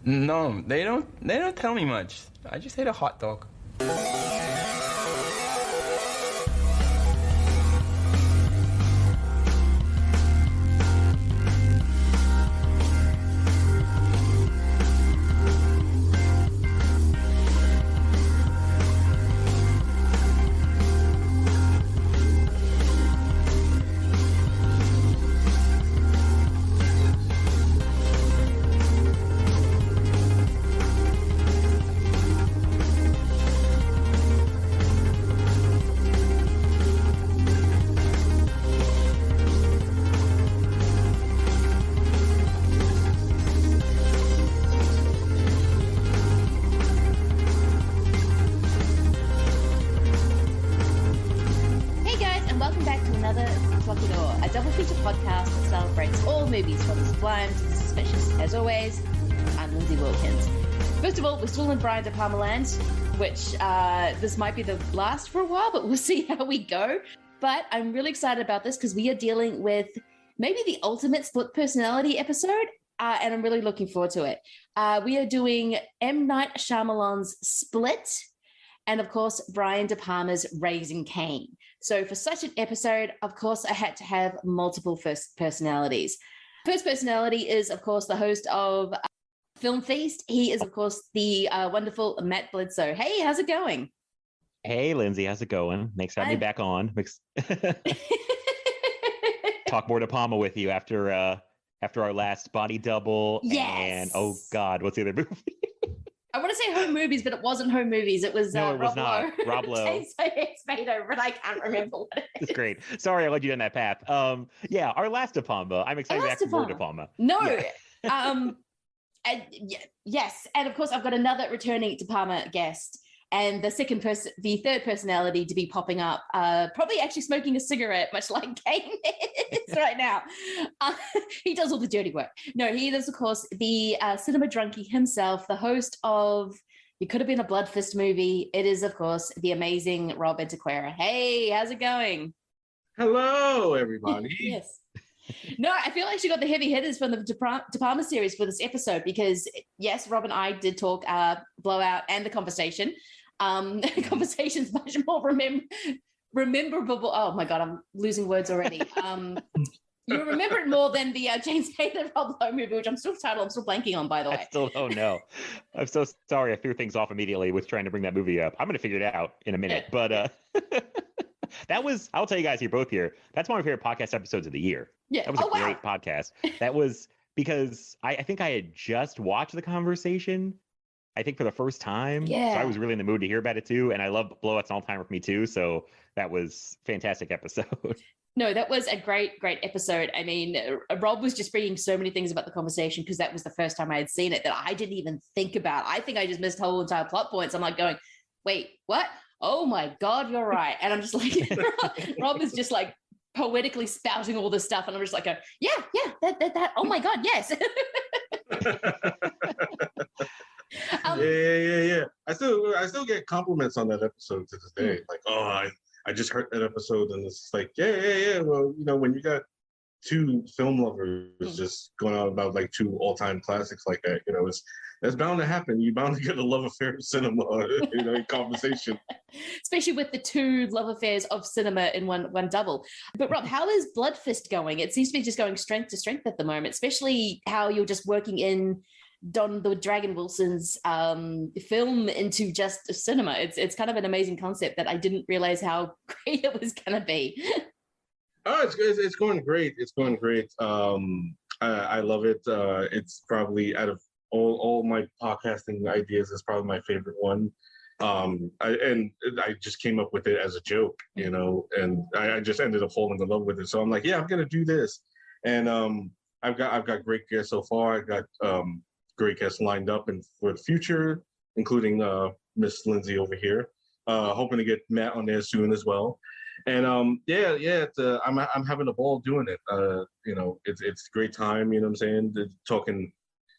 No, they don't. They don't tell me much. I just ate a hot dog. Still in Brian De Palma land, which this might be the last for a while, but we'll see how we go. But I'm really excited about this because we are dealing with maybe the ultimate split personality episode, and I'm really looking forward to it. We are doing M. Night Shyamalan's Split, and of course, Brian De Palma's Raising Cain. So for such an episode, of course, I had to have multiple first personalities. First personality is, of course, the host of Film Feast. He is, of course, the wonderful Matt Bledsloe. Hey, how's it going? Hey, Lindsay, how's it going? Thanks for having me back on. Talk more De Palma with you after our last body double. Yes. And oh God, what's the other movie? I want to say home movies, but it wasn't home movies. It was no, it was not. Rob Lowe. But I can't remember what it is. It's great. Sorry, I led you down that path. Yeah, our last De Palma. I'm excited to ask more De Palma. No. Yeah. Yes, and of course I've got another returning De Palma guest, and the third personality to be popping up, probably actually smoking a cigarette, much like Cain is right now. He does all the dirty work. No, he is, of course, the cinema drunkie himself, the host of You Could Have Been a Bloodfist Movie. It is, of course, the amazing Rob Antequera. Hey, how's it going? Hello, everybody. Yes. No, I feel like she got the heavy hitters from the De Palma series for this episode because, yes, Rob and I did talk Blowout and The Conversation. The Conversation's much more rememberable. Oh, my God, I'm losing words already. You remember it more than the James Spader Rob Lowe movie, which I'm still blanking on, by the way. I still don't know. I'm so sorry. I threw things off immediately with trying to bring that movie up. I'm going to figure it out in a minute. But that was, I'll tell you guys, you're both here. That's one of my favorite podcast episodes of the year. Yeah. That was a great podcast. That was because I think I had just watched The Conversation, I think for the first time. Yeah. So I was really in the mood to hear about it too. And I love Blowout's an all-timer for me too. So that was a fantastic episode. No, that was a great episode. I mean, Rob was just bringing so many things about The Conversation because that was the first time I had seen it that I didn't even think about. I think I just missed whole entire plot points. I'm like going, wait, what? Oh my God, you're right. And I'm just like, Rob is just like poetically spouting all this stuff. And I'm just like, that, oh my God, yes. Yeah. I still get compliments on that episode to this day. Like, oh, I just heard that episode and it's like, yeah. Well, when you got two film lovers just going on about like two all-time classics like that, that's bound to happen. You're bound to get a love affair of cinema, in conversation. Especially with the two love affairs of cinema in one double. But Rob, how is Bloodfist going? It seems to be just going strength to strength at the moment, especially how you're just working in Don the Dragon Wilson's film into just cinema. It's kind of an amazing concept that I didn't realize how great it was going to be. Oh, it's going great. It's going great. I love it. It's probably out of all my podcasting ideas, it's probably my favorite one. I just came up with it as a joke, and I just ended up falling in love with it. So I'm like, yeah, I'm gonna do this. And I've got great guests so far. I've got great guests lined up and for the future, including Miss Lindsay over here. Hoping to get Matt on there soon as well. And I'm having a ball doing it. It's a great time, you know what I'm saying? Talking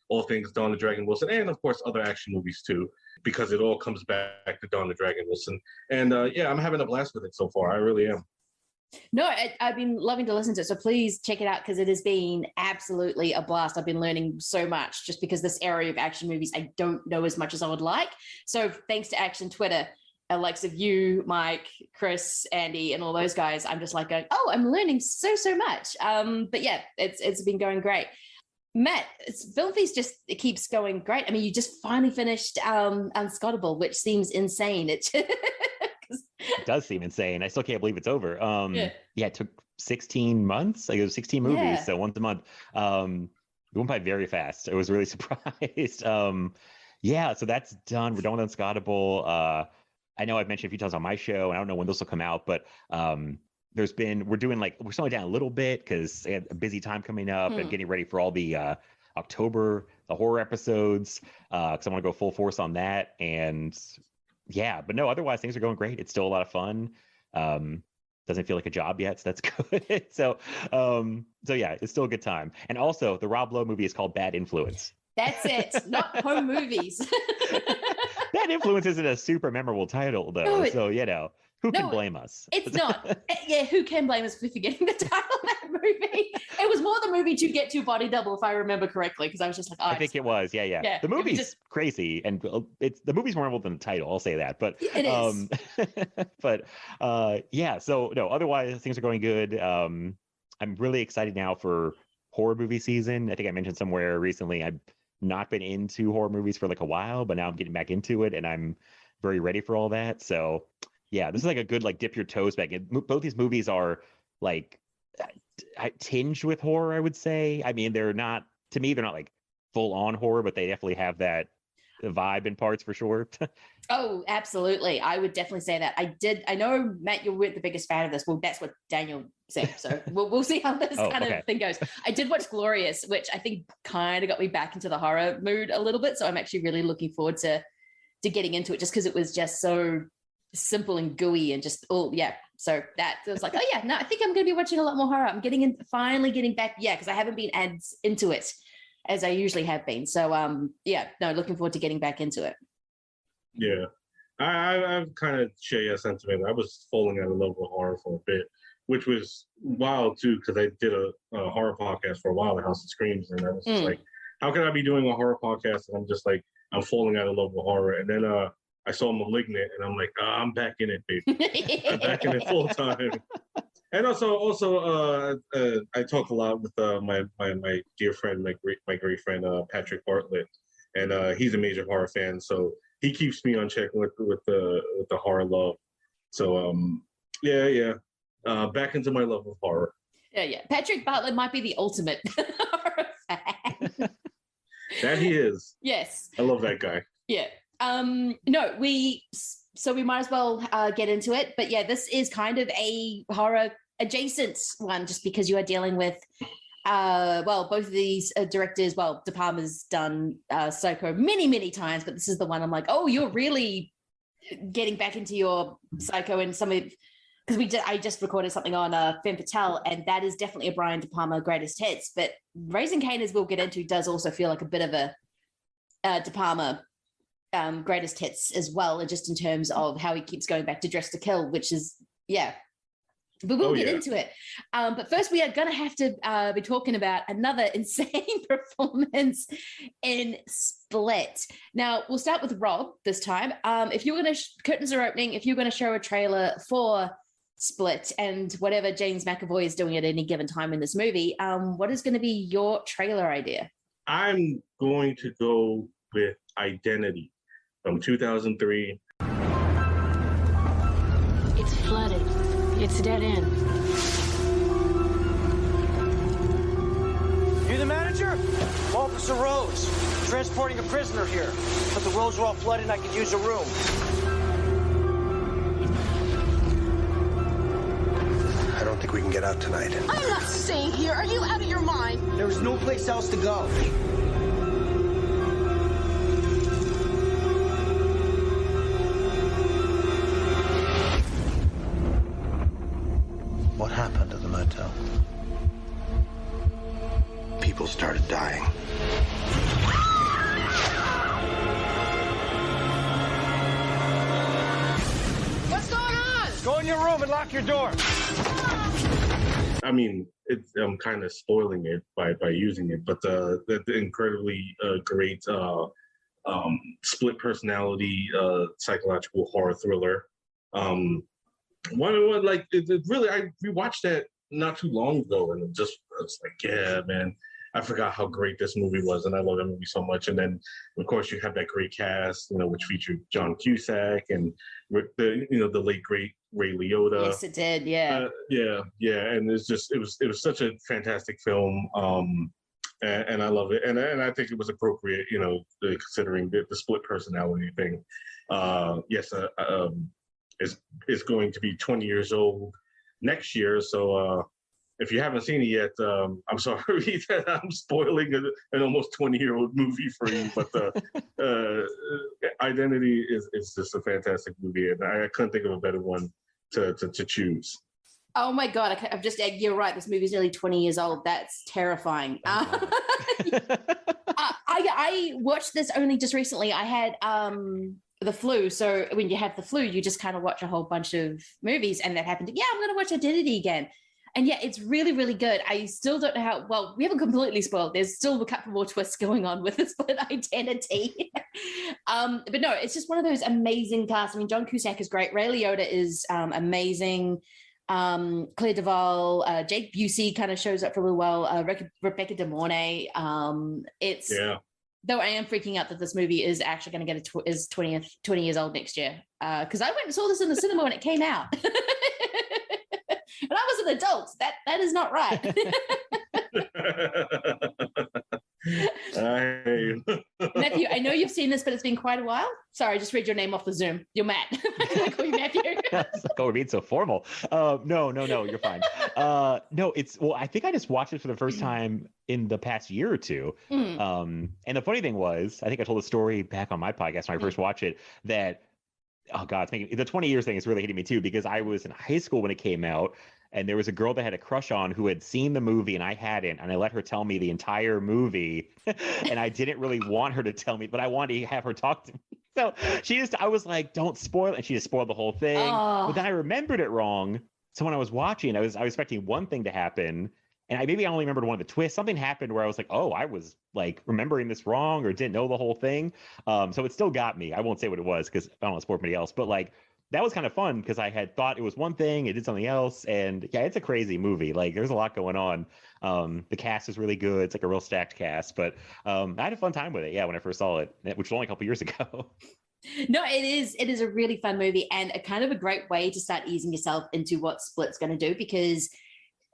all things Don the Dragon Wilson, and of course other action movies too, because it all comes back to Don the Dragon Wilson. And I'm having a blast with it so far. I really am. No, I've been loving to listen to it. So please check it out because it has been absolutely a blast. I've been learning so much just because this area of action movies, I don't know as much as I would like. So thanks to Action Twitter, likes of you, Mike, Chris, Andy, and all those guys, I'm just like going, oh, I'm learning so much. But yeah, it's been going great. Matt, Film Feast it keeps going great. I mean, you just finally finished Unscottable, which seems insane. It does seem insane. I still can't believe it's over. Yeah, it took 16 months. Like it was 16 movies, so once a month. It went by very fast. I was really surprised. Yeah, so that's done. We're done with Unscottable. I know I've mentioned a few times on my show, and I don't know when this will come out, but we're slowing down a little bit because I had a busy time coming up and getting ready for all the October, the horror episodes, because I want to go full force on that. And yeah, but no, otherwise things are going great. It's still a lot of fun. Doesn't feel like a job yet, so that's good. So yeah, it's still a good time. And also, the Rob Lowe movie is called Bad Influence. That's it, not Home Movies. Bad Influence isn't a super memorable title, though. So, who can blame us? It's not. Yeah, who can blame us for forgetting the title of that movie? It was more the movie To Get to Body Double, if I remember correctly, because I was just like, oh, I think it was. Yeah. The movie's crazy, and the movie's more memorable than the title. I'll say that. But it is. yeah. So no. Otherwise, things are going good. I'm really excited now for horror movie season. I think I mentioned somewhere recently I've not been into horror movies for like a while, but now I'm getting back into it, and I'm very ready for all that. So. Yeah, this is like a good dip your toes back in. Both these movies are like tinged with horror, I would say. I mean, they're not like full on horror, but they definitely have that vibe in parts for sure. Oh, absolutely. I would definitely say that. I know, Matt, you weren't the biggest fan of this. Well, that's what Daniel said. So we'll see how this of thing goes. I did watch Glorious, which I think kind of got me back into the horror mood a little bit. So I'm actually really looking forward to getting into it just because it was just so simple and gooey and just so that was like, I think I'm gonna be watching a lot more horror. I'm finally getting back, because I haven't been as into it as I usually have been. So looking forward to getting back into it. I've kind of share your sentiment. I was falling out of love with horror for a bit, which was wild too, because I did a horror podcast for a while, The House of Screams, and I was just like, how can I be doing a horror podcast and I'm just like, I'm falling out of love with horror. And then I saw Malignant, and I'm like, I'm back in it, baby. I'm back in it full time. And also, I talk a lot with my dear friend, my great friend Patrick Bartlett, and he's a major horror fan, so he keeps me on check with the horror love. So back into my love of horror. Yeah. Patrick Bartlett might be the ultimate horror fan. That he is. Yes. I love that guy. Yeah. We might as well get into it. But yeah, this is kind of a horror adjacent one, just because you are dealing with both of these directors. Well, De Palma's done Psycho many times, but this is the one I'm like, oh, you're really getting back into your Psycho and some of, because I just recorded something on Femme Fatale, and that is definitely a Brian De Palma greatest hits. But Raising Cain, as we'll get into, does also feel like a bit of a De Palma greatest hits as well, just in terms of how he keeps going back to Dress to Kill, which is but we'll get into it. But first we are going to have to be talking about another insane performance in Split. Now we'll start with Rob this time. If you're going to curtains are opening, if you're going to show a trailer for Split and whatever James McAvoy is doing at any given time in this movie, what is going to be your trailer idea? I'm going to go with Identity from 2003. It's flooded. It's dead end. You the manager? Officer Rose. Transporting a prisoner here. But the roads are all flooded and I could use a room. I don't think we can get out tonight. I'm not staying here. Are you out of your mind? There's no place else to go. What happened at the motel? People started dying. What's going on? Go in your room and lock your door. I mean, I'm kind of spoiling it by using it, but the incredibly great split personality psychological horror thriller. One like it really, I rewatched that not too long ago, and I was like, yeah, man, I forgot how great this movie was, and I love that movie so much. And then, of course, you have that great cast, which featured John Cusack and the late great Ray Liotta. Yes, it did. Yeah. And it was such a fantastic film. And I love it, and I think it was appropriate, considering the split personality thing. It's going to be 20 years old next year, so if you haven't seen it yet, I'm sorry that I'm spoiling an almost 20-year-old movie for you, but Identity is just a fantastic movie, and I couldn't think of a better one to choose. Oh my God, you're right, this movie's nearly 20 years old. That's terrifying. I watched this only just recently. I had the flu. So when you have the flu, you just kind of watch a whole bunch of movies, and that happened. I'm going to watch Identity again. And yeah, it's really, really good. I still don't know how, well, we haven't completely spoiled. There's still a couple more twists going on with the split identity. But no, it's just one of those amazing casts. I mean, John Cusack is great. Ray Liotta is amazing. Claire Duvall, Jake Busey kind of shows up for a little while. Rebecca De Mornay. Though I am freaking out that this movie is actually going to get is 20 years old next year. Because I went and saw this in the cinema when it came out. And I was an adult. That is not right. Matthew, I know you've seen this, but it's been quite a while. Sorry, I just read your name off the Zoom. You're Matt. I call you Matthew. We're being so formal. No, you're fine. I think I just watched it for the first time in the past year or two. And the funny thing was, I think I told a story back on my podcast when I first watched it that, oh God, it's making the 20 years thing is really hitting me too, because I was in high school when it came out, and there was a girl that had a crush on who had seen the movie and I hadn't, and I let her tell me the entire movie. And I didn't really want her to tell me, but I wanted to have her talk to me. So I was like, don't spoil it. And she just spoiled the whole thing. But then I remembered it wrong. So when I was watching, I was expecting one thing to happen. And I only remembered one of the twists. Something happened where I was like, oh, I was like remembering this wrong or didn't know the whole thing. So it still got me. I won't say what it was because I don't want to spoil anybody else. But like, that was kind of fun because I had thought it was one thing, it did something else. And yeah, it's a crazy movie. Like, there's a lot going on. The cast is really good. It's like a real stacked cast. But I had a fun time with it. Yeah, when I first saw it, which was only a couple years ago. No, it is a really fun movie, and a kind of a great way to start easing yourself into what Split's going to do, because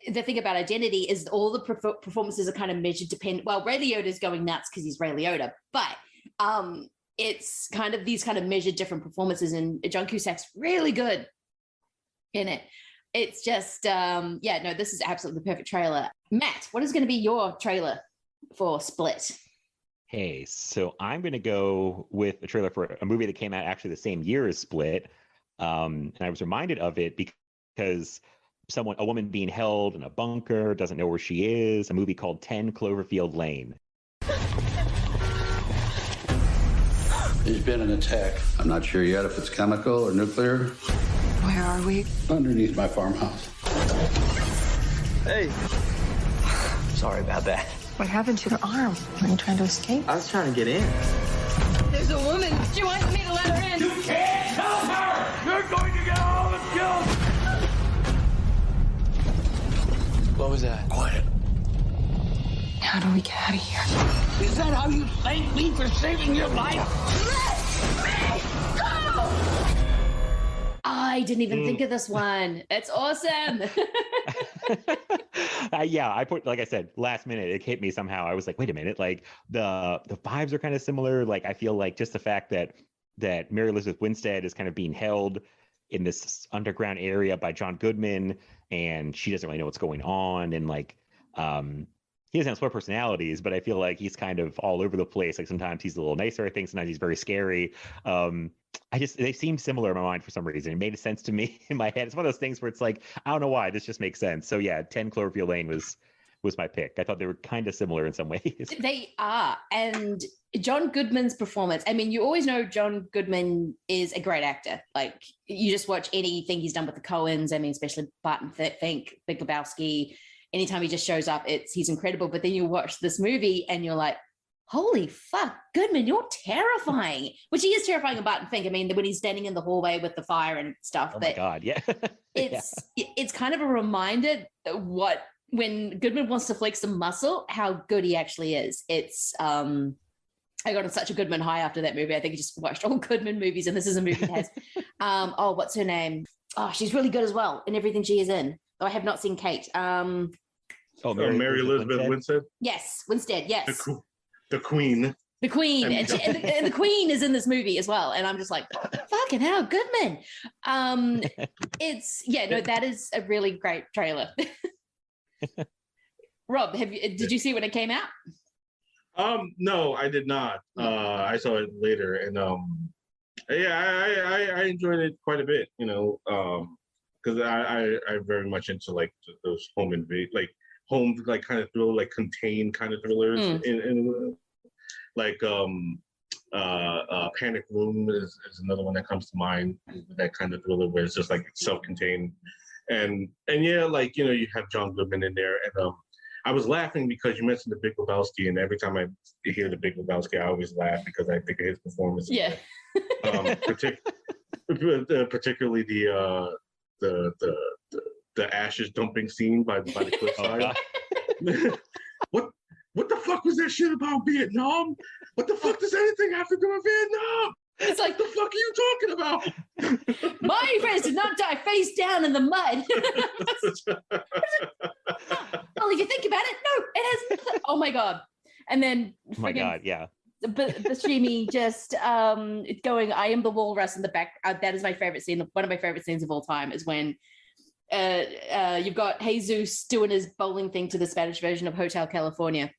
the thing about Identity is all the performances are kind of measured well, Ray Liotta is going nuts because he's Ray Liotta, but it's kind of these kind of measured different performances, and John Cusack's really good in it. It's just, this is absolutely the perfect trailer. Matt, what is going to be your trailer for Split? Hey, so I'm going to go with a trailer for a movie that came out actually the same year as Split. And I was reminded of it because a woman being held in a bunker, doesn't know where she is, a movie called 10 Cloverfield Lane. There's been an attack. I'm not sure yet if it's chemical or nuclear. Where are we? Underneath my farmhouse. Hey. Sorry about that. What happened to your arm? Were you trying to escape? I was trying to get in. There's a woman. She wants me to let her in. You can't help her! You're going to get all the guilt! What was that? Quiet. How do we get out of here? Is that how you thank me for saving your life? Let me go! I didn't even think of this one. It's awesome. I put, like I said, last minute, it hit me somehow. I was like, wait a minute, like the vibes are kind of similar. Like, I feel like just the fact that Mary Elizabeth Winstead is kind of being held in this underground area by John Goodman, and she doesn't really know what's going on. And like, he doesn't have split personalities, but I feel like he's kind of all over the place. Like, sometimes he's a little nicer, I think. Sometimes he's very scary. They seem similar in my mind for some reason. It made sense to me in my head. It's one of those things where it's like, I don't know why, this just makes sense. So yeah, 10 Cloverfield Lane was my pick. I thought they were kind of similar in some ways. They are. And John Goodman's performance. I mean, you always know John Goodman is a great actor. Like, you just watch anything he's done with the Coens. I mean, especially Barton Fink, Big Lebowski. Anytime he just shows up, he's incredible. But then you watch this movie and you're like, holy fuck, Goodman, you're terrifying. Which he is terrifying in Barton Fink. I mean, when he's standing in the hallway with the fire and stuff. Oh my God, yeah. It's kind of a reminder when Goodman wants to flex some muscle, how good he actually is. I got on such a Goodman high after that movie. I think I just watched all Goodman movies, and this is a movie that has, what's her name? Oh, she's really good as well in everything she is in. Though I have not seen Kate. Mary Elizabeth Winstead? Yes, Winstead, yes. The Queen. The Queen. And the Queen is in this movie as well. And I'm just like, fucking hell, Goodman. That is a really great trailer. Rob, did you see when it came out? No, I did not. I saw it later, and I enjoyed it quite a bit. Because I very much into like those home kind of thriller, like contained kind of thrillers. In like Panic Room is another one that comes to mind. That kind of thriller where it's just like self-contained, and yeah, like you have John Goodman in there, and I was laughing because you mentioned The Big Lebowski, and every time I hear The Big Lebowski, I always laugh because I think of his performance. Yeah. Particularly the ashes dumping scene by the cliffside. What the fuck was that shit about Vietnam? What the fuck does anything have to do with Vietnam? It's like, what the fuck are you talking about? My friends did not die face down in the mud. Well, if you think about it, no, it hasn't. Oh my God. And then, oh my God, yeah. Buscemi just going, I am the walrus in the back. That is my favorite scene. One of my favorite scenes of all time is when you've got Jesus doing his bowling thing to the Spanish version of Hotel California.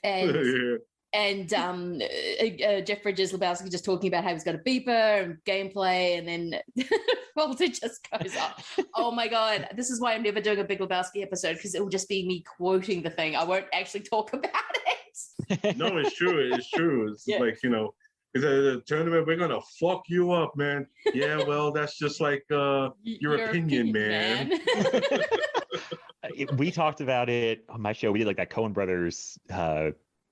And Jeff Bridges, Lebowski, just talking about how he's got a beeper and gameplay, and then Walter just goes off. Oh my God, this is why I'm never doing a Big Lebowski episode, because it will just be me quoting the thing. I won't actually talk about it. No, it's true. It's true. It's like, it's a tournament, we're gonna fuck you up, man. Yeah, well, that's just like your opinion, man. We talked about it on my show. We did like that Coen Brothers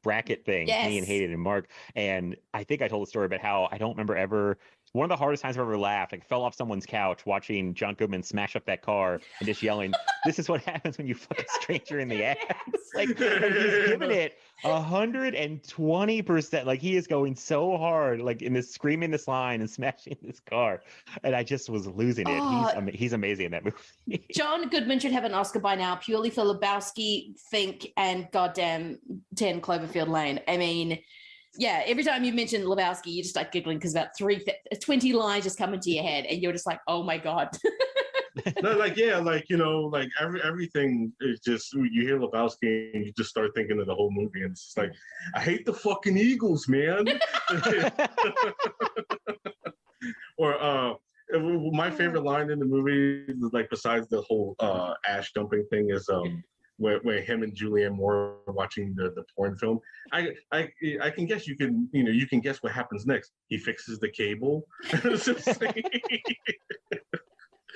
bracket thing, me and Hayden and Mark, and I think I told a story about how I don't remember ever, one of the hardest times I've ever laughed, like fell off someone's couch watching John Goodman smash up that car and just yelling, this is what happens when you fuck a stranger in the ass. Like, he's giving it 120%. Like, he is going so hard, like in this, screaming this line and smashing this car, and I just was losing it. He's amazing in that movie. John Goodman should have an Oscar by now, purely for Lebowski, Fink, and goddamn 10 Cloverfield Lane. I mean, yeah, every time you mention Lebowski, you just start giggling because about 20 lines just come into your head, and you're just like, oh my God. No, like, yeah, like, like everything is just, you hear Lebowski and you just start thinking of the whole movie, and it's just like, I hate the fucking Eagles, man. Or my favorite line in the movie, like besides the whole ash dumping thing, is where him and Julianne Moore are watching the porn film. I can guess you can guess what happens next. He fixes the cable.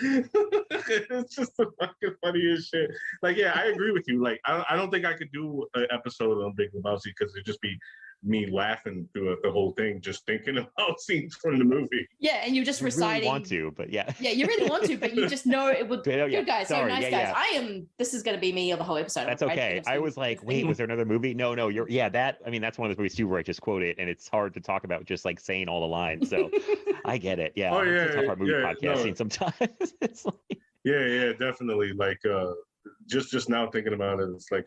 It's just the fucking funniest shit. Like, yeah, I agree with you. Like, I don't think I could do an episode on Big Lebowski because it'd just be me laughing through the whole thing, just thinking about scenes from the movie. Yeah, and you're just reciting. Really want to, but yeah. Yeah, you really want to, but you just know it would. Good guys, sorry, so nice guys. Yeah. This is going to be me the whole episode. That's okay. I was like, wait, was there another movie? No, that's one of those movies too where I just quote it, and it's hard to talk about just like saying all the lines. So I get it. Yeah. It's a tough movie podcasting sometimes. It's like... Yeah, definitely. Like, just now thinking about it, it's like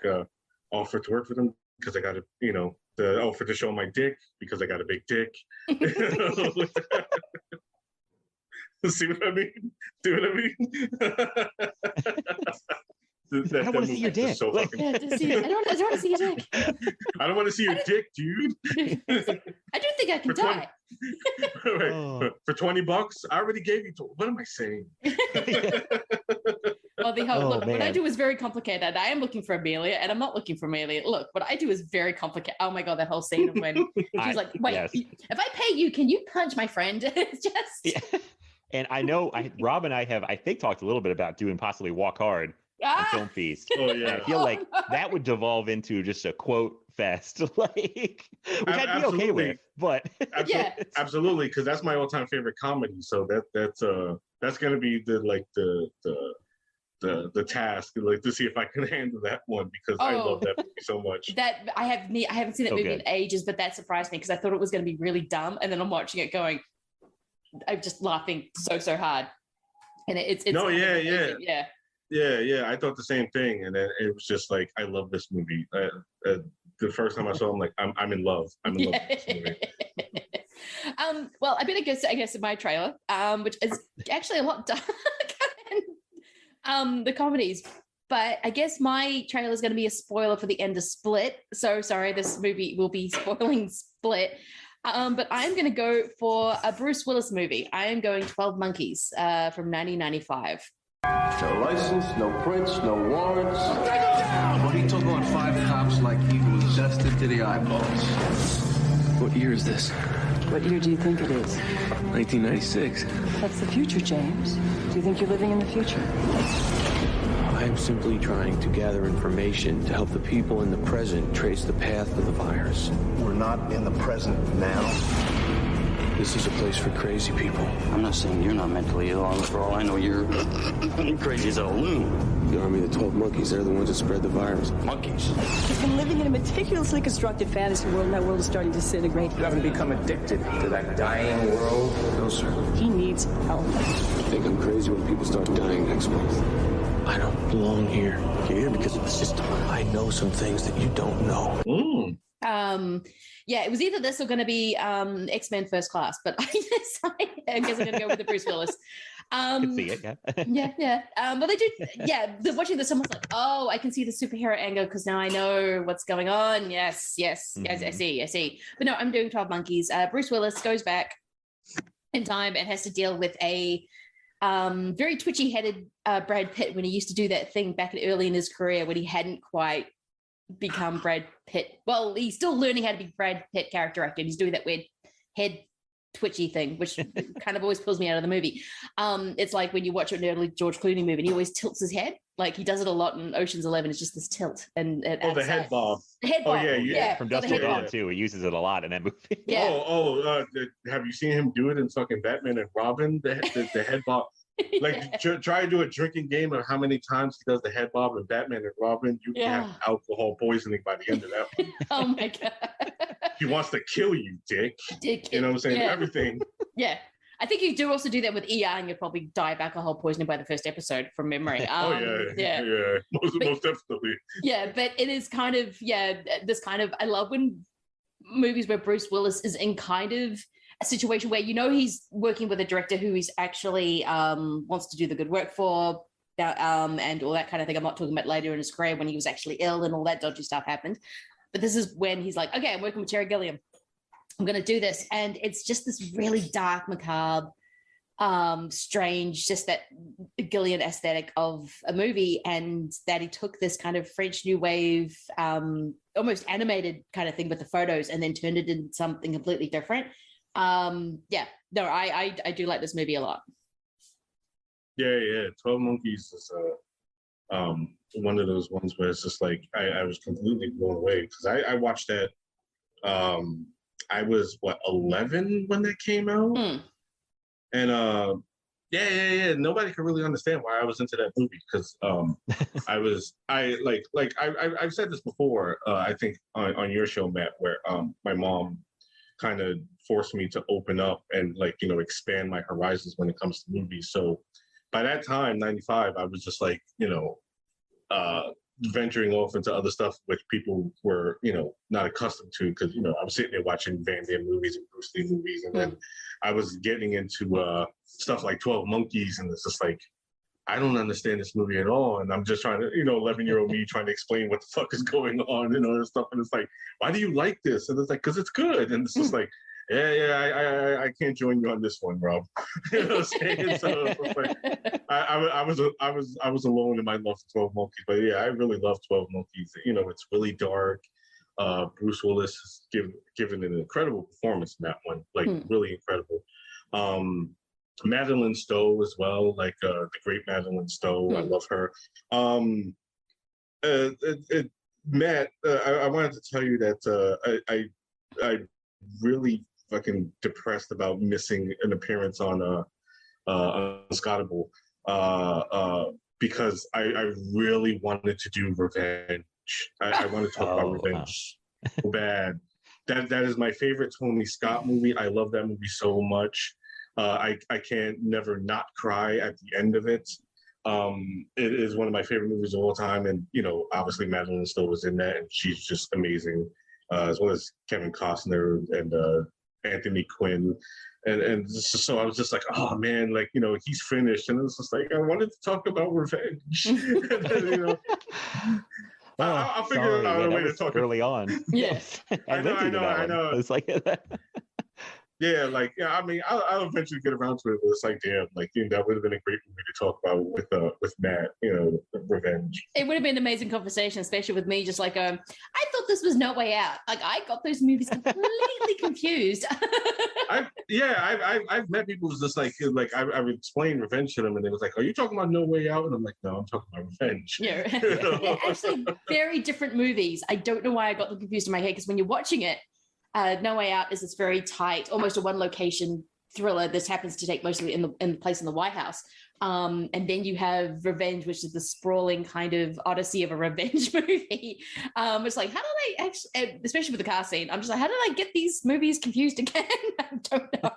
offer to work for them because I got to, the offer to show my dick because I got a big dick. See what I mean? Do what I mean? I don't want to see your dick. I don't want to see your dick. I don't want to see your dick, dude. I do think I can die. For $20, I already gave you. What am I saying? Well, look, what I do is very complicated. I am looking for Amelia, and I'm not looking for Amelia. Look, what I do is very complicated. Oh my god, that whole scene of when she's like, "Wait, if I pay you, can you punch my friend?" It's just. Yeah. And I know Rob and I have, I think, talked a little bit about doing possibly Walk Hard on Film Feast. Oh yeah. And I feel like that would devolve into just a quote fest, like, which I'd be okay with. But absolutely, because that's my all-time favorite comedy. So that's gonna be the task, like, to see if I can handle that one, because I love that movie so much. That I haven't seen that movie in ages, but that surprised me because I thought it was going to be really dumb, and then I'm watching it going, I'm just laughing so hard, and it's yeah. I thought the same thing, and then it was just like, I love this movie. The first time I saw it, I'm like, I'm in love. I'm in love with this movie. Well, I better I guess my trailer, which is actually a lot darker than the comedies. But I guess my trailer is going to be a spoiler for the end of Split. So sorry, this movie will be spoiling Split. But I'm going to go for a Bruce Willis movie. I am going 12 Monkeys from 1995. No license, no prints, no warrants. Well, he took on 5 cops like he was dusted to the eyeballs. What year is this? What year do you think it is? 1996. That's the future, James. Do you think you're living in the future? I am simply trying to gather information to help the people in the present trace the path of the virus. We're not in the present now. This is a place for crazy people. I'm not saying you're not mentally ill. For all I know, you're crazy as a loon. The army of the 12 monkeys, they're the ones that spread the virus. Monkeys. He's been living in a meticulously constructed fantasy world, and that world is starting to disintegrate. You haven't become addicted to that dying world? No, sir. He needs help. I think I'm crazy when people start dying next month. I don't belong here. You're here because of the system. I know some things that you don't know. Yeah, it was either this or going to be X-Men First Class, but I guess I'm going to go with the Bruce Willis. Could see it, yeah. yeah. But they do, watching this, someone's like, oh, I can see the superhero angle because now I know what's going on. Yes, I see. But no, I'm doing 12 Monkeys. Bruce Willis goes back in time and has to deal with a very twitchy-headed Brad Pitt when he used to do that thing back early in his career when he hadn't quite become Brad Pitt. Well, he's still learning how to be Brad Pitt character actor. He's doing that weird head twitchy thing, which kind of always pulls me out of the movie. It's like when you watch an early George Clooney movie and he always tilts his head. Like he does it a lot in Ocean's 11. It's just this tilt. And the head bob. The head bob. Yeah. From Dust Till Dawn too. He uses it a lot in that movie. Yeah. Have you seen him do it in fucking Batman and Robin? The head bob. Like try to do a drinking game of how many times he does the head bob in Batman and Robin. You can have alcohol poisoning by the end of that one. Oh my god. He wants to kill you, Dick. You know what I'm saying? Everything. Yeah. I think you do also do that with ER, and you'll probably die of alcohol poisoning by the first episode from memory. Most definitely. Yeah, but it is kind of this kind of, I love when movies where Bruce Willis is in kind of a situation where he's working with a director who he's actually wants to do the good work for, and all that kind of thing. I'm not talking about later in his career when he was actually ill and all that dodgy stuff happened. But this is when he's like, okay, I'm working with Terry Gilliam. I'm going to do this. And it's just this really dark, macabre, strange, just that Gillian aesthetic of a movie. And that he took this kind of French New Wave, almost animated kind of thing with the photos and then turned it into something completely different. I do like this movie a lot. 12 Monkeys is one of those ones where it's just like I was completely blown away because I watched that. I was 11 when that came out, and nobody could really understand why I was into that movie because I've said this before. I think on your show, Matt, where my mom kind of forced me to open up and expand my horizons when it comes to movies. So by that time, 95, I was just like, venturing off into other stuff which people were, not accustomed to because, I was sitting there watching Van Damme movies and Bruce Lee movies. And then I was getting into stuff like 12 Monkeys. And it's just like, I don't understand this movie at all. And I'm just trying to, 11-year-old me trying to explain what the fuck is going on and all this stuff. And it's like, why do you like this? And it's like, because it's good. And it's just like, I can't join you on this one, Rob. You know what I'm saying? So it's like, I was alone in my love for 12 Monkeys, but yeah, I really love 12 Monkeys. You know, it's really dark. Bruce Willis has given an incredible performance in that one, like really incredible. Madeline Stowe as well, like the great Madeline Stowe. I love her. Matt, I wanted to tell you that I really fucking depressed about missing an appearance on Unscottable because I really wanted to do Revenge. I want to talk about Revenge so bad. That is my favorite Tony Scott movie. I love that movie so much. I can't never not cry at the end of it. It is one of my favorite movies of all time, and you know, obviously Madeline Stowe was in that, and she's just amazing, as well as Kevin Costner and Anthony Quinn, and so I was just like, oh man, like, you know, he's finished, and it was just like I wanted to talk about Revenge. And then, you know, I'll figure out a way to talk early on. Yes, I know. It's like. Yeah, like, yeah, I mean, I'll eventually get around to it, but it's like, damn, like, you know, that would have been a great movie to talk about with Matt, you know, Revenge. It would have been an amazing conversation, especially with me just like, I thought this was No Way Out. Like, I got those movies completely confused. I've met people who's just like I would explain Revenge to them, and they was like, are you talking about No Way Out? And I'm like, no, I'm talking about Revenge. Yeah, they're actually very different movies. I don't know why I got them confused in my head, because when you're watching it, No Way Out is this very tight, almost a one location thriller. This happens to take mostly in the place in the White House. And then you have Revenge, which is the sprawling kind of odyssey of a revenge movie. It's like, how did I actually, especially with the car scene, I'm just like, how did I get these movies confused again? I don't know.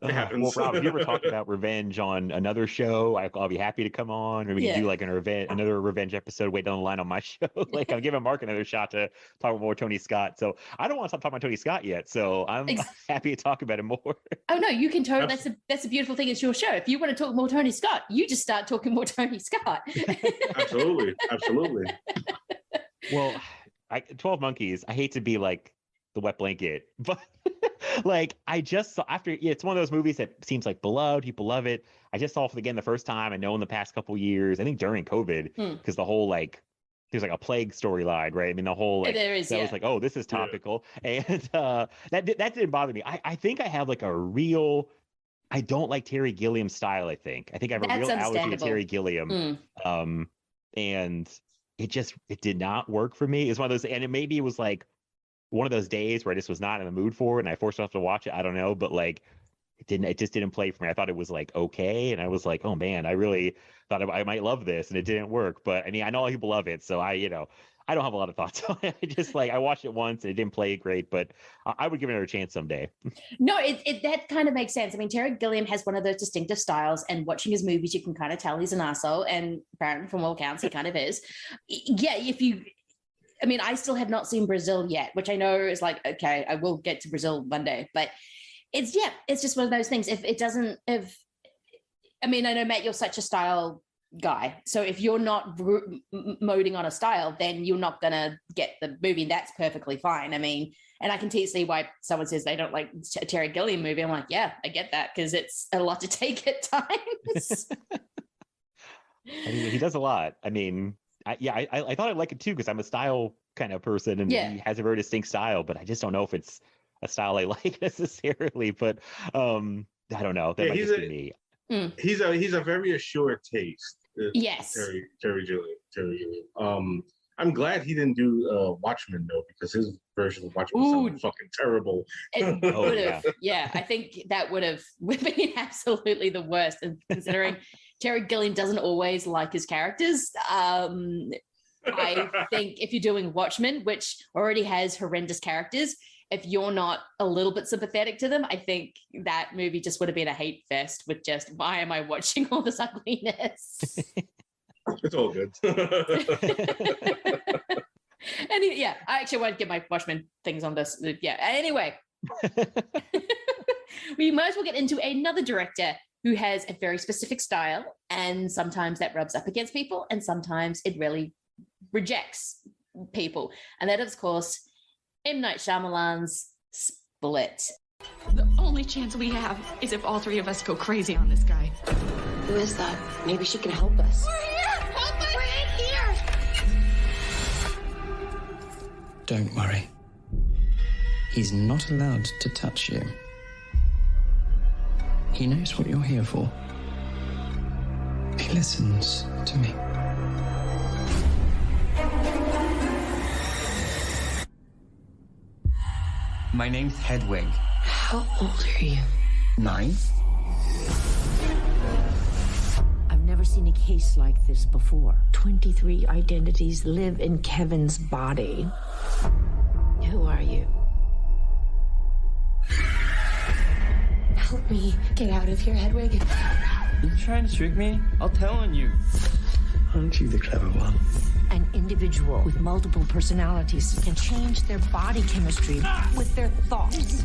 It happens. Well, Rob, if you ever talk about Revenge on another show, I'll be happy to come on, or we can do like another Revenge episode way down the line on my show. Like, I'm giving Mark another shot to talk about more Tony Scott. So I don't want to stop talking about Tony Scott yet. So I'm happy to talk about him more. Oh no, you can totally. That's a beautiful thing. It's your show. If you want to talk more Tony Scott, you just start talking more Tony Scott. Absolutely. Well, 12 Monkeys. I hate to be like the wet blanket, but like, I just saw it's one of those movies that seems like beloved, people love it. I just saw it again the first time. I know in the past couple years, I think during COVID, because the whole like there's like a plague storyline, right? I mean, the whole like there is, was like, oh, this is topical, and that didn't bother me. I think I have like a real, I don't like Terry Gilliam's style. I think I have a real allergy to Terry Gilliam, and it did not work for me. It's one of those, and maybe it was like one of those days where I just was not in the mood for it, and I forced myself to watch it. I don't know, but like it just didn't play for me. I thought it was like okay, and I was like, oh man, I really thought I might love this, and it didn't work. But I mean, I know people love it, so I don't have a lot of thoughts on it. I just I watched it once, and it didn't play great, but I would give it another chance someday. No, that kind of makes sense. I mean, Terry Gilliam has one of those distinctive styles, and watching his movies, you can kind of tell he's an arsehole, and apparently from all accounts, he kind of is. Yeah, I mean, I still have not seen Brazil yet, which I know is like, okay, I will get to Brazil one day, but it's just one of those things. I mean, I know, Matt, you're such a style guy. So if you're not moding on a style, then you're not going to get the movie. That's perfectly fine. I mean, and I can see why someone says they don't like a Terry Gilliam movie. I'm like, yeah, I get that, because it's a lot to take at times. I mean, he does a lot. I mean, I thought I'd like it too, because I'm a style kind of person, and he has a very distinct style, but I just don't know if it's a style I like necessarily. But I don't know. That might just be me. He's a very assured taste. Yes, Terry Gilliam. I'm glad he didn't do Watchmen though, because his version of Watchmen sounded fucking terrible. Yeah, I think that would have been absolutely the worst. And considering Terry Gilliam doesn't always like his characters, I think if you're doing Watchmen, which already has horrendous characters, if you're not a little bit sympathetic to them, I think that movie just would have been a hate fest with just, why am I watching all this ugliness? It's all good. And I actually want to get my Watchmen things on this. Yeah. Anyway, we might as well get into another director who has a very specific style, and sometimes that rubs up against people, and sometimes it really rejects people. And that is, of course, M. Night Shyamalan's Split. The only chance we have is if all three of us go crazy on this guy. Who is that? Maybe she can help us. We're here! Help us! We're in here! Don't worry. He's not allowed to touch you. He knows what you're here for. He listens to me. My name's Hedwig. How old are you? 9. I've never seen a case like this before. 23 identities live in Kevin's body. Who are you? Help me get out of here, Hedwig. You trying to trick me? I'll tell on you. Aren't you the clever one? An individual with multiple personalities can change their body chemistry with their thoughts.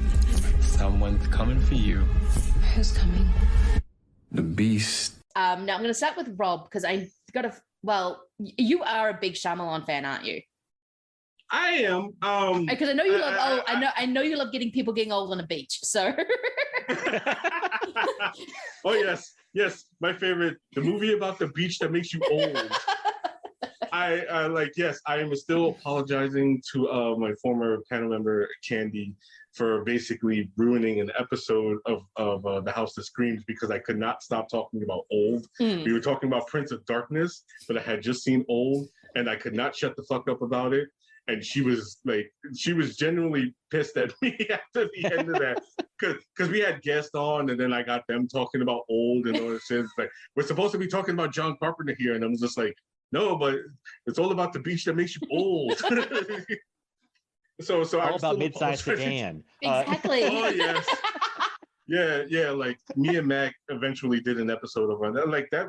Someone's coming for you. Who's coming? The beast. Now I'm going to start with Rob because I got to. Well, you are a big Shyamalan fan, aren't you? I am. Because I know you love. I know you love people getting old on a beach. So. Oh yes, my favorite. The movie about the beach that makes you old. I like. Yes, I am still apologizing to my former panel member Candy for basically ruining an episode of The House That Screams because I could not stop talking about Old. We were talking about Prince of Darkness, but I had just seen Old, and I could not shut the fuck up about it. And she was genuinely pissed at me after the end of that, because we had guests on, and then I got them talking about Old and all this shit. It's like, we're supposed to be talking about John Carpenter here, and I was just like, no, but it's all about the beach that makes you old. so all about mid-sized sedan. Exactly. Oh yes. Yeah. Like me and Mac eventually did an episode of that. Like that.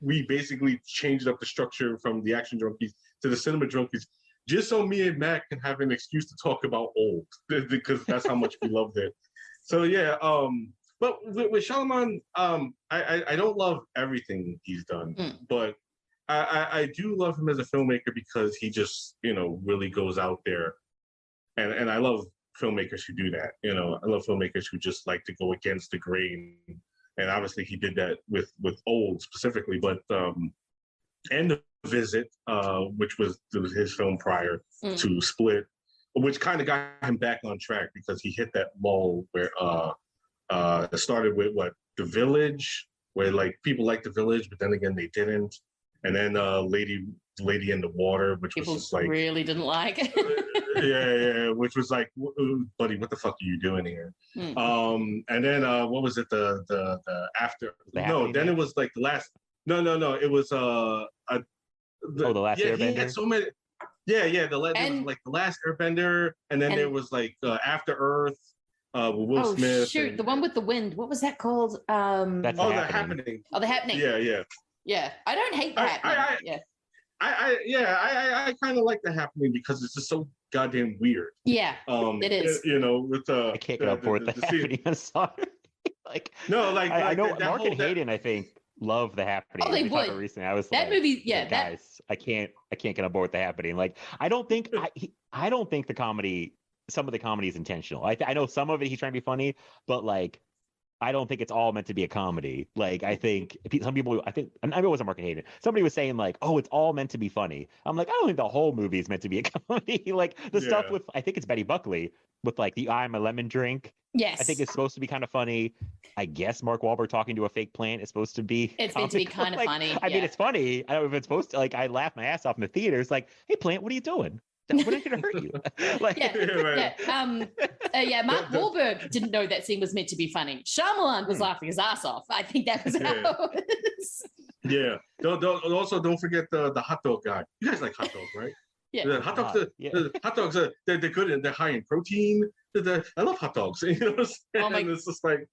We basically changed up the structure from the Action Junkies to the Cinema Junkies, just so me and Mac can have an excuse to talk about Old, because that's how much we loved it. So yeah, but with Shyamalan, I don't love everything he's done, but I do love him as a filmmaker because he just, really goes out there, and I love filmmakers who do that. I love filmmakers who just like to go against the grain. And obviously he did that with Old specifically, but and The Visit, which was his film prior to Split, which kind of got him back on track because he hit that lull where it started with The Village, where like people liked The Village, but then again they didn't, and then Lady in the Water, which people was just like really didn't like. yeah, which was like, buddy, what the fuck are you doing here? And then what was it? The after? No, then it was like the last. No. It was The Last Airbender. He had so many. Yeah. There was like The Last Airbender, and then there was like After Earth with Will Smith. Shoot, the one with the wind. What was that called? That's The Happening. Oh, The Happening. Yeah. I don't hate The Happening. I kind of like The Happening because it's just so goddamn weird. Yeah, it is. With I can't get on board with The Happening. I'm sorry. I know Mark and Hayden, I think, love The Happening. Oh, they would. Recently, I was that like, movie. Yeah, guys, I can't get on board with The Happening. Like, I don't think the comedy. Some of the comedy is intentional. I know some of it he's trying to be funny, but like, I don't think it's all meant to be a comedy. Like, I think some people, I know it wasn't Mark and Hayden. Somebody was saying like, oh, it's all meant to be funny. I'm like, I don't think the whole movie is meant to be a comedy. Like the stuff with, I think it's Betty Buckley with like the I'm a lemon drink. Yes. I think it's supposed to be kind of funny. I guess Mark Wahlberg talking to a fake plant is supposed to be. It's meant to be kind of funny. I mean, it's funny. I don't know if it's supposed to. Like, I laughed my ass off in the theater. It's like, hey, plant, what are you doing? We're not going to hurt you. Mark Wahlberg didn't know that scene was meant to be funny. Shyamalan was laughing his ass off. I think that was how it was. Yeah. Don't forget the hot dog guy. You guys like hot dogs, right? Yeah. The hot dogs. Hot dogs are they're good and they're high in protein. I love hot dogs. You know what I'm saying? Oh it's just like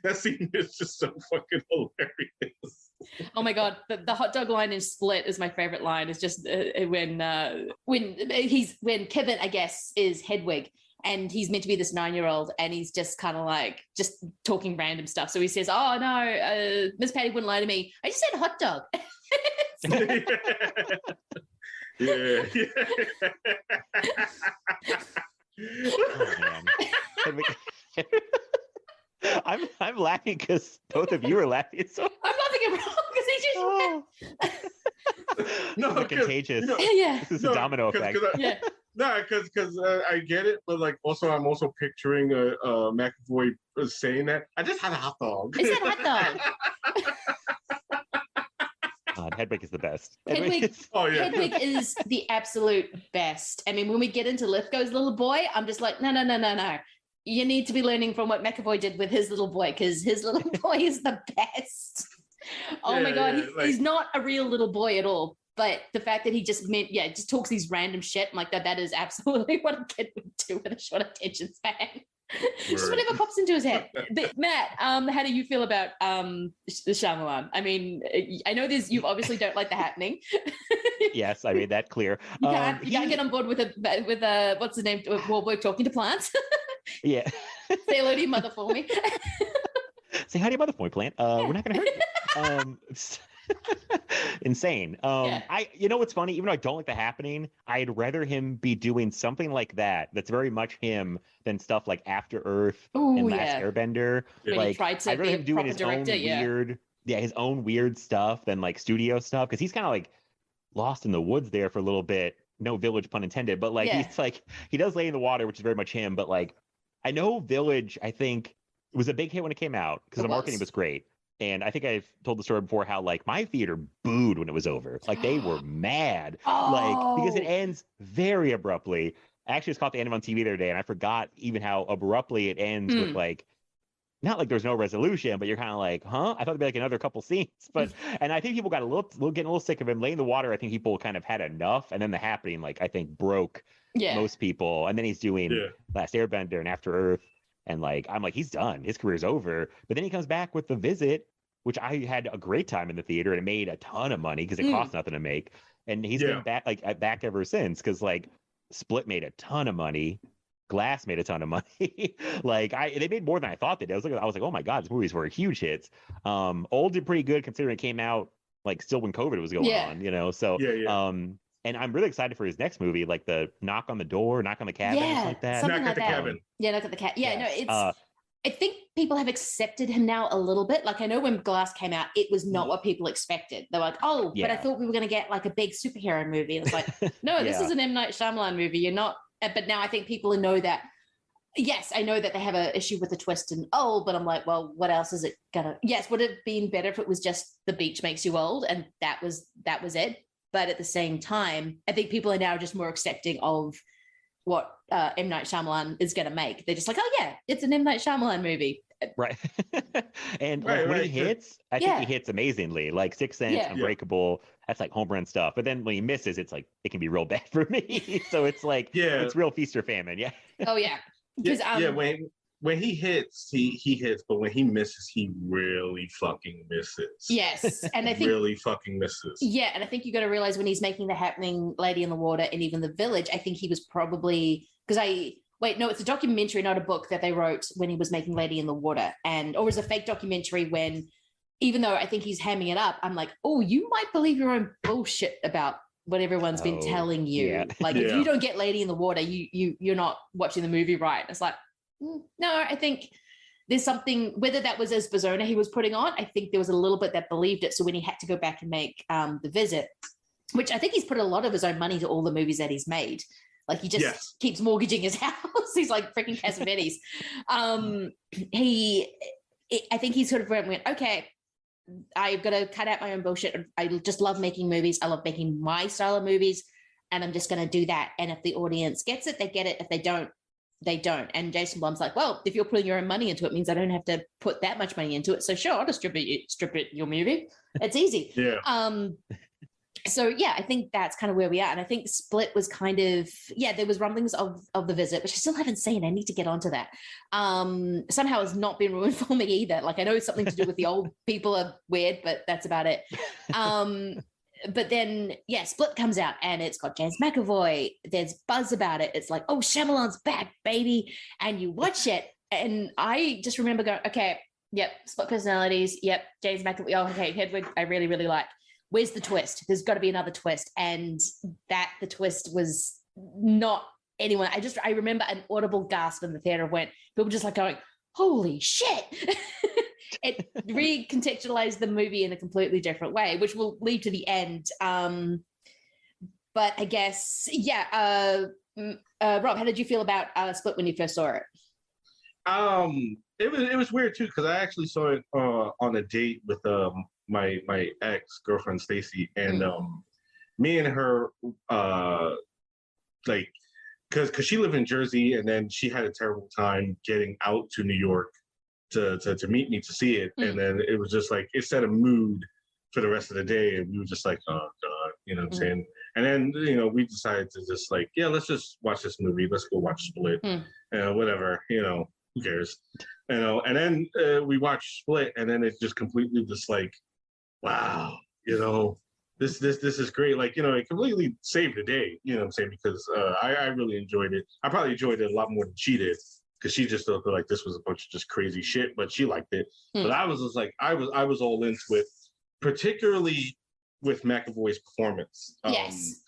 that scene is just so fucking hilarious. Oh my god, the hot dog line in Split is my favorite line. It's just when Kevin, I guess, is Hedwig, and he's meant to be this 9-year-old, and he's just kind of like just talking random stuff. So he says, "Oh no, Miss Patty wouldn't lie to me. I just said hot dog." Yeah. laughing because both of you are laughing. So I'm laughing at Rob because he just No, this is contagious. yeah. This is a domino effect. Yeah. No, because I get it, but like I'm also picturing McAvoy saying that I just had a hot dog. Is that hot dog? Hedwig is the best. Hedwig is the absolute best. I mean, when we get into Lithgow's little boy, I'm just like, no. You need to be learning from what McAvoy did with his little boy, because his little boy is the best. Oh my God, he's not a real little boy at all. But the fact that he just just talks these random shit, I'm like, that is absolutely what a kid would do with a short attention span. Just whatever pops into his head. But Matt, how do you feel about the Shyamalan? I mean, I know you obviously don't like The Happening. Yes, I made that clear. You can't get on board with what's his name? Wahlberg talking to plants. Yeah. Say hello to your mother for me. Say hi to your mother for me, plant. We're not going to hurt you. Insane. You know what's funny? Even though I don't like The Happening, I'd rather him be doing something like that's very much him than stuff like After Earth and Last Airbender. When like I'd rather him doing his own his own weird stuff than like studio stuff, because he's kind of like lost in the woods there for a little bit. No Village pun intended, but like he's like he does Lay in the Water, which is very much him. But like I know Village, I think it was a big hit when it came out because the marketing was great. And I think I've told the story before how like my theater booed when it was over. Like they were mad, like because it ends very abruptly. I actually just caught the end on TV the other day, and I forgot even how abruptly it ends with like, not like there's no resolution, but you're kind of like, huh? I thought it'd be like another couple scenes, but and I think people got getting a little sick of him. Laying the Water, I think people kind of had enough, and then The Happening, like I think broke most people, and then he's doing Last Airbender and After Earth. And like, I'm like, he's done. His career's over. But then he comes back with The Visit, which I had a great time in the theater, and it made a ton of money because it cost nothing to make. And he's been back ever since, because like Split made a ton of money. Glass made a ton of money. They made more than I thought they did. I was like, oh my God, these movies were huge hits. Old did pretty good considering it came out like still when COVID was going on, you know? So, and I'm really excited for his next movie, like the Knock on the Door, Knock on the Cabin, something like that. Knock at the Cabin. Yeah, Knock at the Cabin. Yeah, no, it's. I think people have accepted him now a little bit. Like I know when Glass came out, it was not what people expected. They're like, but I thought we were going to get like a big superhero movie. And it's like, no, this is an M. Night Shyamalan movie. You're not. But now I think people know that. Yes, I know that they have an issue with the twist and old, but I'm like, well, what else is it gonna? Yes, would it have been better if it was just The Beach Makes You Old and that was it? But at the same time, I think people are now just more accepting of what M. Night Shyamalan is going to make. They're just like, oh yeah, it's an M. Night Shyamalan movie. Right. And when he hits, I think he hits amazingly. Like Sixth Sense, Unbreakable, that's like home run stuff. But then when he misses, it's like, it can be real bad for me. So it's like, it's real feast or famine. Yeah. Oh yeah. When he hits, he hits, but when he misses, he really fucking misses. Yes, and I think really fucking misses. Yeah, and I think you got to realize when he's making The Happening, Lady in the Water, and even The Village, I think he was probably it's a documentary, not a book that they wrote when he was making Lady in the Water, or was a fake documentary when, even though I think he's hamming it up, I'm like, oh, you might believe your own bullshit about what everyone's been telling you. Yeah. Like if you don't get Lady in the Water, you're not watching the movie right. It's like. No, I think there's something, whether that was as persona he was putting on, I think there was a little bit that believed it. So when he had to go back and make The Visit, which I think he's put a lot of his own money to all the movies that he's made. Like he just keeps mortgaging his house. He's like freaking Cassavetes. I think he sort of went, okay, I've got to cut out my own bullshit. I just love making movies. I love making my style of movies. And I'm just going to do that. And if the audience gets it, they get it. If they don't, they don't. And Jason Blum's like, well, if you're putting your own money into it, means I don't have to put that much money into it. So sure, I'll distribute your movie. It's easy. So yeah, I think that's kind of where we are. And I think Split was kind of, there was rumblings of The Visit, which I still haven't seen. I need to get onto that. Somehow it's not been ruined for me either. Like I know it's something to do with the old people are weird, but that's about it. But then, Split comes out and it's got James McAvoy. There's buzz about it. It's like, oh, Shyamalan's back, baby. And you watch it. And I just remember going, okay, split personalities. James McAvoy. Oh, okay, Hedwig, I really, really like. Where's the twist? There's got to be another twist. And the twist was not anyone. I remember an audible gasp in the theater when people just like going, holy shit. it recontextualized the movie in a completely different way, which will lead to the end. But I guess, Rob, how did you feel about Split when you first saw it? It was weird too, because I actually saw it on a date with my ex girlfriend Stacy, and me and her like, because she lived in Jersey, and then she had a terrible time getting out to New York to meet me to see it, and then it was just like it set a mood for the rest of the day, and we were just like, oh god, you know what I'm saying? And then we decided to just like, yeah, let's just watch this movie. Let's go watch Split, whatever, who cares, And then we watched Split, and then it just completely just like, wow, this is great. Like, it completely saved the day, you know what I'm saying? Because I really enjoyed it. I probably enjoyed it a lot more than she did, because she just felt like this was a bunch of just crazy shit, but she liked it. But I was just like, I was all into it, particularly with McAvoy's performance. Yes.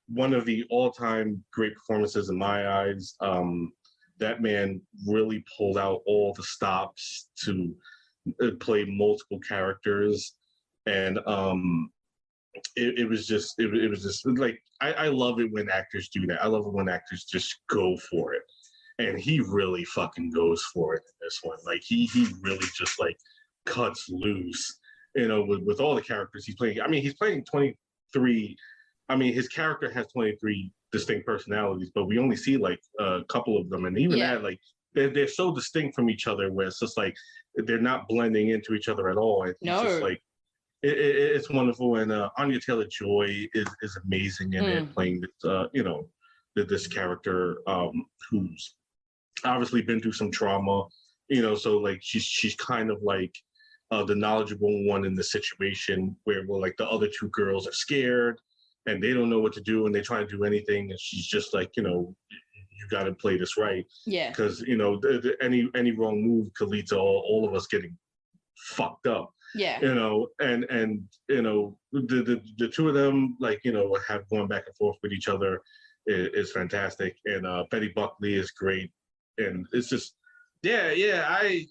One of the all-time great performances in my eyes. That man really pulled out all the stops to play multiple characters. And it was just like, I love it when actors do that. I love it when actors just go for it. And he really fucking goes for it in this one. Like he really just like cuts loose, with all the characters he's playing. I mean, he's playing 23. I mean, his character has 23 distinct personalities, but we only see like a couple of them. And even that, like, they're so distinct from each other, where it's just like, they're not blending into each other at all. It's just like, it's wonderful. And Anya Taylor-Joy is amazing in it, playing this character who's obviously been through some trauma, so like she's kind of like the knowledgeable one in the situation, where like the other two girls are scared and they don't know what to do, and they try to do anything, and she's just like, you got to play this right, because any wrong move could lead to all of us getting fucked up. And the two of them, like, have gone back and forth with each other is fantastic. And Betty Buckley is great, and it's just I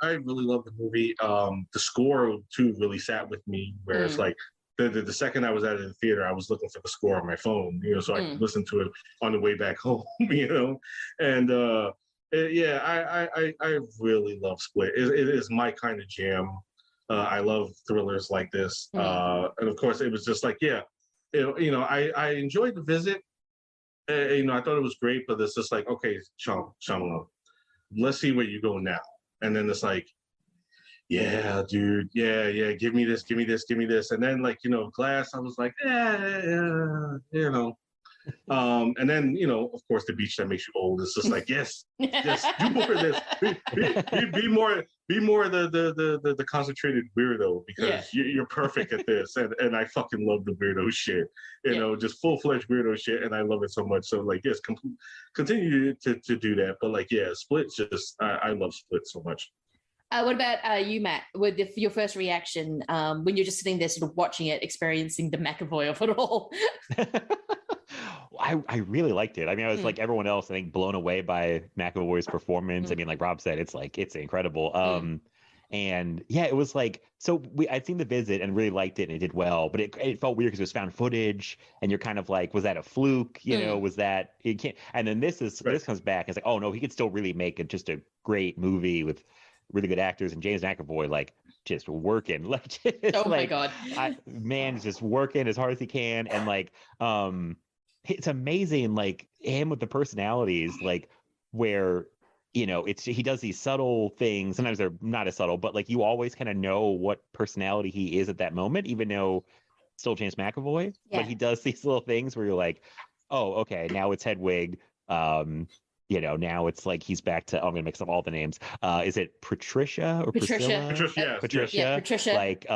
really love the movie. The score too really sat with me, where it's like the second I was out of the theater, I was looking for the score on my phone, so I could listen to it on the way back home, and I really love Split. It is my kind of jam. I love thrillers like this. And of course, it was just like, I enjoyed the visit. I thought it was great, but it's just like, okay, Shyamalan, let's see where you go now. And then it's like, yeah, dude, yeah, give me this. And then, like, Glass, I was like, and then, of course, The Beach That Makes You Old is just like, yes, do more of this. Be more the concentrated weirdo, because you're perfect at this, and I fucking love the weirdo shit, just full-fledged weirdo shit, and I love it so much. So like, yes, continue to do that, but like, Split, just I love Split so much. What about you, Matt? With your first reaction when you're just sitting there, sort of watching it, experiencing the McAvoy of it all? I really liked it. I mean, I was like everyone else, I think, blown away by McAvoy's performance. I mean, like Rob said, it's incredible. And it was like, so I'd seen The Visit and really liked it, and it did well, but it felt weird because it was found footage, and you're kind of like, was that a fluke? Was that it can't? And then this comes back. It's like, oh no, he could still really make it just a great movie with really good actors, and James McAvoy like just working, like just, my god, is just working as hard as he can, and like it's amazing, like him with the personalities, like where he does these subtle things. Sometimes they're not as subtle, but like you always kind of know what personality he is at that moment, even though still James McAvoy. But he does these little things where you're like, oh, okay, now it's Hedwig. Now it's like he's back to, I'm gonna mix up all the names. Is it Patricia or Priscilla? Patricia. Yeah, Patricia. Like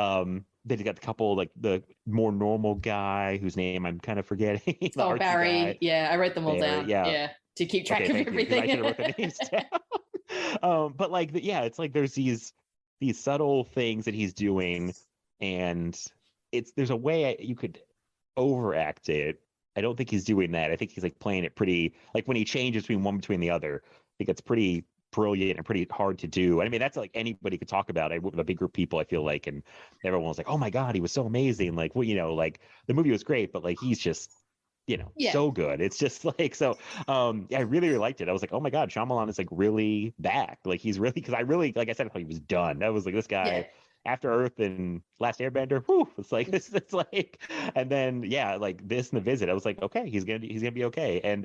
then you got the couple, like the more normal guy whose name I'm kind of forgetting. Barry. Guy. Yeah, I wrote them all down. Yeah, to keep track of everything. I should have wrote the names down. But like, it's like there's these subtle things that he's doing, and there's a way you could overact it. I don't think he's doing that. I think he's like playing it pretty, like when he changes between the other, I think it's pretty brilliant and pretty hard to do. I mean, that's like anybody could talk about. I with a big group of people, I feel like, and everyone was like, "Oh my god, he was so amazing!" Like, well, like the movie was great, but like he's just, so good. It's just like so. I really, really liked it. I was like, "Oh my god, Shyamalan is like really back. Like he's really," because I really, like I said, I thought he was done. I was like, this guy. Yeah. After Earth and Last Airbender, whew, it's like this. It's like, and then like this and The Visit, I was like, okay, he's gonna be okay. And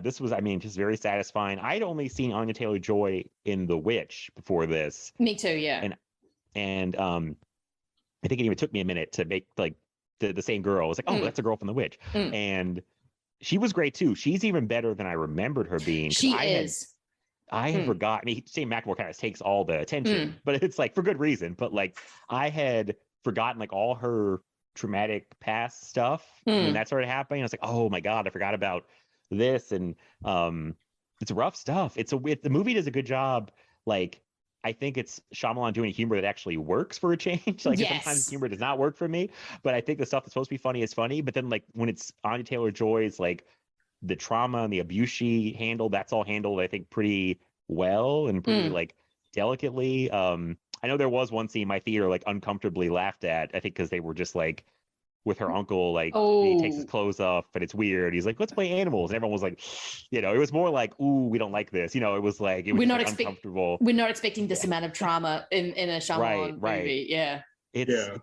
this was, I mean, just very satisfying. I'd only seen Anya Taylor-Joy in The Witch before this. Me too, yeah. And I think it even took me a minute to make like the same girl. I was like, oh, that's a girl from The Witch, and she was great too. She's even better than I remembered her being. She is. I had forgotten. I mean, Shane McAvoy kind of takes all the attention, but it's like for good reason. But like, I had forgotten like all her traumatic past stuff when that started happening. I was like, oh my god, I forgot about this. And it's rough stuff. The movie does a good job. Like, I think it's Shyamalan doing humor that actually works for a change. Like sometimes humor does not work for me, but I think the stuff that's supposed to be funny is funny. But then like when it's Anya Taylor-Joy's like the trauma and the abuse she handled, that's all handled, I think, pretty well and pretty like delicately. I know there was one scene in my theater like uncomfortably laughed at, I think because they were just like with her uncle, like he takes his clothes off and it's weird. He's like, let's play animals. And everyone was like, it was more like, ooh, we don't like this. It was like, it was uncomfortable. We're not expecting this amount of trauma in a Shyamalan movie. Yeah.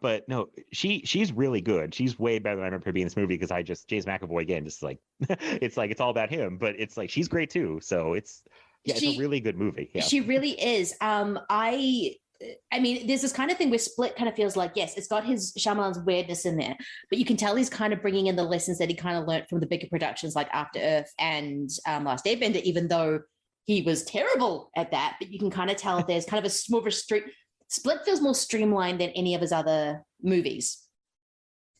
But no, she's really good. She's way better than I remember her being in this movie because James McAvoy again, just like it's all about him, but it's like she's great too. So it's a really good movie. Yeah. She really is. I mean, there's this kind of thing where Split kind of feels like, yes, it's got his Shyamalan's weirdness in there, but you can tell he's kind of bringing in the lessons that he kind of learned from the bigger productions like After Earth and Last Airbender, even though he was terrible at that. But you can kind of tell there's kind of more of a Split feels more streamlined than any of his other movies,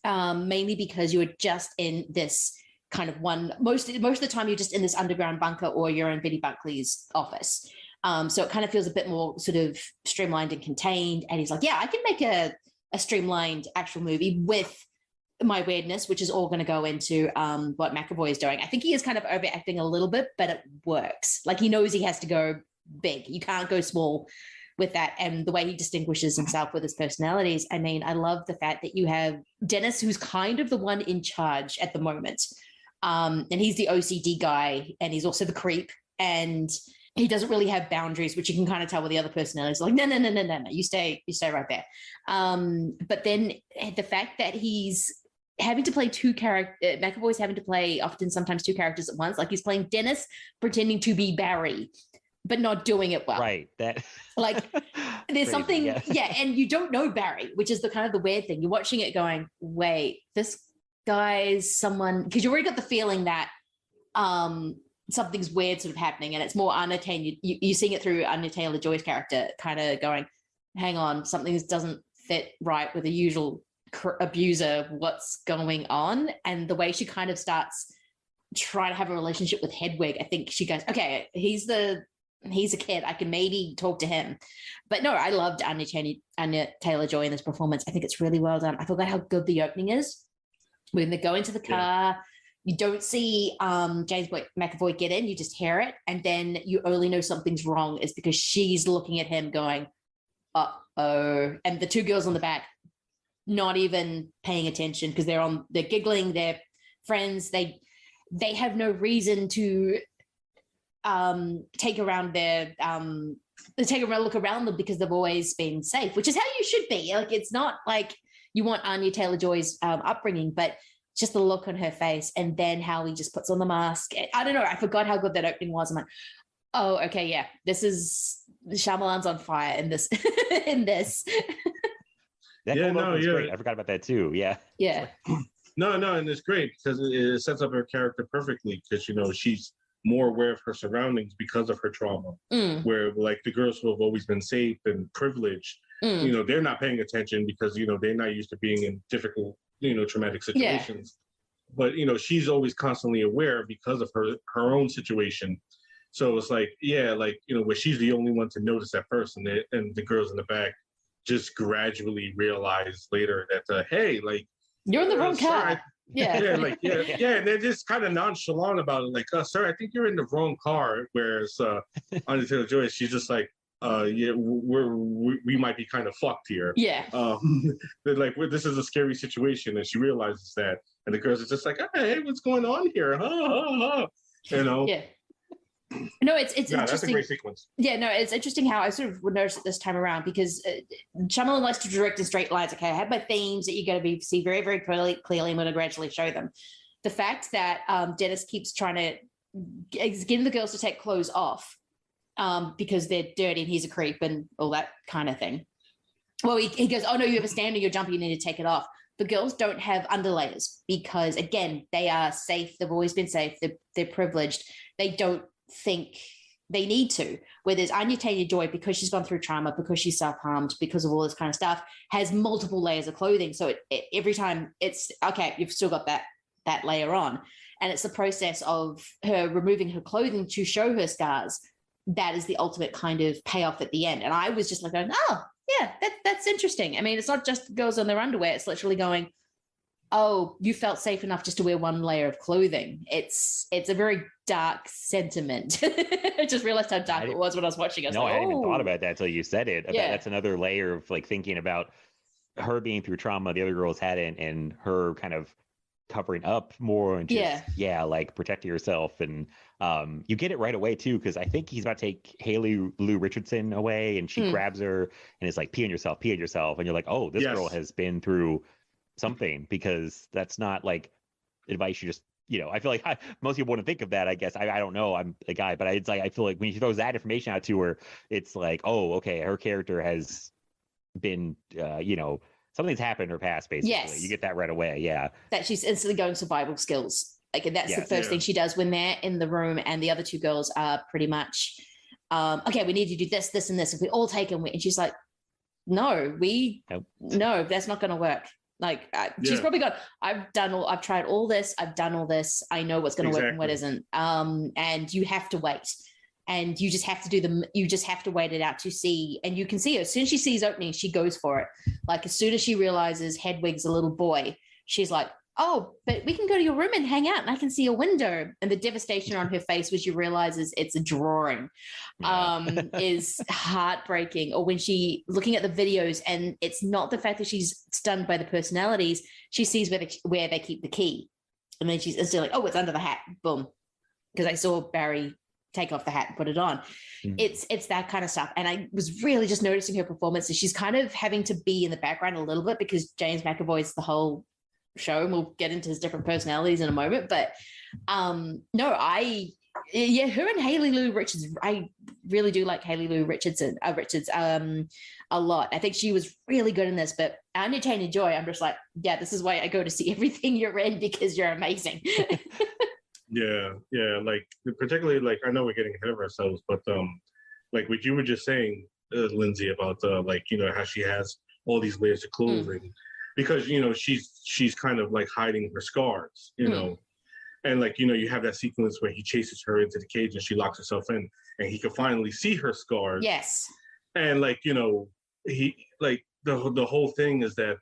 mainly because you were just in this kind of one, most of the time you're just in this underground bunker or you're in Betty Buckley's office. So it kind of feels a bit more sort of streamlined and contained. And he's like, yeah, I can make a streamlined actual movie with my weirdness, which is all going to go into what McAvoy is doing. I think he is kind of overacting a little bit, but it works. Like he knows he has to go big. You can't go small with that. And the way he distinguishes himself with his personalities. I mean, I love the fact that you have Dennis, who's kind of the one in charge at the moment. And he's the OCD guy, and he's also the creep. And he doesn't really have boundaries, which you can kind of tell with the other personalities. Like, no, you stay right there. But then the fact that he's having to play two characters, McAvoy's having to play sometimes two characters at once. Like he's playing Dennis pretending to be Barry, but not doing it well. Right. That like there's something, and you don't know Barry, which is the kind of the weird thing. You're watching it going, wait, this guy's someone, because you already got the feeling that something's weird sort of happening, and it's more Anya Taylor. You're seeing it through Anya Taylor-Joy's character, kind of going, hang on, something doesn't fit right with the usual abuser. What's going on? And the way she kind of starts trying to have a relationship with Hedwig, I think she goes, okay, he's a kid, I can maybe talk to him. But no, I loved Anya Taylor-Joy in this performance. I think it's really well done. I forgot how good the opening is. When they go into the car, you don't see James McAvoy get in, you just hear it. And then you only know something's wrong is because she's looking at him going, uh-oh. And the two girls on the back, not even paying attention because they're giggling, they're friends. They have no reason to take a look around them because they've always been safe, which is how you should be. Like, it's not like you want Anya Taylor-Joy's upbringing, but just the look on her face, and then how he just puts on the mask. I don't know. I forgot how good that opening was. I'm like, oh, okay, yeah, this is Shyamalan's on fire in this. in this. Great. I forgot about that too. Yeah. No, and it's great because it sets up her character perfectly because she's more aware of her surroundings because of her trauma. Where like the girls who have always been safe and privileged, they're not paying attention because they're not used to being in difficult, traumatic situations. But she's always constantly aware because of her own situation. So it's like, where she's the only one to notice at first, and the girls in the back just gradually realize later that hey, like, you're in the wrong car. Yeah. Like and they're just kind of nonchalant about it. Like, sir, I think you're in the wrong car. Whereas Untitled Joy, she's just like, yeah, we might be kind of fucked here. Yeah. They're like, this is a scary situation, and she realizes that, and the girls are just like, hey, what's going on here? You know. Yeah. No, it's interesting. That's a great sequence. Yeah, no, it's interesting how I sort of noticed it this time around because Shyamalan likes to direct in straight lines. Okay, I have my themes that you're going to see very, very clearly. I'm going to gradually show them. The fact that Dennis keeps trying to get the girls to take clothes off because they're dirty and he's a creep and all that kind of thing. Well, he goes, oh, no, you have a stand or you're jumping, you need to take it off. The girls don't have underlayers because, again, they are safe. They've always been safe. They're privileged. They don't think they need to. Whereas Anya Taylor-Joy, because she's gone through trauma, because she's self-harmed, because of all this kind of stuff, has multiple layers of clothing. So every time it's, okay, you've still got that layer on. And it's the process of her removing her clothing to show her scars. That is the ultimate kind of payoff at the end. And I was just like going, oh, yeah, that's interesting. I mean, it's not just girls on their underwear. It's literally going, oh, you felt safe enough just to wear one layer of clothing. It's a very dark sentiment. I just realized how dark it was when I was watching it. I hadn't even thought about that until you said it. Yeah. That's another layer of like thinking about her being through trauma the other girls hadn't, and her kind of covering up more and just like protecting herself. And you get it right away too, because I think he's about to take Haley Lou Richardson away, and she grabs her and is like, pee on yourself, and you're like, oh, this girl has been through something, because that's not like advice you just, I feel like most people wouldn't think of that. I guess I don't know, I'm a guy, but it's like I feel like when she throws that information out to her, it's like, oh, okay, her character has been something's happened in her past, basically. Yes. You get that right away. Yeah, that she's instantly going survival skills, like, and that's the first thing she does when they're in the room and the other two girls are pretty much okay, we need to do this and this. If we all take them, and she's like, no, that's not going to work. Like she's probably got, I've tried all this. I've done all this. I know what's going to work and what isn't. And you have to wait, and you just have to you just have to wait it out to see. And you can see her as soon as she sees opening, she goes for it. Like as soon as she realizes Hedwig's a little boy, she's like, oh, but we can go to your room and hang out and I can see your window. And the devastation on her face when she realizes it's a drawing is heartbreaking. Or when she looking at the videos and it's not the fact that she's stunned by the personalities, she sees where they keep the key. And then she's instantly like, oh, it's under the hat. Boom. Because I saw Barry take off the hat and put it on. It's that kind of stuff. And I was really just noticing her performance. And she's kind of having to be in the background a little bit because James McAvoy is the whole show, and we'll get into his different personalities in a moment. But her and Haley Lou Richards, I really do like Haley Lou Richards a lot. I think she was really good in this. But Anya Taylor-Joy, I'm just like, yeah, this is why I go to see everything you're in, because you're amazing. yeah, like particularly, like, I know we're getting ahead of ourselves, but like what you were just saying, Lindsay, about like, how she has all these layers of clothing. Because, she's kind of like hiding her scars, know, and like, you have that sequence where he chases her into the cage and she locks herself in and he can finally see her scars. Yes. And like, he like the whole thing is that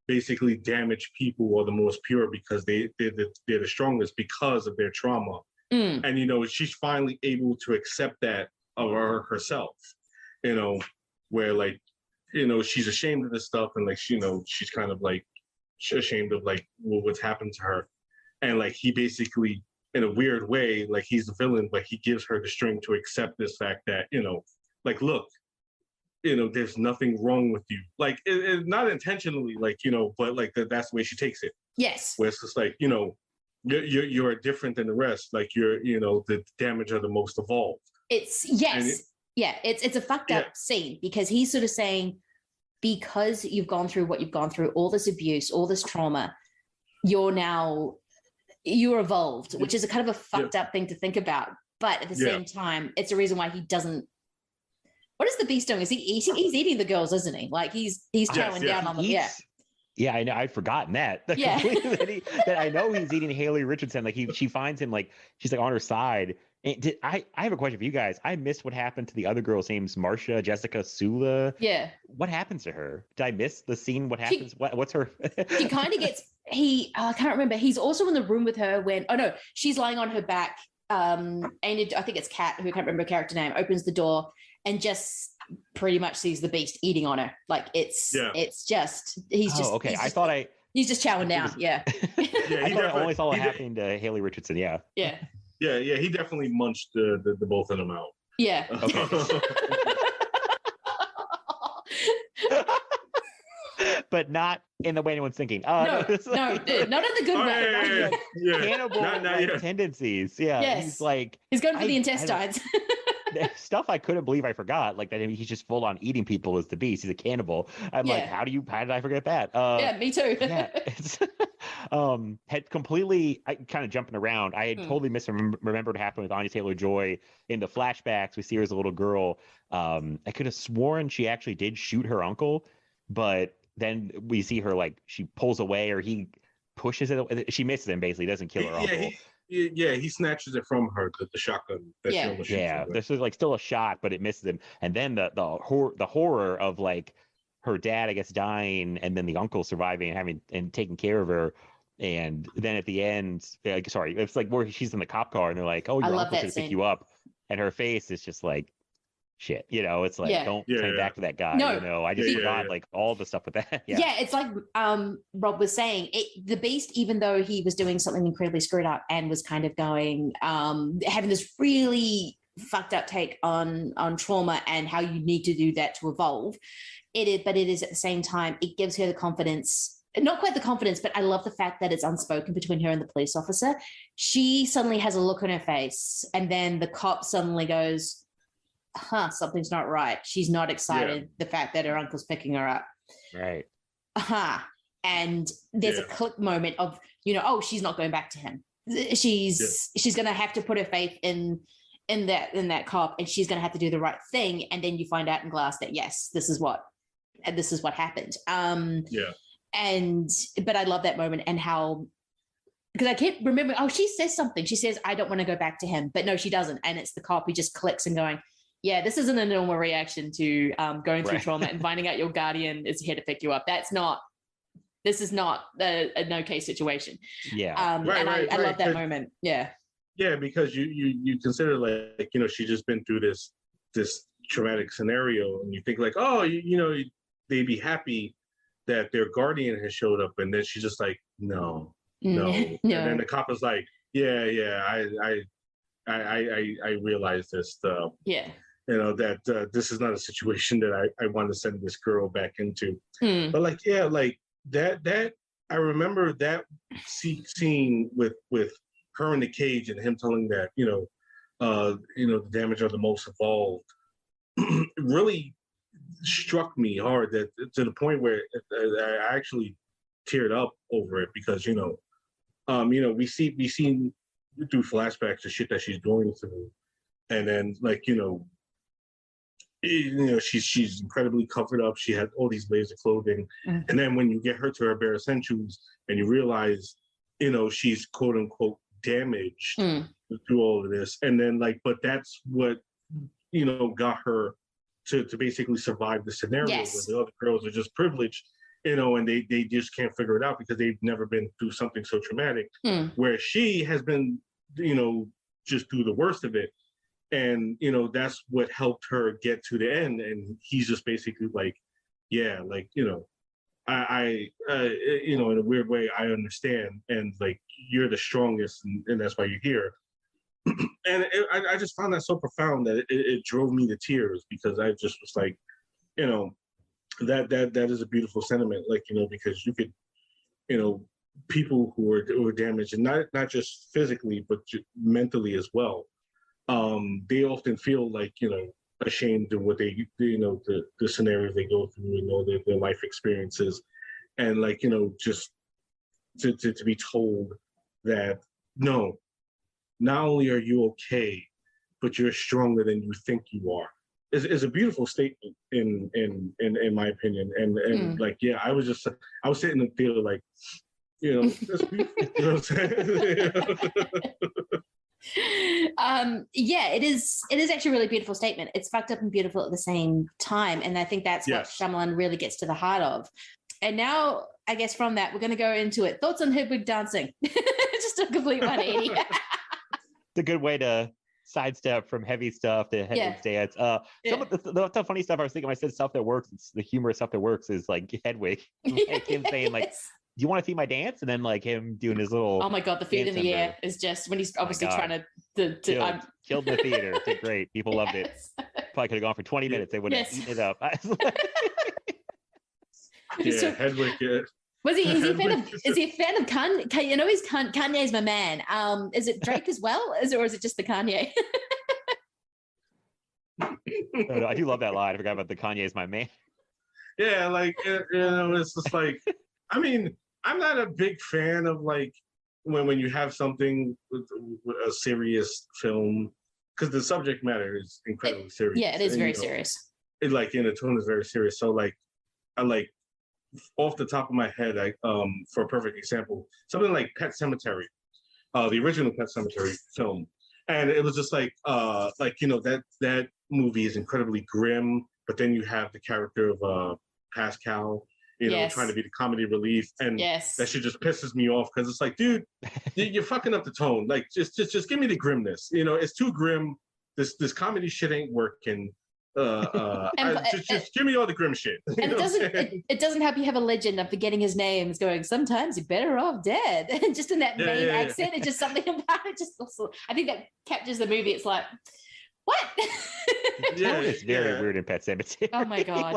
basically damaged people are the most pure because they're the strongest because of their trauma. And, she's finally able to accept that of herself, where like, she's ashamed of this stuff, and like, she's kind of like ashamed of like what's happened to her, and like he basically, in a weird way, like he's the villain, but he gives her the strength to accept this fact that like, look, there's nothing wrong with you, like it not intentionally, like but like that's the way she takes it. Yes, where it's just like you're different than the rest, like you're the damaged are the most evolved. It's it's a fucked up scene, because he's sort of saying, because you've gone through what you've gone through, all this abuse, all this trauma, you're evolved, which is a kind of a fucked up thing to think about. But at the same time, it's a reason why he doesn't. What is the beast doing? Is he eating? He's eating the girls, isn't he? Like he's chowing down on them. Yeah, I know. I'd forgotten that. Yeah. that I know he's eating Haley Richardson. Like she finds him, like she's like on her side. And I have a question for you guys. I missed what happened to the other girl's names, Marcia, Jessica, Sula. Yeah. What happens to her? Did I miss the scene? What happens? What's her? She kind of gets I can't remember. He's also in the room with her when, she's lying on her back. And I think it's Kat, who I can't remember her character name, opens the door and just pretty much sees the beast eating on her. Like it's just, he's just chowing down. Yeah. I thought I only saw it happening to Haley Richardson. Yeah. Yeah. Yeah. He definitely munched the both of them out. Yeah. Okay. But not in the way anyone's thinking. No, not in the good way. Cannibal tendencies. Yeah. Yes. He's going for the intestines. Stuff I couldn't believe I forgot. Like that he's just full on eating people as the beast. He's a cannibal. I'm like, how did I forget that? Yeah, me too. It's had completely kind of jumping around. I had totally misremembered what happened with Anya Taylor-Joy in the flashbacks. We see her as a little girl. I could have sworn she actually did shoot her uncle, but then we see her she pulls away or he pushes it. She misses him, basically doesn't kill her uncle. He snatches it from her, the shotgun. This is still a shot, but it misses him. And then the horror of her dad, I guess, dying, and then the uncle surviving and taking care of her. And then at the end, it's where she's in the cop car, and they're like, "Oh, your uncle should pick you up," and her face is just like, shit, it's don't turn back to that guy. I just forgot all the stuff with that. It's like Rob was saying, the beast, even though he was doing something incredibly screwed up and was kind of going having this really fucked up take on trauma and how you need to do that to evolve, it is at the same time, it gives her the confidence, not quite the confidence, but I love the fact that it's unspoken between her and the police officer. She suddenly has a look on her face, and then the cop suddenly goes, something's not right. She's not excited the fact that her uncle's picking her up. Right. And there's a click moment of, she's not going back to him. She's going to have to put her faith in that cop, and she's going to have to do the right thing. And then you find out in Glass that yes, this is what happened. But I love that moment and how, because I kept remembering, she says something. She says, I don't want to go back to him, but no, she doesn't. And it's the cop who just clicks and going, yeah, this isn't a normal reaction to going through trauma and finding out your guardian is here to pick you up. This is not a no-case situation. Yeah. I love that moment. Yeah. Yeah, because you consider she's just been through this traumatic scenario, and you think they'd be happy that their guardian has showed up, and then she's just like, no. And then the cop is like, I realize this. That this is not a situation that I want to send this girl back into. But that I remember that scene with her in the cage and him telling that the damage are the most evolved really struck me hard, that to the point where I actually teared up over it, because we see through flashbacks the shit that she's going through, and then she's incredibly covered up. She had all these layers of clothing, and then when you get her to her bare essentials and you realize she's quote unquote damaged through all of this, and then but that's what got her to basically survive the scenario where the other girls are just privileged, and they just can't figure it out because they've never been through something so traumatic, where she has been just through the worst of it. And that's what helped her get to the end. And he's just basically I in a weird way, I understand, and you're the strongest, and that's why you're here. And I just found that so profound that it drove me to tears, because I just was like, that is a beautiful sentiment, because you could, people who are damaged, and not just physically but mentally as well. They often feel ashamed of what they, the scenarios they go through, their life experiences, and just to be told that no, not only are you okay, but you're stronger than you think you are, is a beautiful statement in my opinion. And I was sitting in the theater that's beautiful. You know what I'm saying? It is actually a really beautiful statement. It's fucked up and beautiful at the same time, and I think that's what Shyamalan really gets to the heart of. And now, I guess from that, we're going to go into it. Thoughts on Hedwig dancing? Just a complete 180. It's a good way to sidestep from heavy stuff to Hedwig's dance. Some of the funny stuff I was thinking when I said stuff that works, it's the humorous stuff that works is like Hedwig, like him saying like, do you want to see my dance? And then like him doing his little oh my god, the feet in the air is just when he's obviously trying to killed in the theater. Did great. People loved it. Probably could have gone for 20 minutes. They would have eaten it up. Yeah, Hedwig. Was he? Is he a fan of Kanye? You know, Kanye's my man. Is it Drake as well, or is it just the Kanye? No, I do love that line. I forgot about the Kanye's my man. Yeah, like it's just like, I mean, I'm not a big fan of like when you have something with a serious film, because the subject matter is incredibly serious. Yeah, it is very serious. It like in the tone is very serious. So like, I like off the top of my head, for a perfect example, something like Pet Sematary, the original Pet Sematary film, and it was just like that movie is incredibly grim, but then you have the character of Pascal, trying to be the comedy relief, and that shit just pisses me off because it's like, dude, you're fucking up the tone. Like, just give me the grimness. It's too grim. This comedy shit ain't working. Just give me all the grim shit. And it doesn't help you have a legend of forgetting his name. It's going, sometimes you're better off dead. And just in that main accent, it's just something about it. Just also, I think that captures the movie. It's like, what? It's very weird in Pet Sematary. Oh my god!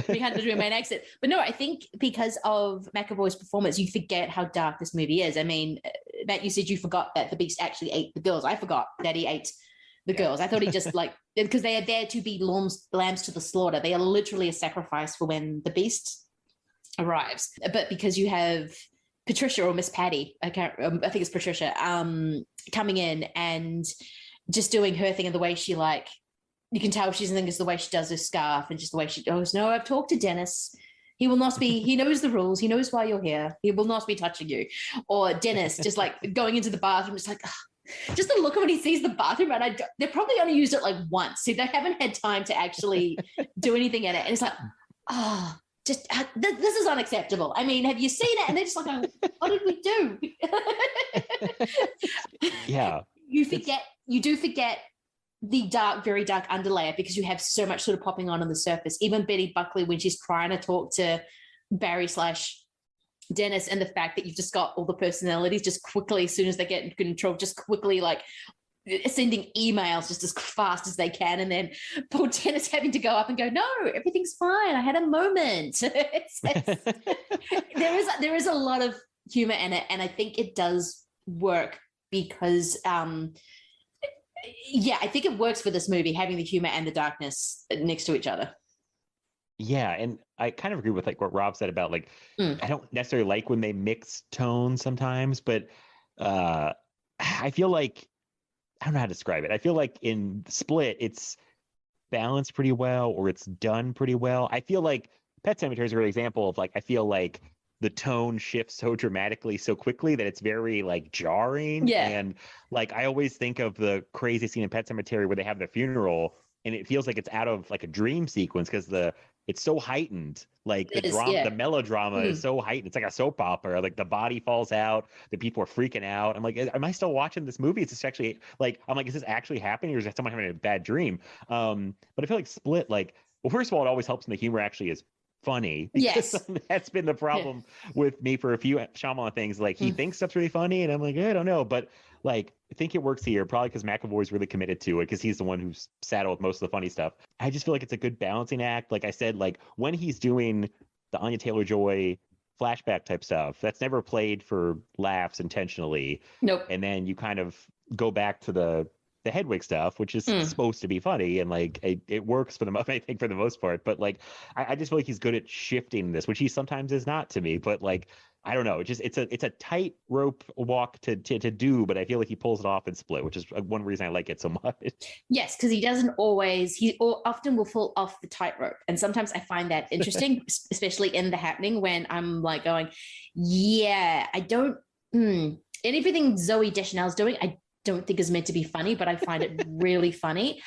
We had to do a main accent, but no, I think because of McAvoy's performance, you forget how dark this movie is. I mean, Matt, you said you forgot that the beast actually ate the girls. I forgot that he ate the girls. I thought he just like, because they are there to be lambs to the slaughter. They are literally a sacrifice for when the beast arrives. But because you have Patricia or Miss Patty, I think it's Patricia, coming in and just doing her thing, and the way she like, you can tell she's in the way she does her scarf and just the way she goes, no, I've talked to Dennis. He will not be, he knows the rules. He knows why you're here. He will not be touching you. Or Dennis just like going into the bathroom. It's like, just the look of when he sees the bathroom, and they probably only used it like once. So they haven't had time to actually do anything in it. And it's like, this is unacceptable. I mean, have you seen it? And they're just like, what did we do? Yeah. You do forget the dark, very dark underlayer because you have so much sort of popping on the surface. Even Betty Buckley, when she's trying to talk to Barry / Dennis, and the fact that you've just got all the personalities just quickly, as soon as they get in control, just quickly like sending emails just as fast as they can, and then poor Dennis having to go up and go, no, everything's fine, I had a moment. There is a lot of humor in it, and I think it does work because I think it works for this movie, having the humor and the darkness next to each other. Yeah, and I kind of agree with like what Rob said about like, I don't necessarily like when they mix tones sometimes, but I feel like, I don't know how to describe it. I feel like in Split, it's balanced pretty well, or it's done pretty well. I feel like Pet Sematary is a great example of like, I feel like the tone shifts so dramatically so quickly that it's very like jarring. Yeah. And like, I always think of the crazy scene in Pet Sematary where they have the funeral, and it feels like it's out of like a dream sequence because it's so heightened. Like the melodrama is so heightened. It's like a soap opera. Like the body falls out, the people are freaking out. I'm like, am I still watching this movie? Is this actually like, I'm like, is this actually happening, or is someone having a bad dream? But I feel like Split, like, well, first of all, it always helps when the humor actually is funny. Yes. That's been the problem with me for a few Shyamalan things. Like he thinks stuff's really funny, and I'm like, I don't know. But like, I think it works here, probably because McAvoy's really committed to it, because he's the one who's saddled with most of the funny stuff. I just feel like it's a good balancing act. Like I said, like when he's doing the Anya Taylor-Joy flashback type stuff, that's never played for laughs intentionally. Nope. And then you kind of go back to the Hedwig stuff, which is supposed to be funny, and like it works for I think for the most part. But like I just feel like he's good at shifting this, which he sometimes is not to me. But like, I don't know, it's a tight rope walk to do, but I feel like he pulls it off in Split, which is one reason I like it so much. Yes, because he often will fall off the tightrope, and sometimes I find that interesting, especially in The Happening, when I'm like going, I don't and everything Zooey Deschanel's doing, I don't think is meant to be funny, but I find it really funny.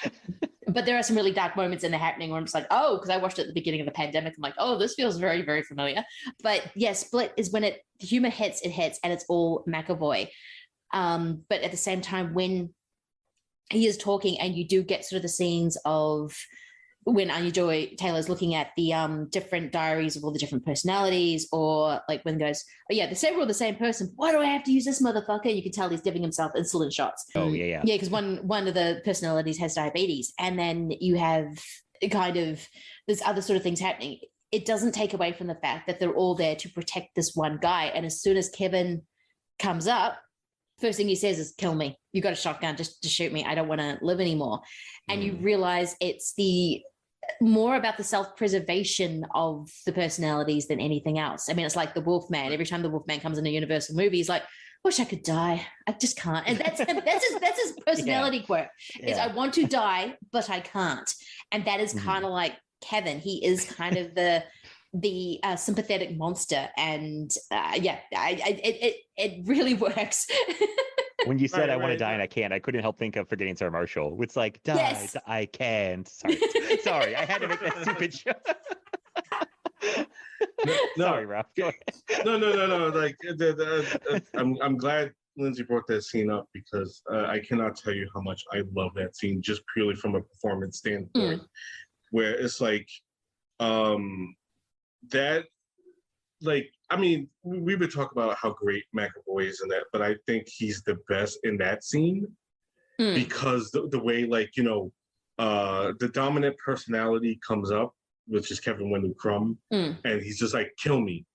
But there are some really dark moments in the happening where I'm just like, oh, because I watched it at the beginning of the pandemic. I'm like, oh, this feels very, very familiar. But yeah, Split is when the humor hits, and it's all McAvoy. But at the same time, when he is talking and you do get sort of the scenes of when Anya Joy Taylor's looking at the different diaries of all the different personalities, or like when goes, oh yeah, they're all the same person. Why do I have to use this motherfucker? You can tell he's giving himself insulin shots. Oh yeah. Yeah, because one of the personalities has diabetes, and then you have kind of there's other sort of things happening. It doesn't take away from the fact that they're all there to protect this one guy. And as soon as Kevin comes up, first thing he says is, kill me. You got a shotgun, just to shoot me. I don't want to live anymore. And you realize it's more about the self-preservation of the personalities than anything else. I mean, it's like the Wolfman. Every time the Wolfman comes in a Universal movie, he's like, wish I could die. I just can't. And that's his personality quirk. Is I want to die, but I can't. And that is kind of like Kevin. He is kind of the sympathetic monster. And it really works. When you said I want to die and I can't, I couldn't help think of Forgetting Sarah Marshall. It's like, die, I can't. Sorry, I had to make that stupid joke. No, sorry, Rob. Go ahead. No. Like, I'm glad Lindsay brought that scene up, because I cannot tell you how much I love that scene, just purely from a performance standpoint, where it's like that. Like, I mean, we've been talking about how great McAvoy is in that, but I think he's the best in that scene because the way, like, the dominant personality comes up, which is Kevin Wendell Crumb, and he's just like, kill me.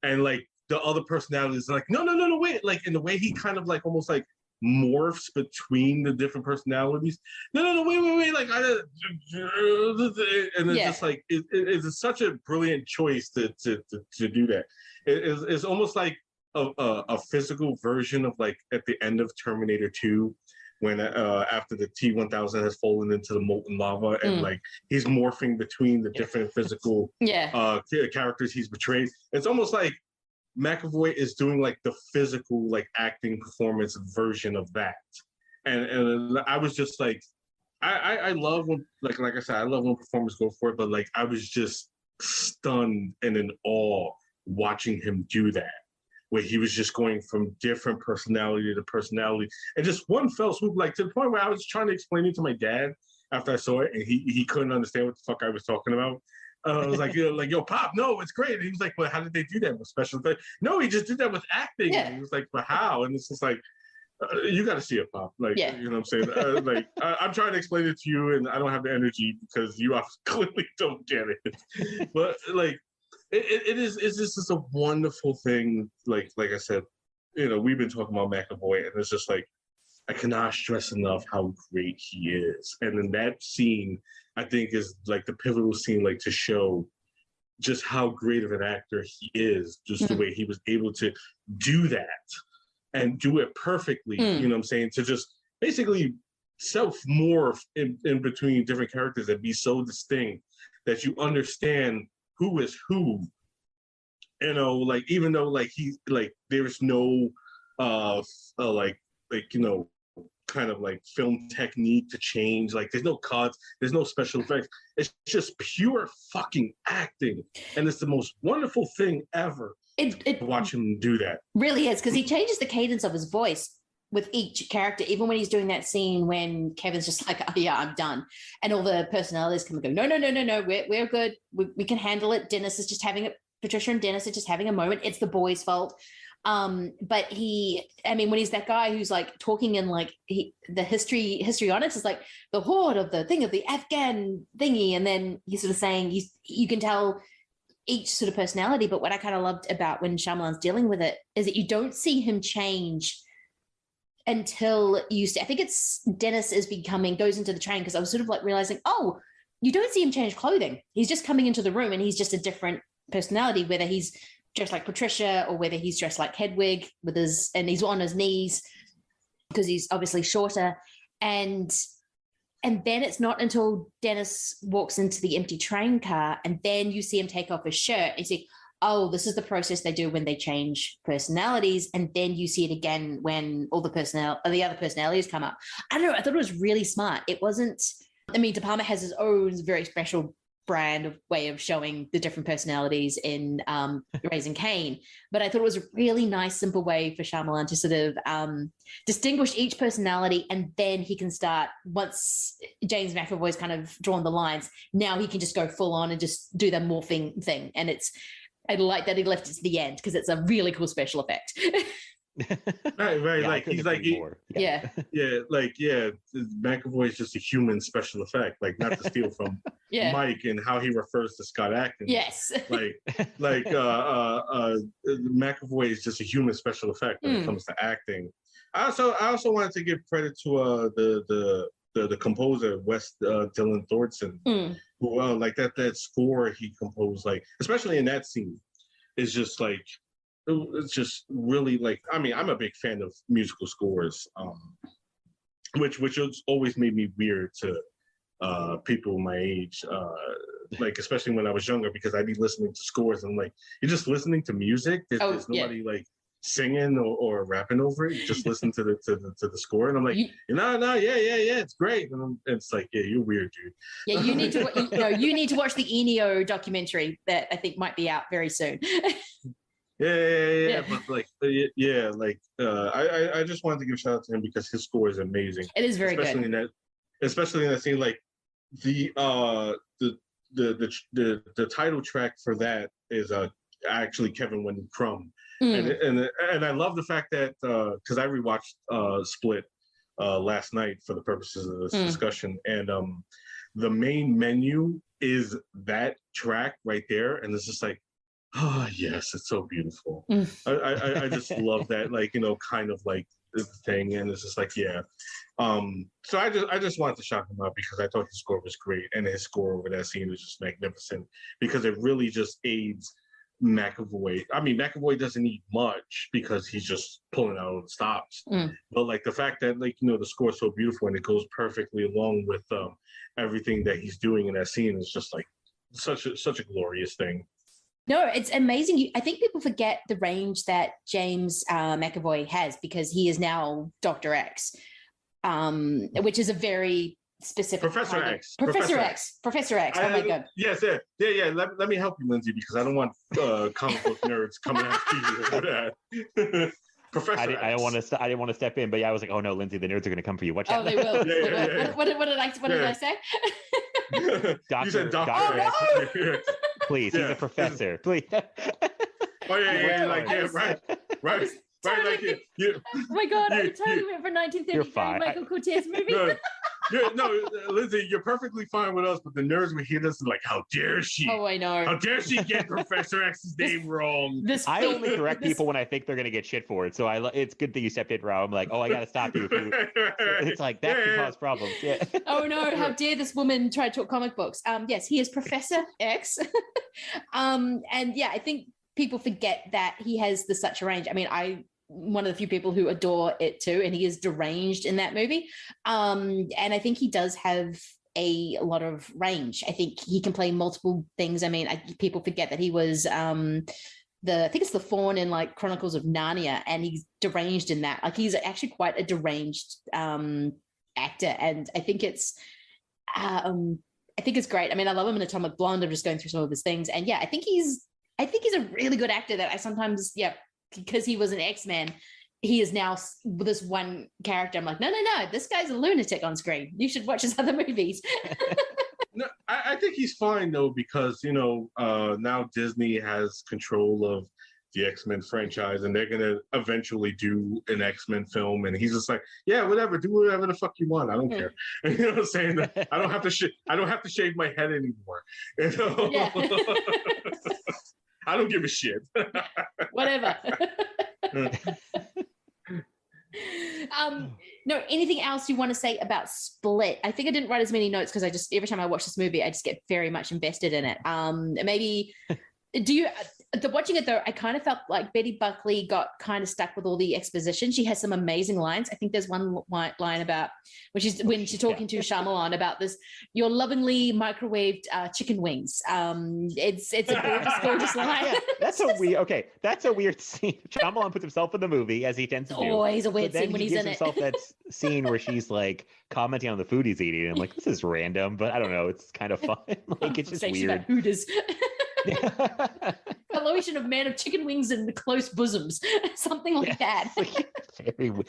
And like the other personality is like, no, wait. Like, in the way he kind of like almost like morphs between the different personalities. No, wait. Like, and it's just like it's such a brilliant choice to do that. It's almost like a physical version of like at the end of Terminator 2, when after the T-1000 has fallen into the molten lava, and like he's morphing between the different physical characters he's portrayed. It's almost like McAvoy is doing like the physical, like acting performance version of that. And I was just like, I love when, like I said, I love when performers go for it, but like I was just stunned and in awe watching him do that, where he was just going from different personality to personality, and just one fell swoop, like to the point where I was trying to explain it to my dad after I saw it, and he couldn't understand what the fuck I was talking about. I was like, yo, Pop, no, it's great. And he was like, well, how did they do that with special effects? No, he just did that with acting. Yeah. And he was like, but how? And it's just like, you got to see it, Pop. Like, you know what I'm saying? Like, I'm trying to explain it to you, and I don't have the energy because you clearly don't get it. But like, it's just a wonderful thing. Like I said, we've been talking about McAvoy, and it's just like, I cannot stress enough how great he is. And in that scene, I think is like the pivotal scene, like to show just how great of an actor he is, just the way he was able to do that and do it perfectly, you know what I'm saying? To just basically self-morph in between different characters and be so distinct that you understand who is who. Like, even though like he's like, there's no kind of like film technique to change, like there's no cuts, there's no special effects, it's just pure fucking acting, and it's the most wonderful thing ever to watch him do that. Really is, because he changes the cadence of his voice with each character, even when he's doing that scene when Kevin's just like, oh yeah, I'm done, and all the personalities come and go, no, we're good, we can handle it. Patricia and Dennis are just having a moment, it's the boys' fault. But when he's that guy who's like talking in like the histrionics is like the horde of the Afghan thingy, and then he's sort of saying you can tell each sort of personality. But what I kind of loved about when Shyamalan's dealing with it is that you don't see him change until I think it's Dennis goes into the train, because I was sort of like realizing, oh, you don't see him change clothing. He's just coming into the room and he's just a different personality, whether he's dressed like Patricia or whether he's dressed like Hedwig and he's on his knees because he's obviously shorter. And then it's not until Dennis walks into the empty train car and then you see him take off his shirt and you see, oh, this is the process they do when they change personalities. And then you see it again when all the other personalities come up. I don't know. I thought it was really smart. It wasn't I mean, De Palma has his own very special brand of way of showing the different personalities in Raising Cain, but I thought it was a really nice, simple way for Shyamalan to sort of distinguish each personality, and then he can start, once James McAvoy's kind of drawn the lines, now he can just go full on and just do the morphing thing. And I like that he left it to the end because it's a really cool special effect. right. Yeah, like he's like, McAvoy is just a human special effect, like not to steal from Mike and how he refers to Scott Adkins. Yes. McAvoy is just a human special effect when it comes to acting. I also wanted to give credit to the composer Wes Dylan Thornton, who like that score he composed, like especially in that scene, is just like, it's just really like, I mean, I'm a big fan of musical scores, which has always made me weird to people my age, like especially when I was younger, because I'd be listening to scores and like, you're just listening to music. There's nobody like singing or rapping over it. You just listen to the score, and I'm like, it's great. And it's like, yeah, you're weird, dude. Yeah, you need to watch the Ennio documentary that I think might be out very soon. Yeah. But like, I just wanted to give a shout out to him because his score is amazing. It is very especially good. Especially in that scene, like the title track for that is actually Kevin Wendell Crumb, and I love the fact that because I rewatched Split last night for the purposes of this discussion, and the main menu is that track right there, and it's just like, oh yes, it's so beautiful. I just love that, like, kind of like the thing, and it's just like, yeah. So I just wanted to shout him out because I thought his score was great, and his score over that scene was just magnificent because it really just aids McAvoy. I mean, McAvoy doesn't need much because he's just pulling out all the stops. But like the fact that, like, the score is so beautiful and it goes perfectly along with everything that he's doing in that scene is just like such a glorious thing. No, it's amazing. I think people forget the range that James McAvoy has because he is now Dr. X, which is a very specific Professor X. Oh my God. Yes, yeah. Let me help you, Lindsay, because I don't want comic book nerds coming after you for that. Professor X. I didn't want to step in, but yeah, I was like, oh no, Lindsay, the nerds are going to come for you. Watch out. Oh, they will. Yeah. What did I say? You said Dr. X. No. Please, he's a professor. Please. Right. Like you. Oh my God, I'm totally went for 1933 Michael Curtiz movie. No, Lindsay, you're perfectly fine with us, but the nerds would hear this and like, how dare she? Oh, I know. How dare she get Professor X's name wrong? I only correct people when I think they're going to get shit for it. So it's good that you stepped in, Rob. I'm like, oh, I got to stop you. It's like, that can cause problems. Yeah. Oh, no. How dare this woman try to talk comic books? Yes, he is Professor X. And yeah, I think people forget that he has such a range. I mean, one of the few people who adore it too, and he is deranged in that movie. And I think he does have a lot of range. I think he can play multiple things. I mean, people forget that he was I think it's the faun in like Chronicles of Narnia, and he's deranged in that. Like, he's actually quite a deranged actor, and I think it's great. I mean, I love him in Atomic Blonde. I'm just going through some of his things, and yeah, I think he's a really good actor that I sometimes, because he was an X-Men, he is now this one character. I'm like, no, this guy's a lunatic on screen. You should watch his other movies. No, I think he's fine though, because now Disney has control of the X-Men franchise, and they're gonna eventually do an X-Men film, and he's just like, yeah, whatever, do whatever the fuck you want. I don't care. You know what I'm saying? I don't have to shave my head anymore. Yeah. I don't give a shit. Whatever. No, anything else you want to say about Split? I think I didn't write as many notes because every time I watch this movie, I just get very much invested in it. Maybe watching it though, I kind of felt like Betty Buckley got kind of stuck with all the exposition. She has some amazing lines. I think there's one line about when she's talking to Shyamalan about this, your lovingly microwaved chicken wings. It's a gorgeous line. Yeah, that's a weird scene. Shyamalan puts himself in the movie as he tends to do. Always a weird scene when he's in it. Himself that scene where she's like commenting on the food he's eating. I'm like, this is random, but I don't know. It's kind of fun. Like it's just weird. About Hooters. Collusion of man of chicken wings and close bosoms, something like that. Very weird.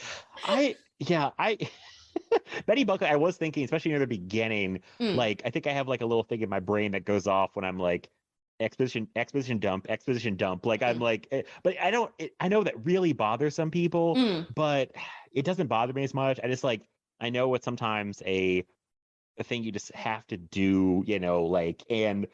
Betty Buckley, I was thinking, especially near the beginning, like I think I have like a little thing in my brain that goes off when I'm like exposition dump. Like I'm like, but I know that really bothers some people, but it doesn't bother me as much. I just like, I know it's sometimes a thing you just have to do, like, and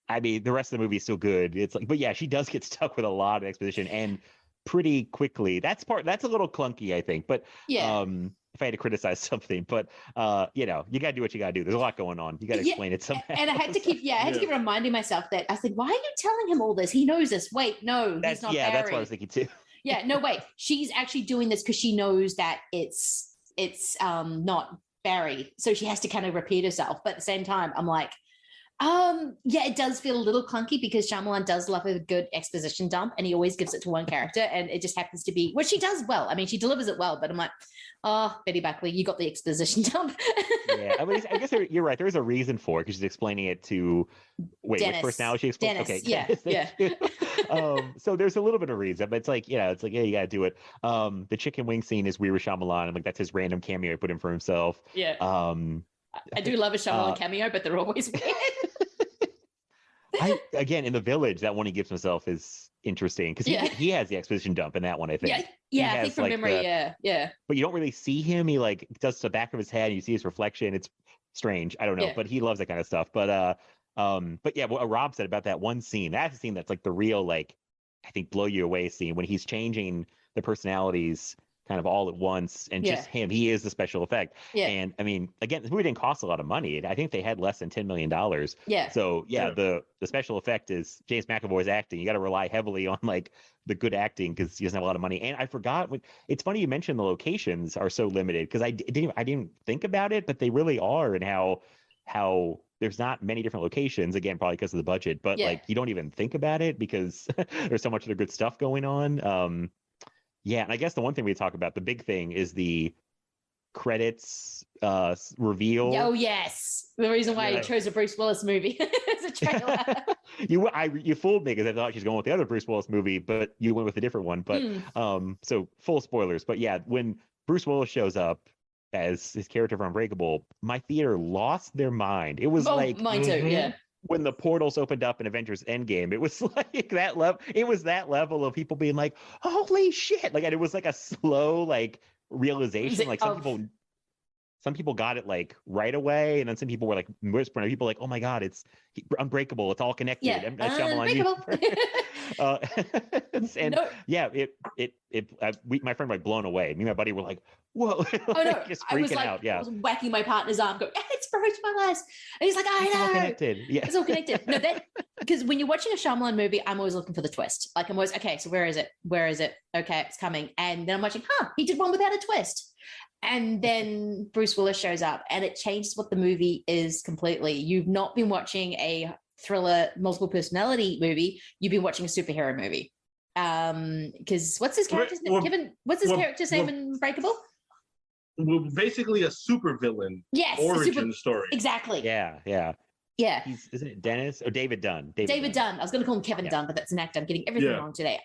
I mean, the rest of the movie is still good. It's like, but yeah, she does get stuck with a lot of exposition and pretty quickly. That's a little clunky, I think. But if I had to criticize something, but you got to do what you got to do. There's a lot going on. You got to explain it somehow. And I had to keep reminding myself that I said, why are you telling him all this? He knows this. Wait, no, he's not Barry. That's what I was thinking too. Yeah, no, wait. She's actually doing this because she knows that it's not Barry. So she has to kind of repeat herself. But at the same time, I'm like, it does feel a little clunky because Shyamalan does love a good exposition dump and he always gives it to one character and it just happens to be, she does well. I mean, she delivers it well, but I'm like, Betty Buckley, you got the exposition dump. Yeah, I mean, I guess you're right. There's a reason for it because she's explaining it to, which personality she explains? Dennis, okay. Yeah. So there's a little bit of reason, but it's like, you got to do it. The chicken wing scene is weird with Shyamalan. I'm like, that's his random cameo he put in for himself. Yeah. I do love a Shyamalan cameo, but they're always weird. Again, in The Village, that one he gives himself is interesting because he has the exposition dump in that one, I think. Yeah, I think from memory, yeah. But you don't really see him. He like does the back of his head and you see his reflection. It's strange. I don't know, but he loves that kind of stuff. But yeah, what Rob said about that one scene, that's a scene that's like the real, like, I think blow you away scene when he's changing the personalities kind of all at once and just him. He is the special effect. Yeah. And I mean, again, this movie didn't cost a lot of money. I think they had less than $10 million. Yeah. So the special effect is James McAvoy's acting. You got to rely heavily on like the good acting because he doesn't have a lot of money. And I forgot it's funny you mentioned the locations are so limited because I didn't think about it, but they really are, and how there's not many different locations, again, probably because of the budget, but like you don't even think about it because there's so much of the good stuff going on. Yeah, and I guess the one thing we talk about, the big thing, is the credits reveal. Oh yes, the reason why you chose a Bruce Willis movie as a trailer. You fooled me because I thought she's going with the other Bruce Willis movie, but you went with a different one. But so full spoilers. But yeah, when Bruce Willis shows up as his character from Unbreakable, my theater lost their mind. It was mine too. Yeah. When the portals opened up in Avengers Endgame, it was like that level. It was that level of people being like, "Holy shit!" Like, and it was like a slow like realization. Like some people got it like right away, and then some people were like whispering. People were like, "Oh my god, it's Unbreakable! It's all connected." Yeah, Unbreakable. And my friend was blown away. Me and my buddy were like, "Whoa!" Just freaking out. Yeah, I was whacking my partner's arm, going, "It's Bruce Willis," and he's like, "I know." It's all connected. Yeah, it's all connected. No, because when you're watching a Shyamalan movie, I'm always looking for the twist. Like I'm always, okay, so where is it? Where is it? Okay, it's coming, and then I'm watching. He did one without a twist. And then Bruce Willis shows up and it changes what the movie is completely. You've not been watching a thriller, multiple personality movie. You've been watching a superhero movie. Because what's his character's name? What's his character's name in Unbreakable? Well, basically a supervillain. Yes. Origin story. Exactly. Yeah. Yeah. Isn't it Dennis or David Dunn? David Dunn. I was going to call him Kevin Dunn, but that's an actor. I'm getting everything wrong today.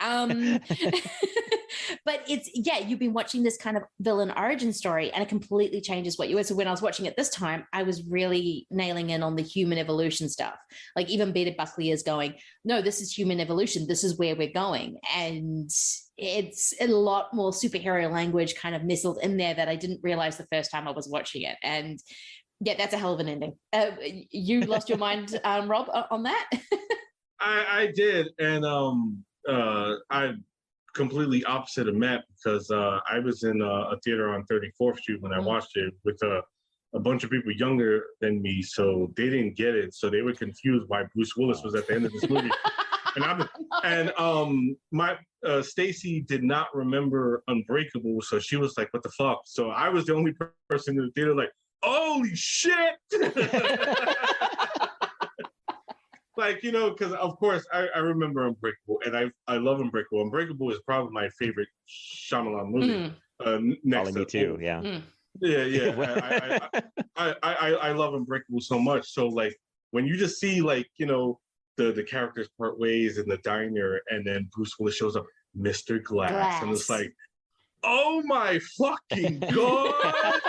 But it's, you've been watching this kind of villain origin story and it completely changes what you were. So when I was watching it this time, I was really nailing in on the human evolution stuff. Like even Betty Buckley is going, no, this is human evolution. This is where we're going. And it's a lot more superhero language kind of nestled in there that I didn't realize the first time I was watching it. And yeah, that's a hell of an ending. You lost your mind, Rob, on that? I did. And I'm completely opposite of Matt because I was in a theater on 34th Street when I watched it with a bunch of people younger than me. So they didn't get it. So they were confused why Bruce Willis was at the end of this movie. My Stacy did not remember Unbreakable, so she was like, "What the fuck?" So I was the only person in the theater like, "Holy shit!" Like, you know, because of course I remember Unbreakable, and I love Unbreakable. Unbreakable is probably my favorite Shyamalan movie. Next to me too, yeah. Yeah. I love Unbreakable so much. So like when you just see like, you know, the characters part ways in the diner, and then Bruce Willis shows up, Mr. Glass. And it's like, oh my fucking god.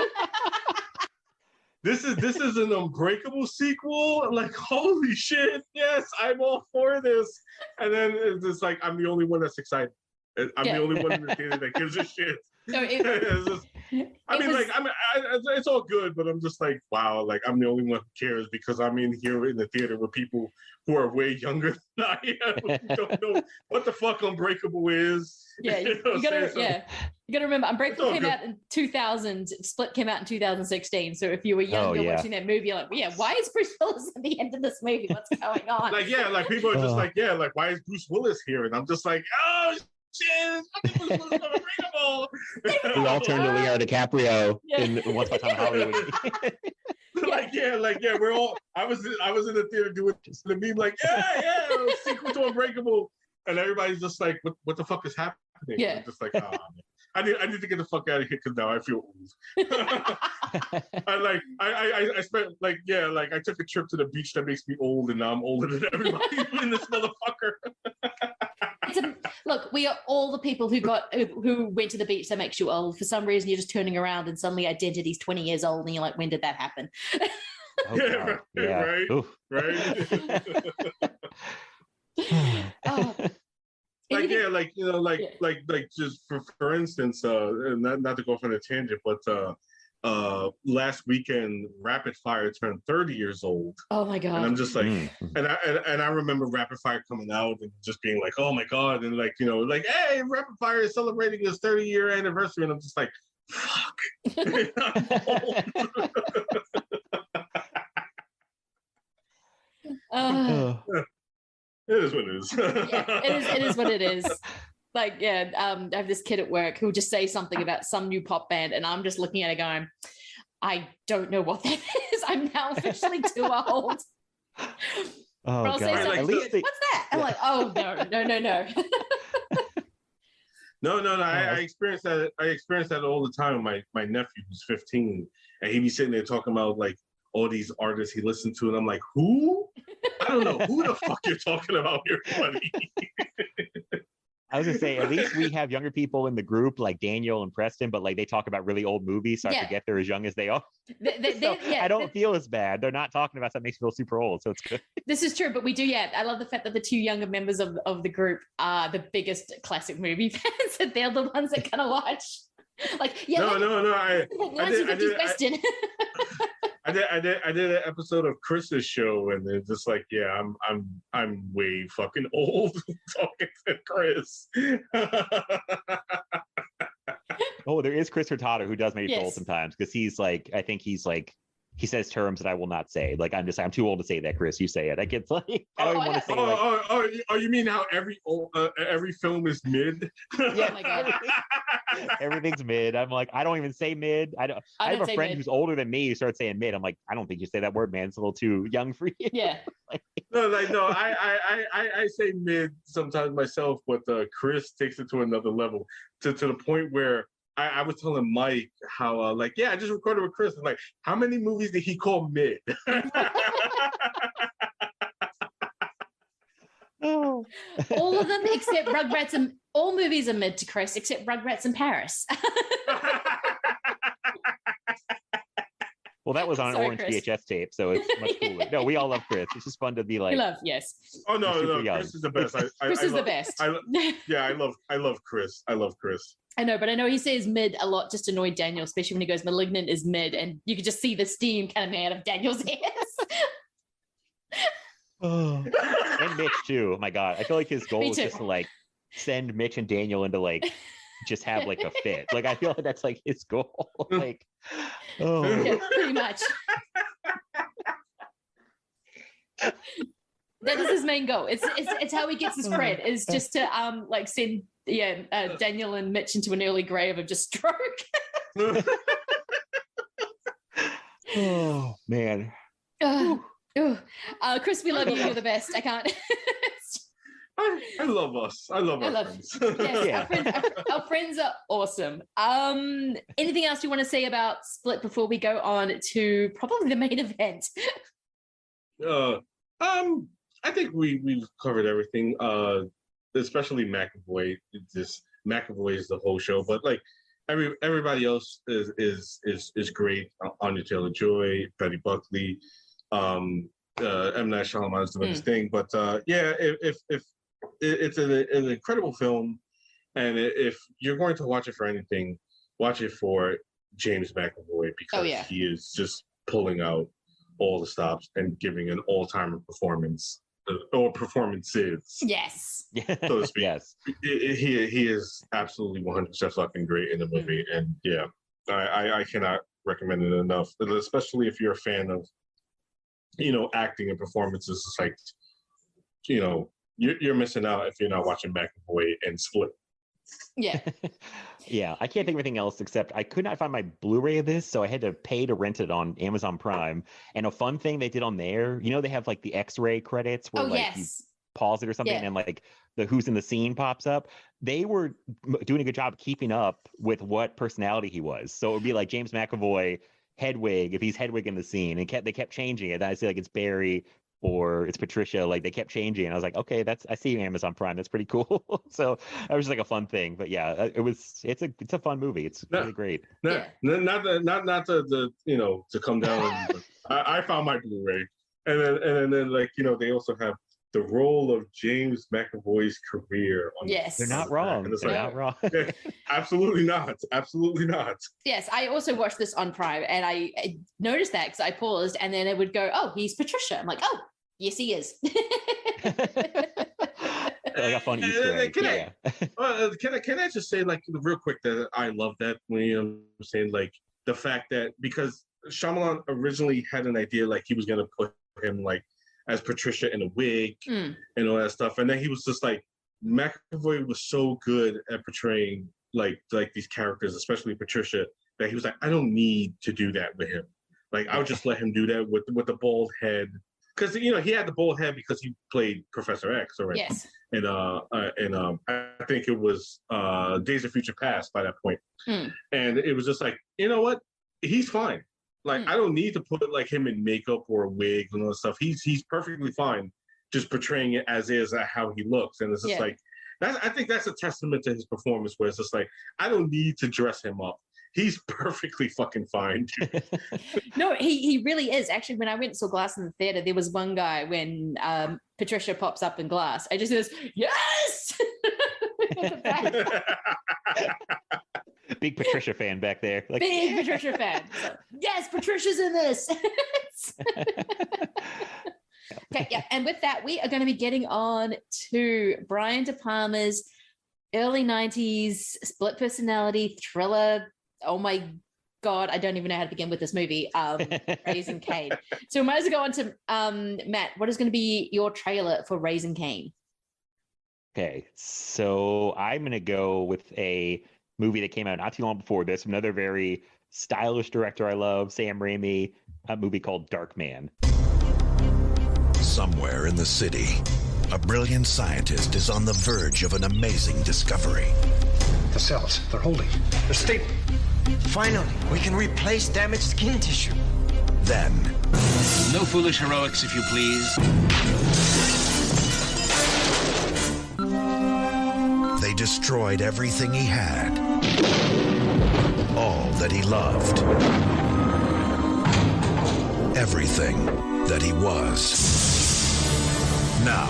This is an Unbreakable sequel. Like, holy shit! Yes, I'm all for this. And then it's just like I'm the only one that's excited. I'm the only one in the theater that gives a shit. So it's all good, but I'm just like, wow, like I'm the only one who cares because I'm in here in the theater with people who are way younger than I am, who don't know what the fuck Unbreakable is. Yeah, you gotta remember, Unbreakable came out in 2000. Split came out in 2016. So if you were younger watching that movie, you're like, why is Bruce Willis at the end of this movie? What's going on? Like people are just like, like why is Bruce Willis here? And I'm just like, oh shit, Unbreakable. We all turned to Leonardo DiCaprio in Once Upon a Time in Hollywood. We're all. I was in the theater doing the meme like, sequel to Unbreakable, and everybody's just like, what the fuck is happening? Yeah. I'm just like, man. I need to get the fuck out of here because now I feel old. I spent I took a trip to the beach that makes me old, and now I'm older than everybody in this motherfucker. Look, we are all the people who went to the beach that makes you old. For some reason, you're just turning around and suddenly identity's 20 years old, and you're like, when did that happen? Right. Just for instance, not to go off on a tangent, but last weekend Rapid Fire turned 30 years old. Oh my god. And I'm just like and I remember Rapid Fire coming out and just being like, oh my god, and like, you know, like, hey, Rapid Fire is celebrating its 30-year anniversary, and I'm just like, fuck. It is what it is. It is what it is. Like, I have this kid at work who'll just say something about some new pop band, and I'm just looking at it going, I don't know what that is. I'm now officially too old. Oh, God. Say something, what's that? I'm like, oh, no. No. I experience that. I experience that all the time. My nephew, who's 15, and he'd be sitting there talking about like all these artists he listened to, and I'm like, who? I don't know who the fuck you're talking about here, buddy. I was gonna say, at least we have younger people in the group like Daniel and Preston, but like they talk about really old movies, so I forget they're as young as they are. I don't feel as bad. They're not talking about something that makes me feel super old, so it's good. This is true, but we do. I love the fact that the two younger members of the group are the biggest classic movie fans, and they're the ones that kind of watch. Like, I did an episode of Chris's show, and it's just like, I'm way fucking old talking to Chris. Oh, there is Chris Hurtado who does make me feel old sometimes, because he's like, I think he's like, he says terms that I will not say. Like, I'm too old to say that, Chris. You say it. I get like, I don't want to say. You mean how every film is mid? Yeah, my God. Everything's mid. I'm like, I don't even say mid. I have a friend who's older than me who starts saying mid. I'm like, I don't think you say that word, man. It's a little too young for you. Yeah. I say mid sometimes myself, but Chris takes it to another level, to the point where I was telling Mike how I just recorded with Chris, and like, how many movies did he call mid? Oh. All of them except Rugrats, and all movies are mid to Chris except Rugrats in Paris. Well, that was on an orange Chris. VHS tape, so it's much cooler. No, we all love Chris. It's just fun to be like. We love, yes. Oh no, Chris is the best. Chris is the best. I love Chris. I love Chris. I know, but I know he says mid a lot, just annoyed Daniel, especially when he goes, Malignant is mid, and you could just see the steam kind of out of Daniel's ears. And Mitch too. Oh my God, I feel like his goal is just to like send Mitch and Daniel into like just have like a fit. Like, I feel like that's like his goal. Like, yeah, pretty much. That is his main goal. It's how he gets his bread, is just to like send Daniel and Mitch into an early grave of just stroke. Oh man. Chris, we love you. You're the best. I can't. I love us. I love our friends. Yes, our friends are awesome. Anything else you want to say about Split before we go on to probably the main event? I think we've covered everything. Especially McAvoy. McAvoy is the whole show, but like everybody else is great. Anya Taylor-Joy, Betty Buckley, M. Night Shyamalan is doing his thing. But if it's an incredible film, and if you're going to watch it for anything, watch it for James McAvoy, because he is just pulling out all the stops and giving an all-timer performance or performances. Yes. So to speak. Yes. He is absolutely 100% fucking great in the movie. And I cannot recommend it enough, especially if you're a fan of, acting and performances. It's like, you're missing out if you're not watching McAvoy and Split. Yeah. Yeah, I can't think of anything else except I could not find my Blu-ray of this, so I had to pay to rent it on Amazon Prime. And a fun thing they did on there, they have like the X-ray credits where you pause it or something, and like the who's in the scene pops up. They were doing a good job keeping up with what personality he was. So it would be like James McAvoy, Hedwig, if he's Hedwig in the scene, and they kept changing it. I say like it's Barry or it's Patricia, like they kept changing. And I was like, okay, I see Amazon Prime. That's pretty cool. So that was just like a fun thing. But yeah, it's a fun movie. It's really great. Not to come down. I found my Blu-ray, and then like they also have the role of James McAvoy's career on. Yes, they're not wrong. They're not wrong. Absolutely not. Absolutely not. Yes, I also watched this on Prime, and I noticed that because I paused, and then it would go, "Oh, he's Patricia." I'm like, "Oh, yes, he is." Like a fun Easter egg. Can I just say, like, real quick, that I love that when I'm saying, like, the fact that because Shyamalan originally had an idea, like he was gonna put him like as Patricia in a wig and all that stuff, and then he was just like, McAvoy was so good at portraying like these characters, especially Patricia, that he was like, I don't need to do that with him. Like, I would just let him do that with the bald head, because he had the bald head because he played Professor X already. Yes. And I think it was Days of Future Past by that point. And it was just like, you know what? He's fine. Like, I don't need to put like him in makeup or a wig and all that stuff. He's perfectly fine just portraying it as is, how he looks. And it's just like, I think that's a testament to his performance, where it's just like, I don't need to dress him up. He's perfectly fucking fine. No, he really is. Actually, when I went and saw Glass in the theater, there was one guy when Patricia pops up in Glass, I just says, yes! Big Patricia fan back there. Like, big Patricia fan. So, yes, Patricia's in this. Okay, yeah. And with that, we are going to be getting on to Brian De Palma's early 90s split personality thriller. Oh my God, I don't even know how to begin with this movie, Raising Cain. So we might as well go on to Matt. What is going to be your trailer for Raising Cain? Okay, so I'm going to go with a movie that came out not too long before this. Another very stylish director I love, Sam Raimi, a movie called Dark Man. Somewhere in the city, a brilliant scientist is on the verge of an amazing discovery. The cells, they're holding. They're stable. Finally, we can replace damaged skin tissue. Then... No foolish heroics, if you please. They destroyed everything he had. All that he loved. Everything that he was. Now,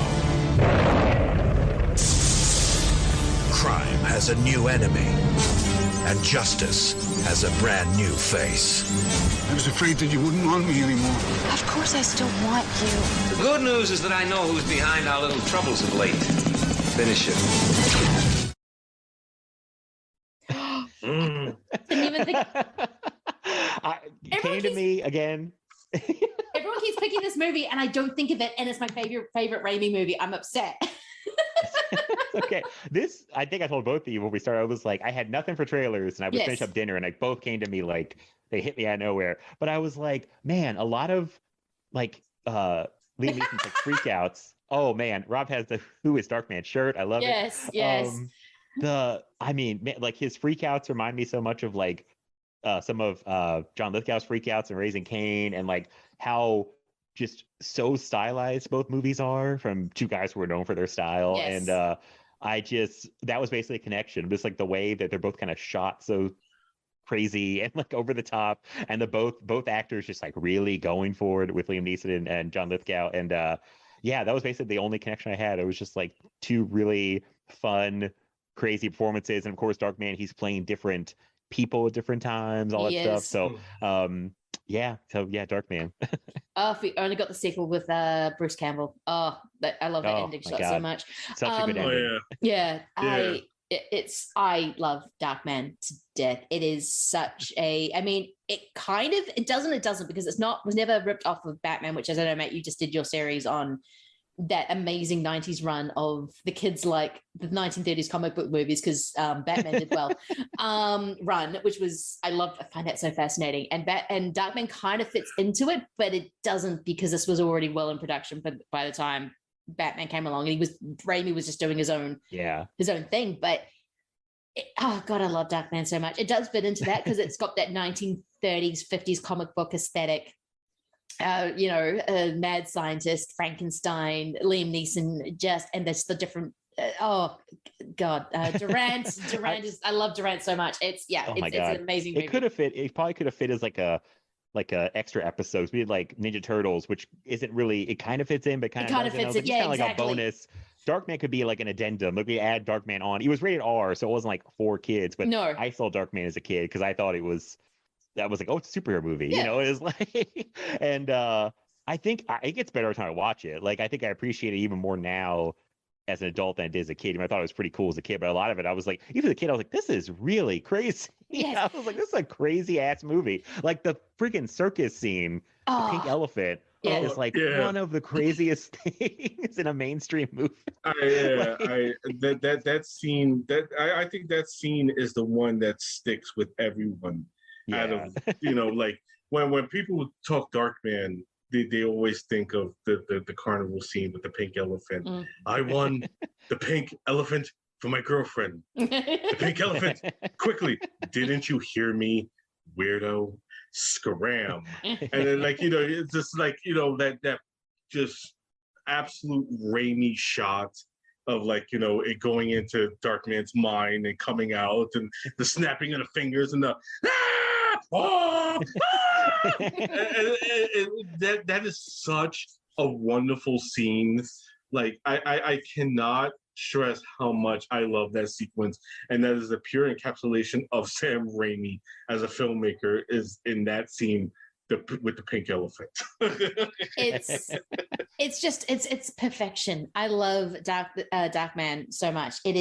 crime has a new enemy, and justice has a brand new face. I was afraid that you wouldn't want me anymore. Of course I still want you. The good news is that I know who's behind our little troubles of late. Finish it. Didn't even think. Came to me again. everyone keeps picking this movie, and I don't think of it, and it's my favorite Raimi movie. I'm upset. Okay, I think I told both of you when we started. I was like, I had nothing for trailers, and I would finish up dinner, and like both came to me like they hit me out of nowhere. But I was like, man, a lot of like Liam Neeson's like freakouts. Oh man, Rob has the Who is Darkman shirt. I love it. Yes. Like his freakouts remind me so much of like some of John Lithgow's freakouts and Raising Cain, and like how just so stylized both movies are from two guys who are known for their style. And that was basically a connection. Just like the way that they're both kind of shot so crazy and like over the top, and the both actors just like really going for it with Liam Neeson and John Lithgow. And that was basically the only connection I had. It was just like two really fun, crazy performances. And of course, Darkman, he's playing different people at different times, all that stuff. So Darkman. If we only got the sequel with Bruce Campbell. I love that ending shot so much. Such a good ending. I love Darkman to death. It is such a, it doesn't because was never ripped off of Batman, which, as I know, Matt, you just did your series on that amazing 90s run of the kids like the 1930s comic book movies, because Batman did well run, which was I find that so fascinating, and Darkman kind of fits into it, but it doesn't, because this was already well in production by the time Batman came along, and Raimi was just doing his own thing. But I love Darkman so much. It does fit into that because it's got that 1930s 50s comic book aesthetic. Mad scientist, Frankenstein, Liam Neeson, and there's the different. Durant is. I love Durant so much. It's an amazing movie. It probably could have fit as like a extra episodes. We did like Ninja Turtles, which isn't really. It kind of fits in, but kind of fits in. Yeah, kind of like a bonus. Darkman could be like an addendum. Like we add Darkman on. He was rated R, so it wasn't like for kids. But no, I saw Darkman as a kid because I thought it was. That was like, it's a superhero movie, it was like, and I think it gets better every time I watch it. Like, I think I appreciate it even more now as an adult than I did as a kid. I thought it was pretty cool as a kid, but a lot of it, I was like, even as a kid, I was like, this is really crazy. Yes. I was like, this is a crazy ass movie. Like the freaking circus scene, the pink elephant. Is like one of the craziest things in a mainstream movie. That scene, I think that scene is the one that sticks with everyone. Out of like when people talk Darkman, they always think of the carnival scene with the pink elephant. I won the pink elephant for my girlfriend. The pink elephant, quickly! Didn't you hear me, weirdo? Scram! And then it's just like that just absolute Raimi shot of it going into Darkman's mind and coming out, and the snapping of the fingers and the that is such a wonderful scene. Like I cannot stress how much I love that sequence, and that is a pure encapsulation of Sam Raimi as a filmmaker is in that scene with the pink elephant. It's perfection. I love Darkman so much. It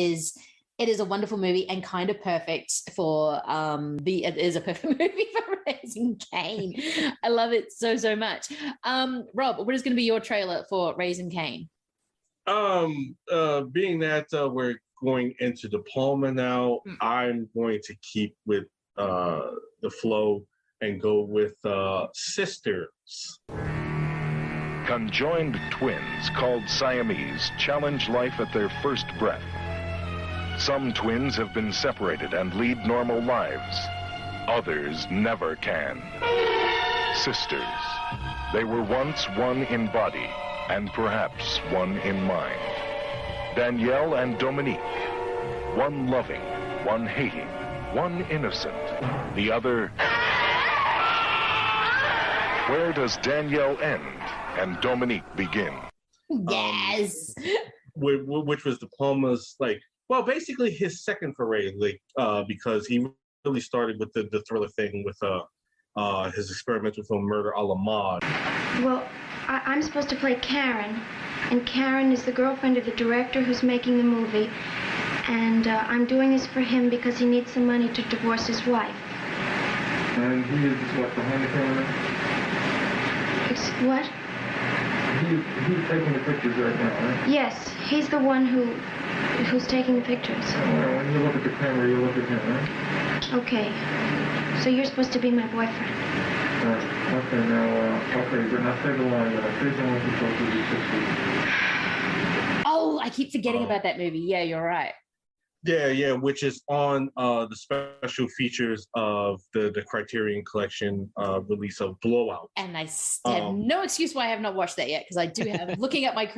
is a wonderful movie and kind of perfect for it is a perfect movie for Raising Cain. I love it so much. Rob, what is going to be your trailer for Raising Cain? Being that we're going into De Palma now, I'm going to keep with the flow and go with Sisters. Conjoined twins called Siamese challenge life at their first breath. Some twins have been separated and lead normal lives. Others never can. Sisters. They were once one in body and perhaps one in mind. Danielle and Dominique. One loving, one hating, one innocent, the other... Where does Danielle end and Dominique begin? Yes! Which was De Palma's, basically his second foray, because he really started with the thriller thing with his experimental film Murder a la Mode. Well, I'm supposed to play Karen, and Karen is the girlfriend of the director who's making the movie, and I'm doing this for him because he needs some money to divorce his wife. And who is what behind the camera? What? He's taking the pictures right now, right? Yes, he's the one who's taking the pictures. Well, when you look at the camera, you look at him, right? Okay. So you're supposed to be my boyfriend. Okay, now, but now say the line. Say someone's supposed to be 60. Oh, I keep forgetting about that movie. Yeah, you're right. Yeah, which is on the special features of the Criterion Collection release of Blowout. And I have no excuse why I have not watched that yet, because I do have, looking at my,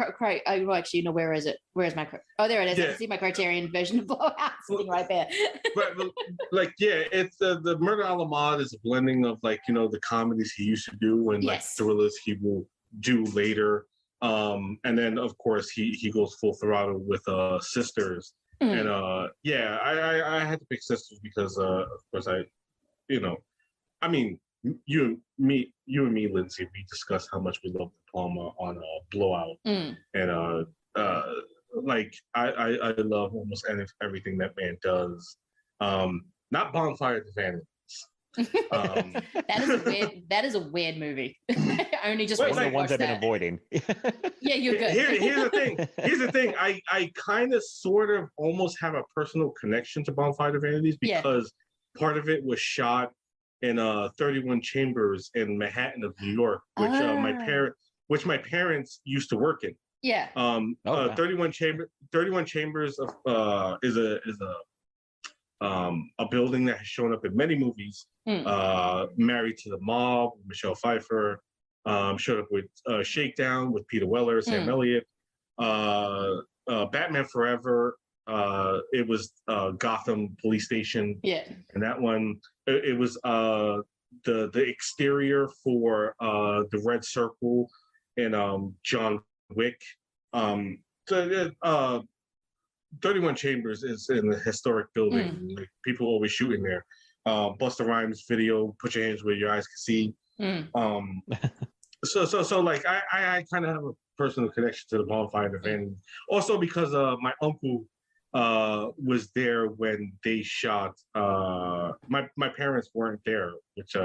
actually, no, where is it? Where's my, oh, there it is. Yeah. I can see my Criterion version of Blowout sitting right there. But like, yeah, it's the Murder a la Mode is a blending of like, you know, the comedies he used to do and like thrillers he will do later. And then of course he goes full throttle with Sisters. And yeah, I had to pick Sisters because of course I mean you and me, Lindsay, we discussed how much we love De Palma on Blowout. And like I love almost everything that man does. Not Bonfire of the Vanities. That is a weird movie. I only just one of the ones I've been avoiding. Yeah, you're good. Here's the thing. I kind of sort of almost have a personal connection to Bonfire of the Vanities because part of it was shot in 31 Chambers in Manhattan of New York, which my parents used to work in. Yeah. 31 Chambers is a building that has shown up in many movies. Married to the Mob, Michelle Pfeiffer, showed up with Shakedown with Peter Weller, Sam Elliott, Batman Forever. It was Gotham Police Station. Yeah, and that one it was the exterior for the Red Circle and John Wick. 31 Chambers is in the historic building. Like, people always shooting there. Busta Rhymes video, Put Your Hands Where Your Eyes Can See. So like I kind of have a personal connection to the Bonfire of the Vanities. Also because my uncle was there when they shot. My parents weren't there, which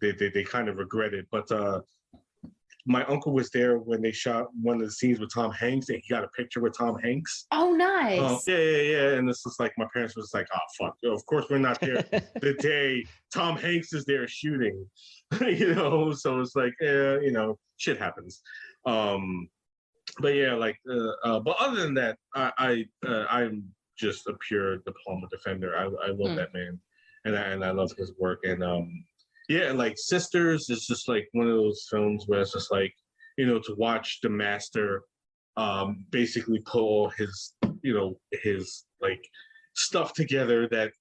they kind of regretted. But my uncle was there when they shot one of the scenes with Tom Hanks, and he got a picture with Tom Hanks. Oh, nice. Yeah. And this was like, my parents was like, oh, fuck. Of course, we're not there the day Tom Hanks is there shooting, you know? So it's like, shit happens. But yeah, like, but other than that, I'm just a pure De Palma defender. I love that man, and I love his work. And yeah, like Sisters is just like one of those films where it's just like, to watch the master basically put all his, his like stuff together that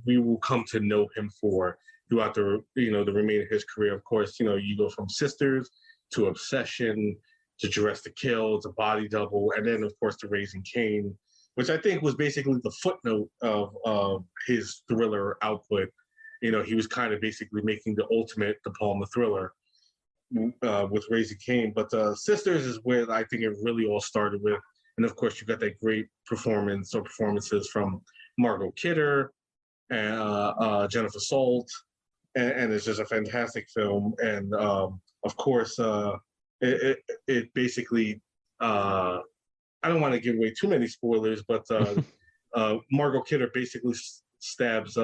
we will come to know him for throughout the remainder of his career. Of course, you go from Sisters to Obsession to Dress to Kill to Body Double, and then of course to Raising Cain, which I think was basically the footnote of his thriller output. He was kind of basically making the ultimate De Palma thriller with Raising Cain. But Sisters is where I think it really all started with. And of course, you got that great performances from Margot Kidder and Jennifer Salt. And it's just a fantastic film. And of course, it basically, I don't want to give away too many spoilers, but Margot Kidder basically stabs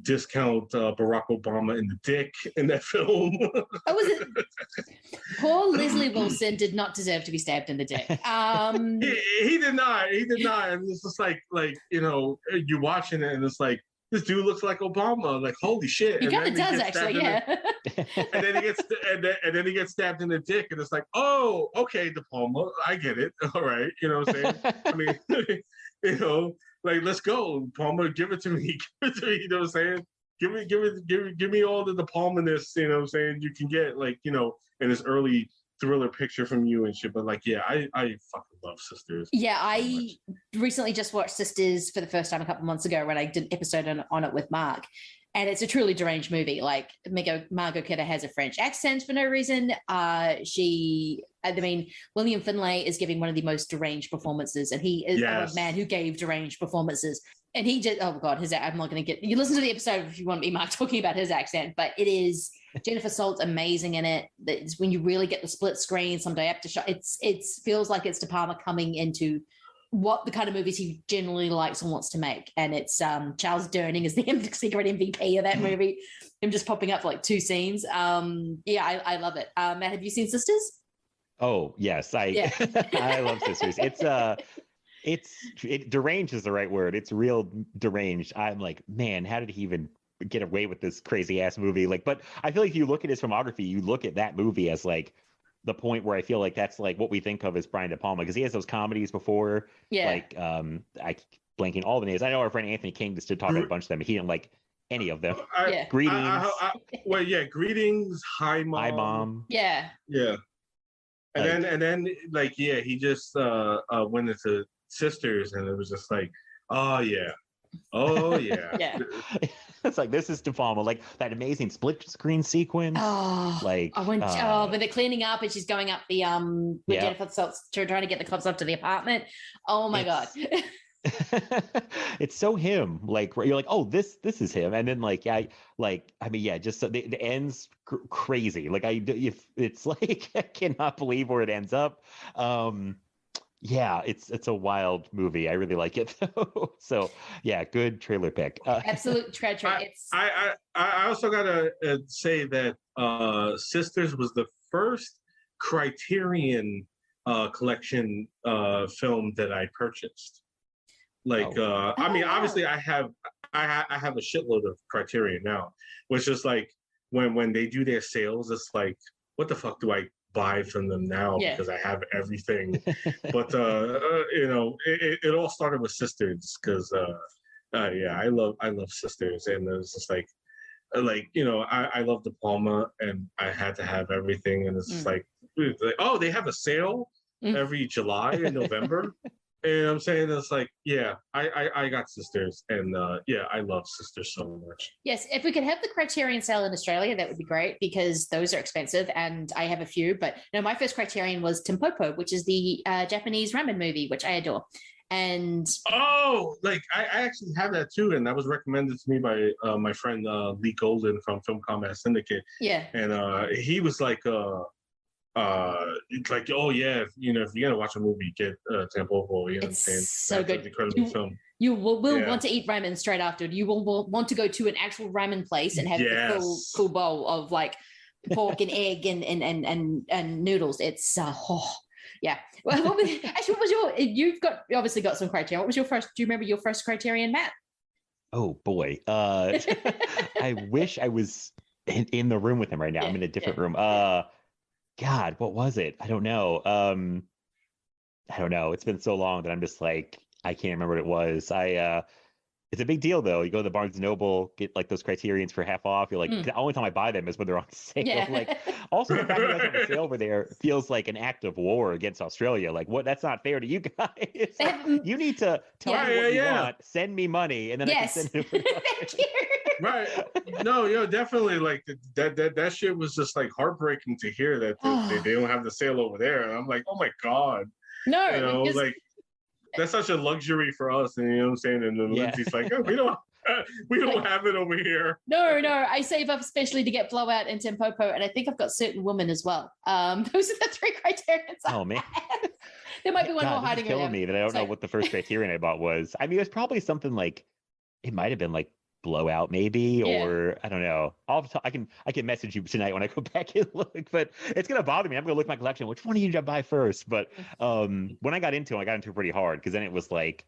discount Barack Obama in the dick in that film. Oh, was it? Poor Leslie Wilson did not deserve to be stabbed in the dick. He did not. And it's just like you're watching it and it's like, this dude looks like Obama. Like, holy shit! He kind of does, actually. Yeah. And then he gets stabbed in the dick, and it's like, oh, okay, De Palma, I get it. All right, you know what I'm saying? I mean, like, let's go, Palma, give it to me. You know what I'm saying? Give me all the De Palma-ness, you know what I'm saying, you can get, like, in this early thriller picture from you and shit. But like, yeah, I fucking love Sisters. Yeah, I recently just watched Sisters for the first time a couple months ago when I did an episode on it with Mark. And it's a truly deranged movie. Like, Margot Kidder has a French accent for no reason. William Finlay is giving one of the most deranged performances, and he is a man who gave deranged performances. And he just, oh God, I'm not going to get, you listen to the episode if you want me, Mark, talking about his accent, but it is Jennifer Salt's amazing in it. It's when you really get the split screen, some diopter shot. It feels like it's De Palma coming into what the kind of movies he generally likes and wants to make. And it's Charles Durning is the secret MVP of that movie. Him just popping up for like 2 scenes. I love it. Matt, have you seen Sisters? Oh yes, I love Sisters. Deranged is the right word. It's real deranged. I'm like, man, how did he even get away with this crazy ass movie? Like, but I feel like if you look at his filmography, you look at that movie as like the point where I feel like that's like what we think of as Brian De Palma, because he has those comedies before. Like I blanking all the names. I know our friend Anthony King just did talk about a bunch of them. He didn't like any of them. Greetings. Greetings. Hi Mom. Hi Mom. Yeah. And then like he just went into Sisters, and it was just like, oh yeah. It's like, this is De Palma, like that amazing split screen sequence. When they're cleaning up and she's going up the with Jennifer Salt's trying to get the cops up to the apartment. Oh my god. It's so him. Like you're like, oh, this is him, and then just the end's crazy. Like if it's like I cannot believe where it ends up. It's a wild movie. I really like it though. So good trailer pick. Absolute treasure. I also gotta say that Sisters was the first Criterion collection film that I purchased. Obviously I have a shitload of Criterion now, which is like when they do their sales, it's like, what the fuck do I buy from them now? Because I have everything. But it all started with Sisters, because I love Sisters, and it was just like I love De Palma, and I had to have everything, and it's just like, oh, they have a sale every July and November. And I'm saying, it's like, I got Sisters, and I love Sisters so much. Yes, if we could have the Criterion sale in Australia, that would be great, because those are expensive, and I have a few. But no, my first Criterion was Tempopo, which is the Japanese ramen movie, which I adore. And I actually have that too, and that was recommended to me by my friend Lee Golden from Film Combat Syndicate. Yeah, and he was like, it's like, oh yeah, if you're gonna watch a movie, get Tampopo. You know what I'm saying? So good. Incredible film. You will want to eat ramen straight after. You will want to go to an actual ramen place and have the full bowl of like pork and egg and noodles. It's Well, what was your? You've obviously got some Criterion. What was your first? Do you remember your first Criterion, Matt? Oh boy, I wish I was in the room with him right now. I'm in a different room. God, what was it? I don't know. It's been so long that I'm just like, I can't remember what it was. It's a big deal though. You go to the Barnes & Noble, get like those Criterions for half off. You're like, the only time I buy them is when they're on sale. Yeah. Like, also the fact that you guys have a sale over there feels like an act of war against Australia. Like, what? That's not fair to you guys. You need to tell me what you want, send me money, and then I can send it over. Thank you. Right. No, definitely. Like that shit was just like heartbreaking to hear that they don't have the sale over there. And I'm like, oh my god. No, like that's such a luxury for us. And you know what I'm saying? And then Lindsay's like, oh, we don't have it over here. No, I save up especially to get Blowout and Tempopo, and I think I've got Certain Woman as well. Those are the 3 Criterions. Oh man. There might be one more hiding killing me that I don't know what the first Criterion I bought was. I mean, it was probably something like, it might have been like Blowout maybe, or I don't know. I can message you tonight when I go back and look, but it's gonna bother me. I'm gonna look at my collection. Which one did you buy first? But when I got into it pretty hard, because then it was like,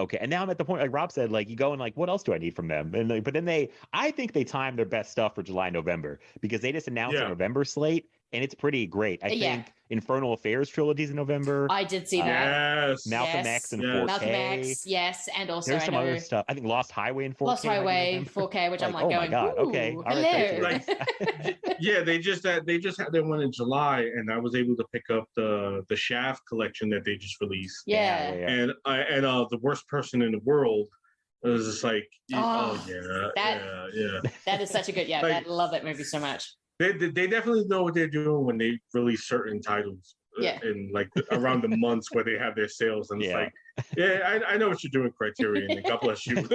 okay. And now I'm at the point, like Rob said, like you go and like, what else do I need from them? And but then I think they timed their best stuff for July, November, because they just announced a November slate, and it's pretty great. I think Infernal Affairs trilogy's in November. I did see that. Yes. Malcolm X in 4K. Malcolm X, yes, and also there's some other stuff. I think Lost Highway in 4K. Lost Highway 4K, which I'm like, oh going, my god, okay, all hello. right, they just had their one in July, and I was able to pick up the Shaft collection that they just released. Yeah. And The Worst Person in the World. It was just like, that is such a good, I love that movie so much. They definitely know what they're doing when they release certain titles in like around the months where they have their sales, and it's like, I know what you're doing, Criterion, and God bless you.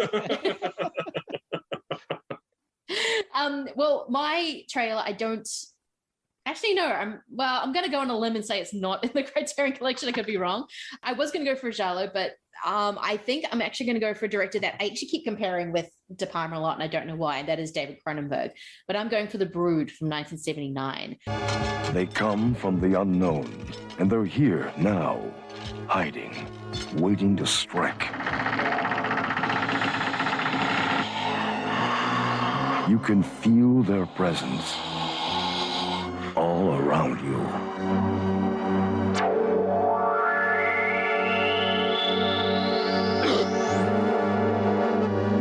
Well, my trailer, I don't actually know. I'm going to go on a limb and say it's not in the Criterion Collection. I could be wrong. I was going to go for giallo, but I think I'm actually going to go for a director that I actually keep comparing with De Palma a lot, and I don't know why, and that is David Cronenberg. But I'm going for The Brood from 1979. They come from the unknown, and they're here now, hiding, waiting to strike. You can feel their presence all around you.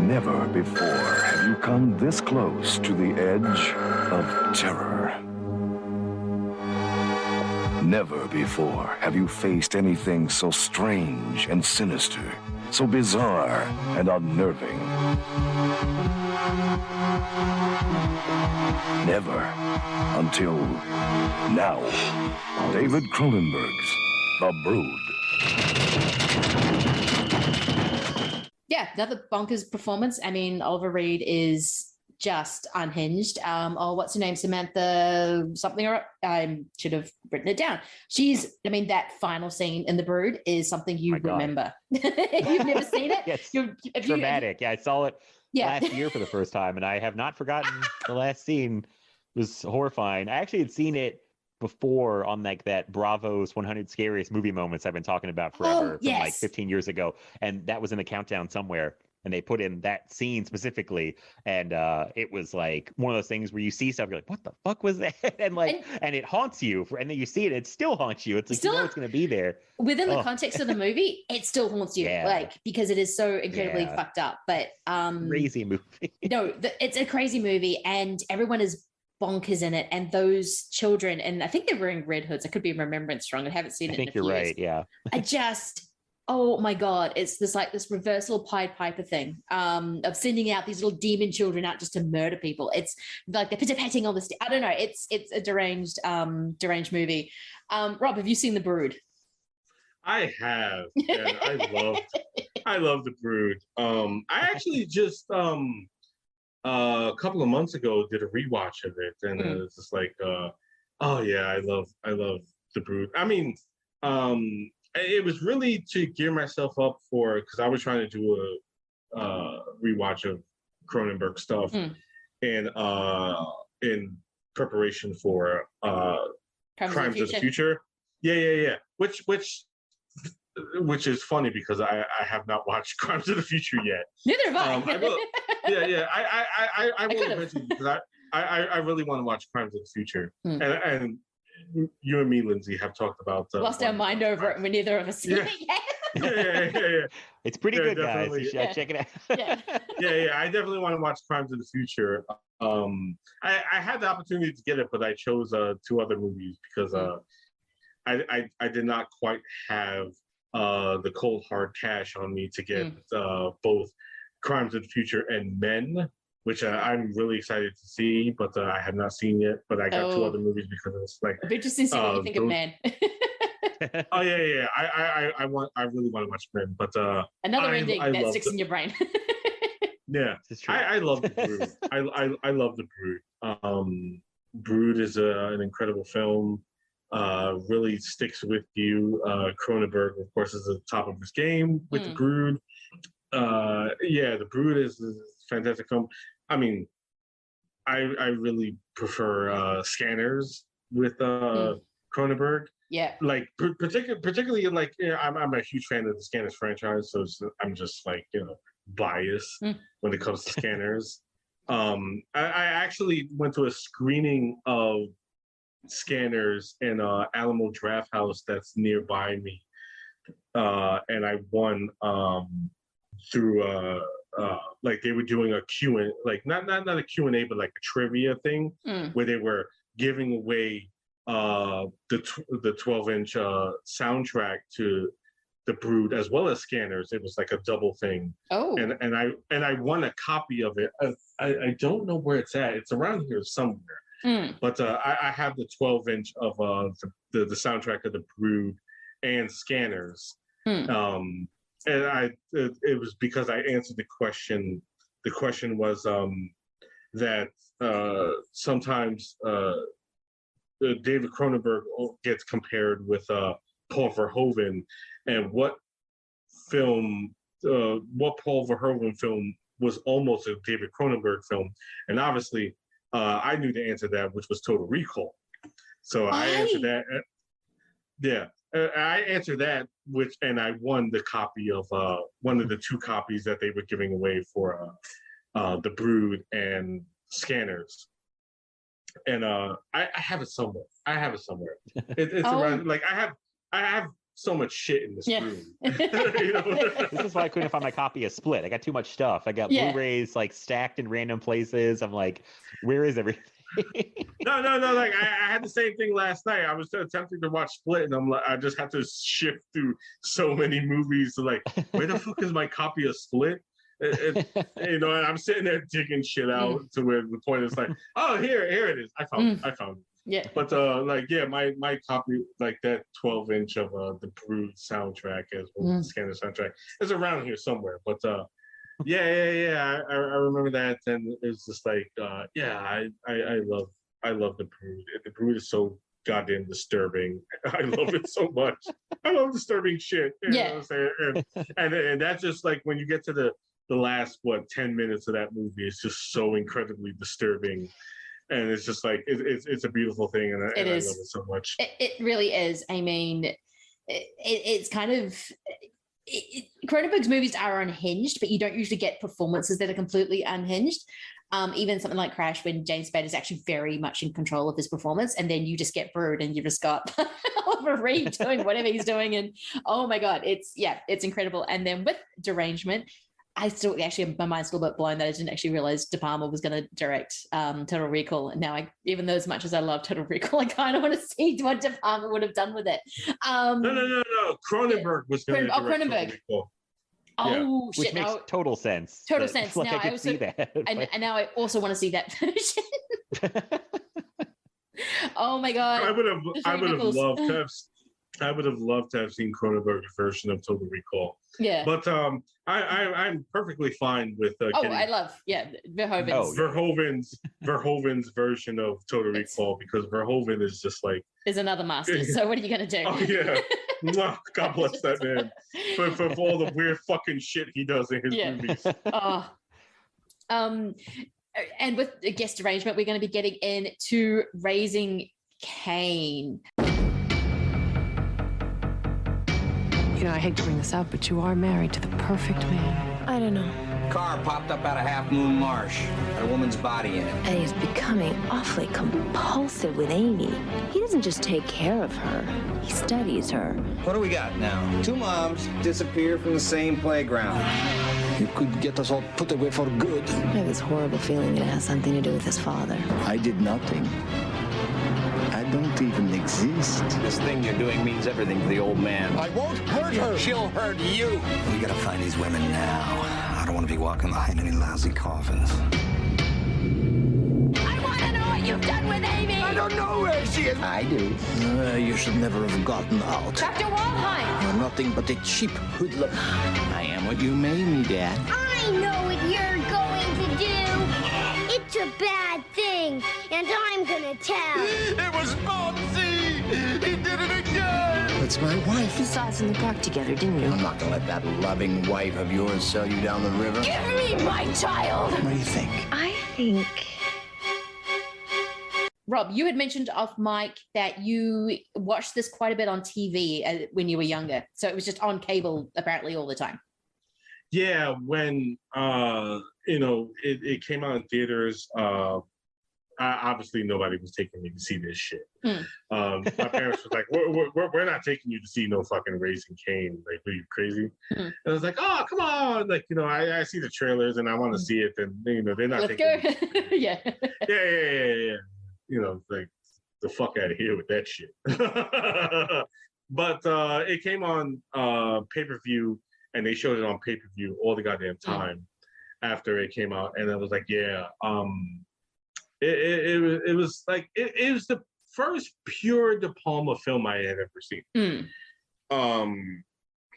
Never before have you come this close to the edge of terror. Never before have you faced anything so strange and sinister, so bizarre and unnerving. Never until now. David Cronenberg's The Brood. Yeah, another bonkers performance. I mean, Oliver Reed is just unhinged. What's her name? Samantha something, or I should have written it down. That final scene in The Brood is something you remember. You've never seen it? Yes, dramatic. I saw it last year for the first time, and I have not forgotten the last scene. It was horrifying. I actually had seen it before on that Bravo's 100 Scariest Movie Moments I've been talking about forever from like 15 years ago. And that was in the countdown somewhere. And they put in that scene specifically. And it was like one of those things where you see stuff, you're like, what the fuck was that? And it haunts you. And then you see it, it still haunts you. It's like, you know it's going to be there. Within the context of the movie, it still haunts you. Because it is so incredibly fucked up. But crazy movie. No, it's a crazy movie. And everyone is bonkers in it, and those children, and I think they're wearing red hoods. I could be remembrance wrong. I haven't seen it. I think you're right. Yeah. Oh my God, it's this reversal Pied Piper thing of sending out these little demon children out just to murder people. It's like they're pitter-patting all this. I don't know. It's a deranged movie. Rob, have you seen The Brood? I have, and I love The Brood. I actually just a couple of months ago did a rewatch of it, and it's just like oh yeah, I love The Brood. I mean, it was really to gear myself up for, because I was trying to do a rewatch of Cronenberg stuff and in preparation for Crimes of the Future. Yeah. Which is funny because I have not watched Crimes of the Future yet. Neither have I. I will eventually, because I really want to watch Crimes of the Future. And you and me, Lindsay, have talked about lost our mind over it, and we neither of us seen it yet. Yeah. It's pretty good, guys. You should check it out. Yeah. I definitely want to watch Crimes of the Future. I had the opportunity to get it, but I chose two other movies because I did not quite have the cold hard cash on me to get both Crimes of the Future and Men, which I'm really excited to see, but I have not seen yet. But I got two other movies because it's like it'd be interesting to see what you think of Men. Oh yeah. I really want to watch Men, but another ending that sticks in your brain. Yeah, I love The Brood. I love The Brood. Brood is an incredible film. Really sticks with you. Cronenberg, of course, is at the top of his game with The Brood. The Brood is a fantastic film. I mean, I really prefer Scanners with Cronenberg. Yeah, like particularly like I'm a huge fan of the Scanners franchise, so I'm just like biased when it comes to Scanners. I actually went to a screening of Scanners in Alamo Draft House that's nearby me, and I won through like they were doing a Q&A, like not a Q&A, but like a trivia thing where they were giving away the 12-inch soundtrack to The Brood as well as Scanners. It was like a double thing. Oh, and I won a copy of it. I don't know where it's at. It's around here somewhere. But I have the 12-inch of the soundtrack of The Brood and Scanners. And it was because I answered the question. The question was that sometimes David Cronenberg gets compared with Paul Verhoeven, and what Paul Verhoeven film was almost a David Cronenberg film, and obviously I knew the answer to that, which was Total Recall. So I answered that. I answered that, and I won the copy of one of the 2 copies that they were giving away for The Brood and Scanners. And I have it somewhere. It's around. Like I have so much shit in this room. You know? This is why I couldn't find my copy of Split. I got too much stuff. I got Blu-rays like stacked in random places. I'm like, where is everything? No. Like I had the same thing last night. I was attempting to watch Split, and I'm like, I just had to shift through so many movies to like, where the fuck is my copy of Split? You know, and I'm sitting there digging shit out to where the point is like, oh, here it is. I found it. Yeah. But my copy, like that 12-inch of the Brood soundtrack as well as the Scanner soundtrack is around here somewhere. But I remember that, and it's just like I love the Brood. The Brood is so goddamn disturbing. I love it so much. I love disturbing shit. You know what I'm saying? And that's just like when you get to the last 10 minutes of that movie, it's just so incredibly disturbing. And it's just like it's a beautiful thing, and I love it so much. It really is. I mean, it's kind of Cronenberg's movies are unhinged, but you don't usually get performances that are completely unhinged. Even something like Crash, when James Spader is actually very much in control of his performance, and then you just get Brood, and you've just got Oliver Reed doing whatever he's doing, and oh my god, it's incredible. And then with Derangement, I still actually, my mind's still a bit blown that I didn't actually realize De Palma was going to direct Total Recall. And now, even though as much as I love Total Recall, I kind of want to see what De Palma would have done with it. No. Cronenberg was going to direct Cronenberg. Total Recall. Oh, Which shit. makes total sense. Total sense. Like, now I could see that. And now I also want to see that version. Oh my god. I would have loved to have seen Cronenberg's version of Total Recall. Yeah. But I'm perfectly fine with I love Verhoeven's. Verhoeven's version of Total Recall, because Verhoeven is just like is another master. So what are you gonna do? Oh yeah. God bless that man for all the weird fucking shit he does in his movies. And with a guest arrangement, we're going to be getting into Raising Cain. You know, I hate to bring this up, but you are married to the perfect man. I don't know. Car popped up out of Half Moon Marsh. Had a woman's body in it. And he's becoming awfully compulsive with Amy. He doesn't just take care of her. He studies her. What do we got now? 2 moms disappear from the same playground. You could get us all put away for good. I have this horrible feeling that it has something to do with his father. I did nothing. I don't even exist. This thing you're doing means everything to the old man. I won't hurt her. She'll hurt you. We gotta find these women now. I don't want to be walking behind any lousy coffins. I want to know what you've done with Amy! I don't know where she is. I do. You should never have gotten out. Dr. Waldheim! You're nothing but a cheap hoodlum. I am what you made me, Dad. I know what you're going to do. It's a bad thing, and I'm gonna tell. It was Botsy! He did it again! That's my wife. You saw us in the park together, didn't you? I'm not gonna let that loving wife of yours sell you down the river. Give me my child! What do you think? I think... Rob, you had mentioned off mic that you watched this quite a bit on TV when you were younger. So it was just on cable apparently all the time. Yeah, when it came out in theaters, obviously nobody was taking me to see this shit. My parents were like, we're not taking you to see no fucking Raising Cain. Like, are you crazy? And I was like, oh, come on. Like, I see the trailers and I want to see it. And, they're not taking me. Yeah. Yeah. Like, the fuck out of here with that shit. But it came on pay-per-view, and they showed it on pay-per-view all the goddamn time after it came out. And I was like, yeah. It was like, it was the first pure De Palma film I had ever seen.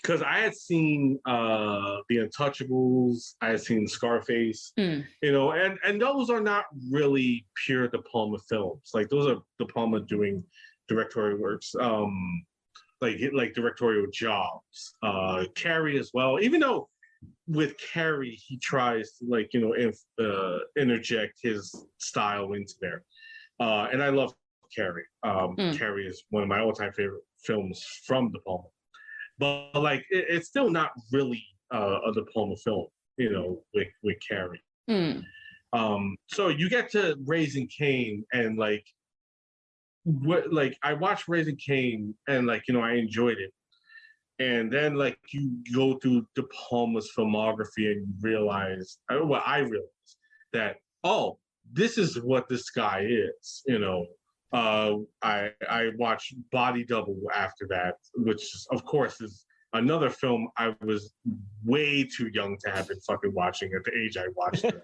because I had seen The Untouchables, I had seen Scarface, you know, and those are not really pure De Palma films. Like those are De Palma doing directorial works, like directorial jobs. Carrie as well, even though with Carrie he tries to, like, you know, interject his style into there. And I love Carrie. Carrie is one of my all-time favorite films from De Palma. But like, it's still not really a De Palma film, you know, with Carrie. So you get to Raising Cain, and like, I watched Raising Cain, and like, you know, I enjoyed it. And then like you go through De Palma's filmography, and you realize, I realized that, oh, this is what this guy is, you know. I watched Body Double after that, which of course is another film I was way too young to have been fucking watching at the age I watched it.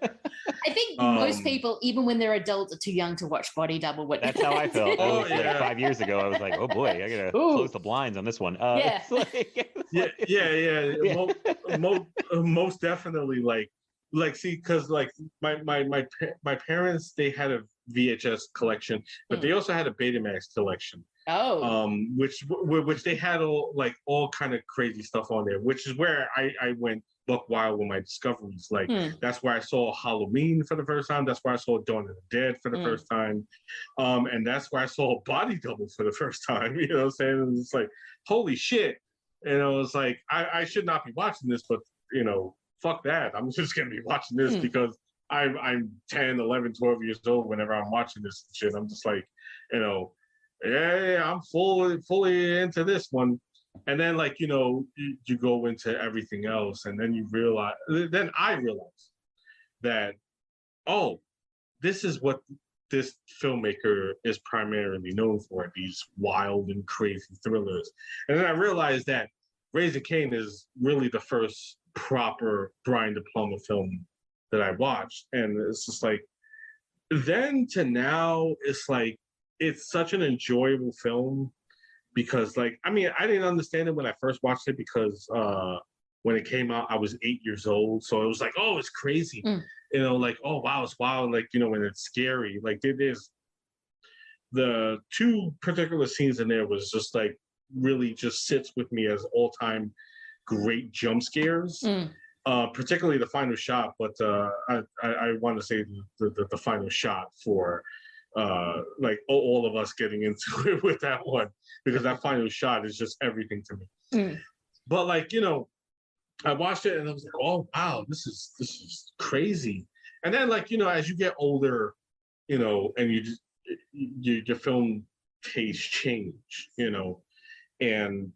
I think most people, even when they're adults, are too young to watch Body Double. That's how I felt. Like 5 years ago, I was like, oh boy, I gotta close the blinds on this one. Yeah. Most definitely. Like, see, because like my parents, they had a VHS collection, but they also had a Betamax collection. Which they had all kind of crazy stuff on there, which is where I went buck wild with my discoveries. Like that's where I saw Halloween for the first time. That's where I saw Dawn of the Dead for the first time, and that's where I saw Body Double for the first time. You know what I'm saying? It's like, holy shit! And I was like, I should not be watching this, but you know, fuck that. I'm just gonna be watching this because I'm 10, 11, 12 years old whenever I'm watching this shit. I'm just like, you know, yeah, I'm fully into this one. And then like, you know, you go into everything else, and then I realized that, oh, this is what this filmmaker is primarily known for, these wild and crazy thrillers. And then I realized that Raising Cain is really the first proper Brian De Palma film that I watched. And it's just like, then to now, it's like, it's such an enjoyable film because, like, I mean, I didn't understand it when I first watched it because when it came out, I was 8 years old. So it was like, oh, it's crazy. You know, like, oh, wow, it's wild. Like, you know, and it's scary. Like, there's the two particular scenes in there was just like, really just sits with me as all-time great jump scares. Particularly the final shot, but I want to say the final shot for like all of us getting into it with that one, because that final shot is just everything to me. But like, you know, I watched it and I was like, oh wow, this is crazy. And then like, you know, as you get older, you know, and your film taste change, you know, and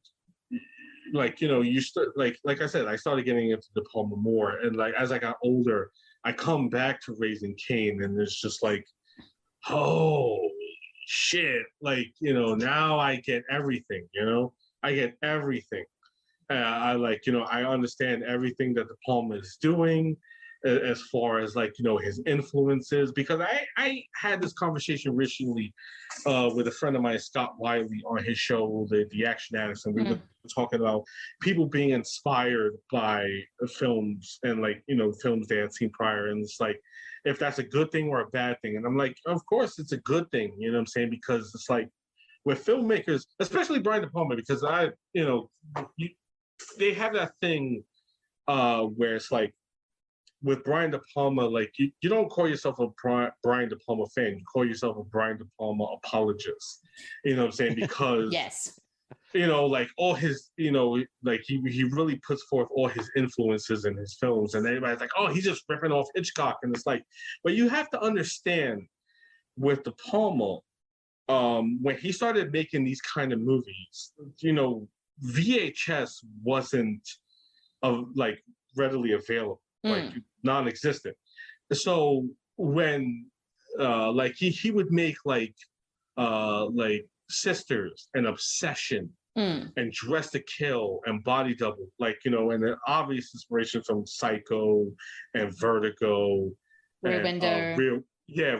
like, you know, you like I said, I started getting into De Palma more, and like as I got older, I come back to Raising Cain, and it's just like, oh shit, like, you know, now I get everything, you know, I get everything. I like, you know, I understand everything that De Palma is doing as far as like, you know, his influences, because I had this conversation recently with a friend of mine, Scott Wiley, on his show, the Action Addicts, and we were talking about people being inspired by films and like, you know, films they had seen prior, and it's like, if that's a good thing or a bad thing. And I'm like, of course it's a good thing, you know what I'm saying? Because it's like, with filmmakers, especially Brian De Palma, because they have that thing where it's like, with Brian De Palma, like you don't call yourself a Brian De Palma fan, you call yourself a Brian De Palma apologist. You know what I'm saying? Because yes, you know, like all his, you know, like he really puts forth all his influences in his films, and everybody's like, oh, he's just ripping off Hitchcock, and it's like, but you have to understand with De Palma, when he started making these kind of movies, you know, VHS wasn't like readily available. Like non-existent. So when like he would make like Sisters and Obsession and Dress to Kill and Body Double, like, you know, and an obvious inspiration from Psycho and Vertigo, Rear Window,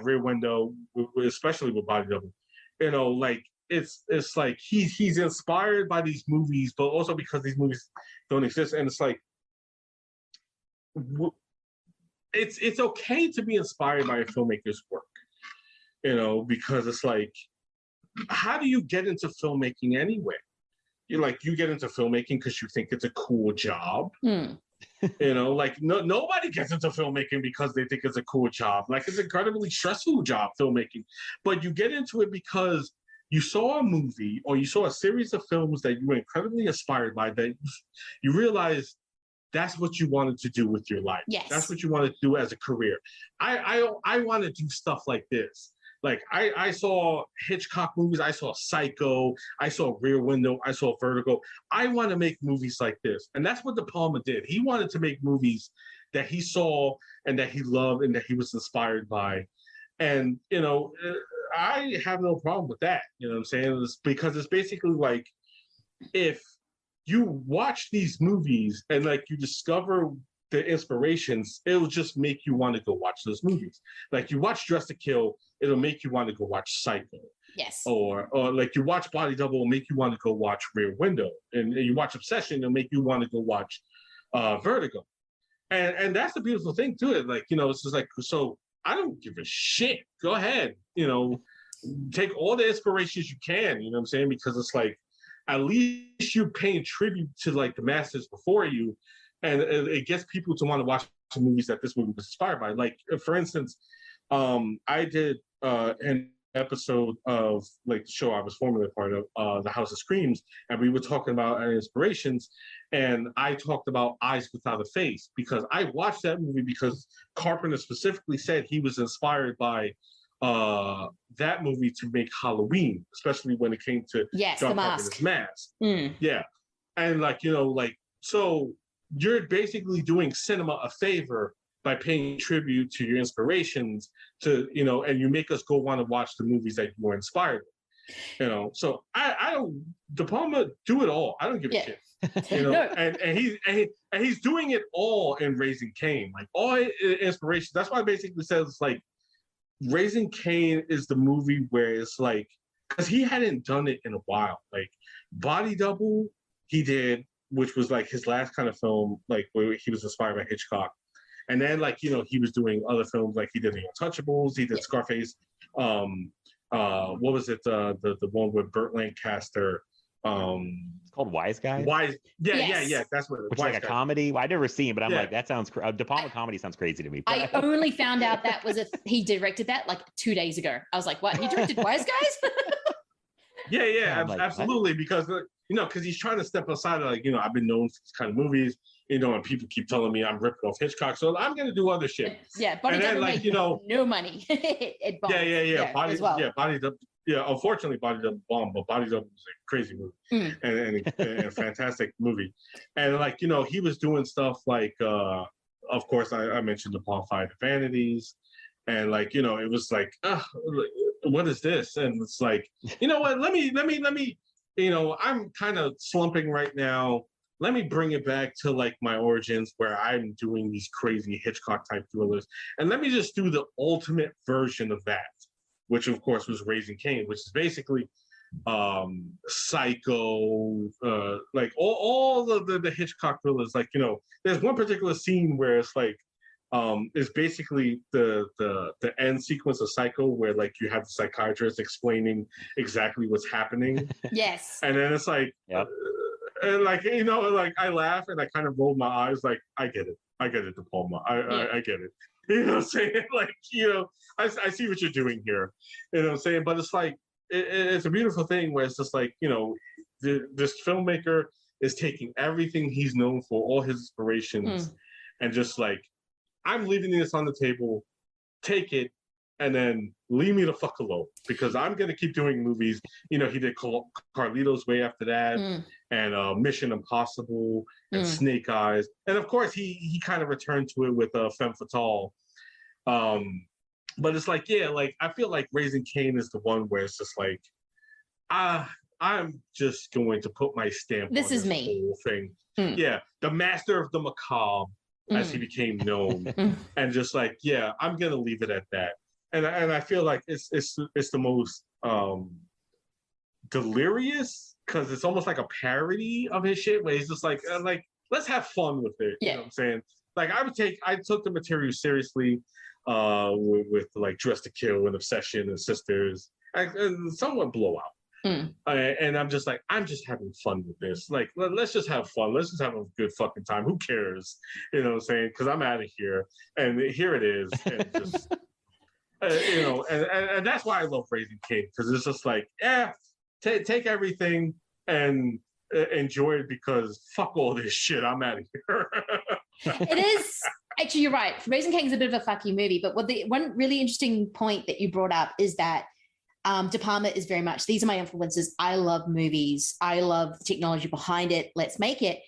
Rear Window, especially with Body Double. You know, like it's like he's inspired by these movies, but also because these movies don't exist, and it's like it's okay to be inspired by a filmmaker's work, because it's like, how do you get into filmmaking anyway? You get into filmmaking because you think it's a cool job. Like nobody gets into filmmaking because they think it's a cool job. Like, it's an incredibly stressful job, filmmaking. But you get into it because you saw a movie or you saw a series of films that you were incredibly inspired by, that you realize that's what you wanted to do with your life. Yes. That's what you wanted to do as a career. I want to do stuff like this. Like, I saw Hitchcock movies, I saw Psycho, I saw Rear Window, I saw Vertigo. I want to make movies like this. And that's what De Palma did. He wanted to make movies that he saw and that he loved and that he was inspired by. And, I have no problem with that. You know what I'm saying? It's because it's basically like, if you watch these movies and like you discover the inspirations, it'll just make you want to go watch those movies. Like, you watch Dressed to Kill, it'll make you want to go watch Psycho. Yes. Or like, you watch Body Double, it'll make you want to go watch Rear Window. And you watch Obsession, it'll make you want to go watch Vertigo. And that's the beautiful thing to it. Like, it's just like, so I don't give a shit. Go ahead. Take all the inspirations you can, you know what I'm saying? Because it's like, at least you're paying tribute to like the masters before you. And it gets people to want to watch the movies that this movie was inspired by. Like, for instance, I did an episode of like the show I was formerly a part of, The House of Screams, and we were talking about our inspirations. And I talked about Eyes Without a Face, because I watched that movie because Carpenter specifically said he was inspired by that movie to make Halloween, especially when it came to John Carpenter's Mask. Yeah. And like, so you're basically doing cinema a favor by paying tribute to your inspirations, to, and you make us go want to watch the movies that you were inspired with. So I don't, De Palma, do it all. I don't give a shit. And he's doing it all in Raising Cain. Like, all inspiration. That's why I basically says, like, Raising Cain is the movie where it's like, because he hadn't done it in a while. Like, Body Double, he did, which was like his last kind of film, like where he was inspired by Hitchcock. And then, like, he was doing other films, like he did The Untouchables, he did Scarface. What was it? The one with Burt Lancaster. It's called Wise Guys. Yeah. That's what it is. Which is like a comedy. Well, I never seen it, but I'm like, that sounds De Palma comedy sounds crazy to me. I only found out that was he directed that like 2 days ago. I was like, what? He directed Wise Guys? Yeah, absolutely. What? Because because he's trying to step aside of, like, I've been known for these kind of movies, and people keep telling me I'm ripping off Hitchcock, so I'm gonna do other shit. Yeah, Body Double, like, no money. It bombed. Yeah. Body Double. Yeah, unfortunately, Body Double bombed, but Body Double was a crazy movie and a fantastic movie. And like, he was doing stuff like, of course, I mentioned the Paul Five Vanities, and like, it was like, what is this? And it's like, you know what? Let me. I'm kind of slumping right now. Let me bring it back to like my origins, where I'm doing these crazy Hitchcock type thrillers, and let me just do the ultimate version of that, which of course was Raising Cain, which is basically Psycho, like all the Hitchcock thrillers. Like, there's one particular scene where it's like, it's basically the end sequence of Psycho, where like you have the psychiatrist explaining exactly what's happening. Yes. And then it's like, and like, like I laugh and I kind of roll my eyes, like, I get it, De Palma, I get it. You know what I'm saying? Like, I see what you're doing here. You know what I'm saying? But it's like, it's a beautiful thing where it's just like, this filmmaker is taking everything he's known for, all his inspirations, and just like, I'm leaving this on the table, take it, and then leave me the fuck alone, because I'm going to keep doing movies. He did Carlito's Way after that, and Mission Impossible, and Snake Eyes. And of course, he kind of returned to it with Femme Fatale. But it's like, like, I feel like Raising Cain is the one where it's just like, I'm just going to put my stamp on this whole thing. Yeah, the master of the macabre, as he became known, and just like, I'm gonna leave it at that. And I feel like it's the most delirious because it's almost like a parody of his shit where he's just like let's have fun with it. You know what I'm saying? Like I took the material seriously with like Dress to Kill and Obsession and Sisters and somewhat Blowout. And I'm just having fun with this. Like, let's just have fun. Let's just have a good fucking time. Who cares? You know what I'm saying? Because I'm out of here. And here it is. And just, you know, and that's why I love Raising Cain. Because it's just like, take everything and enjoy it because fuck all this shit. I'm out of here. It is. Actually, you're right. Raising Cain is a bit of a fuck you movie. But one really interesting point that you brought up is that De Palma is very much, these are my influences. I love movies. I love the technology behind it. Let's make it.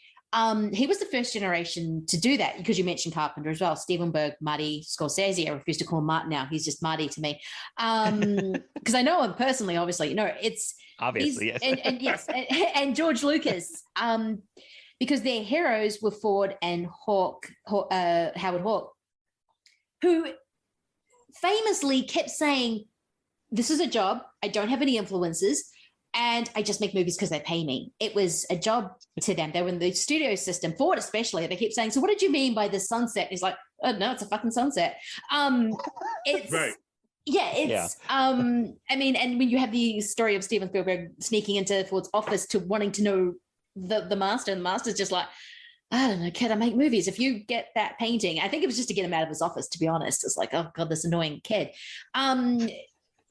He was the first generation to do that because you mentioned Carpenter as well. Stevenberg, Marty, Scorsese. I refuse to call him Martin now. He's just Marty to me. Because I know him personally, obviously. No, it's... Obviously, yes. And yes, and George Lucas. Because their heroes were Ford and Howard Hawke, who famously kept saying, this is a job. I don't have any influences. And I just make movies because they pay me. It was a job to them. They were in the studio system, Ford especially. They keep saying, so what did you mean by the sunset? He's like, oh, no, it's a fucking sunset. It's right. Yeah, it's, I mean, and when you have the story of Steven Spielberg sneaking into Ford's office to wanting to know the master, and the master's just like, I don't know, kid, I make movies. If you get that painting, I think it was just to get him out of his office, to be honest. It's like, oh God, this annoying kid.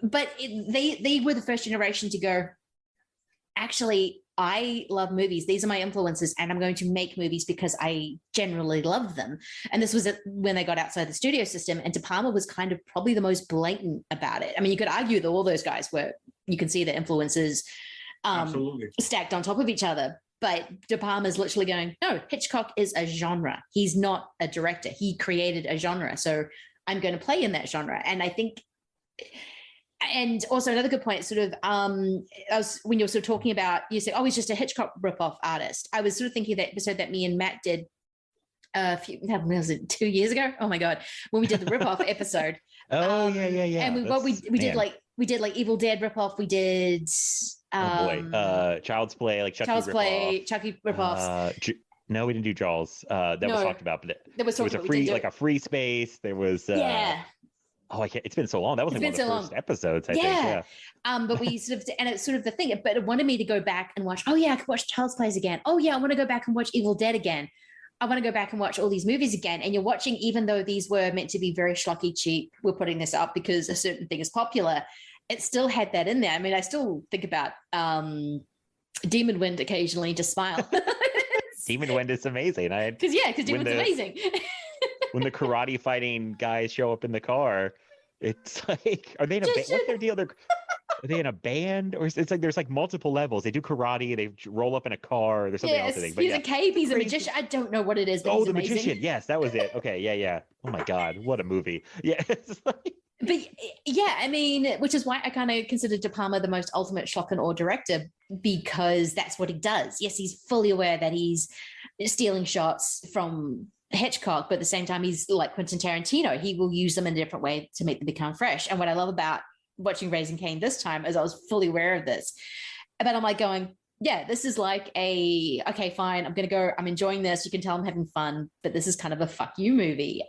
But they were the first generation to go, actually, I love movies. These are my influences, and I'm going to make movies because I generally love them. And this was when they got outside the studio system, and De Palma was kind of probably the most blatant about it. I mean, you could argue that all those guys were, you can see the influences stacked on top of each other. But De Palma's literally going, no, Hitchcock is a genre. He's not a director. He created a genre. So I'm going to play in that genre. And I think... And also another good point, sort of, when you're sort of talking about, you say, oh, he's just a Hitchcock ripoff artist. I was sort of thinking of that episode that me and Matt did was it 2 years ago? Oh my God, when we did the ripoff episode. Oh yeah. And we did like Evil Dead ripoff. We did. Child's Play, like Chucky ripoffs. No, we didn't do Jaws. That was talked about, but there was a free space. There was Oh, I can't. It's been so long. That was one of the first episodes, I think. Yeah. But we sort of, and it's sort of the thing, but it wanted me to go back and watch, oh yeah, I could watch Child's Plays again. Oh yeah, I want to go back and watch Evil Dead again. I want to go back and watch all these movies again. And you're watching, even though these were meant to be very schlocky cheap, we're putting this up because a certain thing is popular, it still had that in there. I mean, I still think about Demon Wind occasionally, just smile. Demon Wind is amazing. Because Demon Wind's amazing. When the karate fighting guys show up in the car, it's like, are they in a band? What's their deal? Are they in a band? Or it's like there's like multiple levels. They do karate, they roll up in a like, there's something else I think. But he's a cape, he's a magician. I don't know what it is, but he's amazing. Magician. Yes, that was it. Okay, yeah. Oh my God, what a movie. Yeah. But yeah, I mean, which is why I kind of consider De Palma the most ultimate schlock and awe director, because that's what he does. Yes, he's fully aware that he's stealing shots from Hitchcock, but at the same time, he's like Quentin Tarantino. He will use them in a different way to make them become fresh. And what I love about watching Raising Cain this time is I was fully aware of this. But I'm like going, yeah, this is like okay, fine, I'm going to go, I'm enjoying this. You can tell I'm having fun, but this is kind of a fuck you movie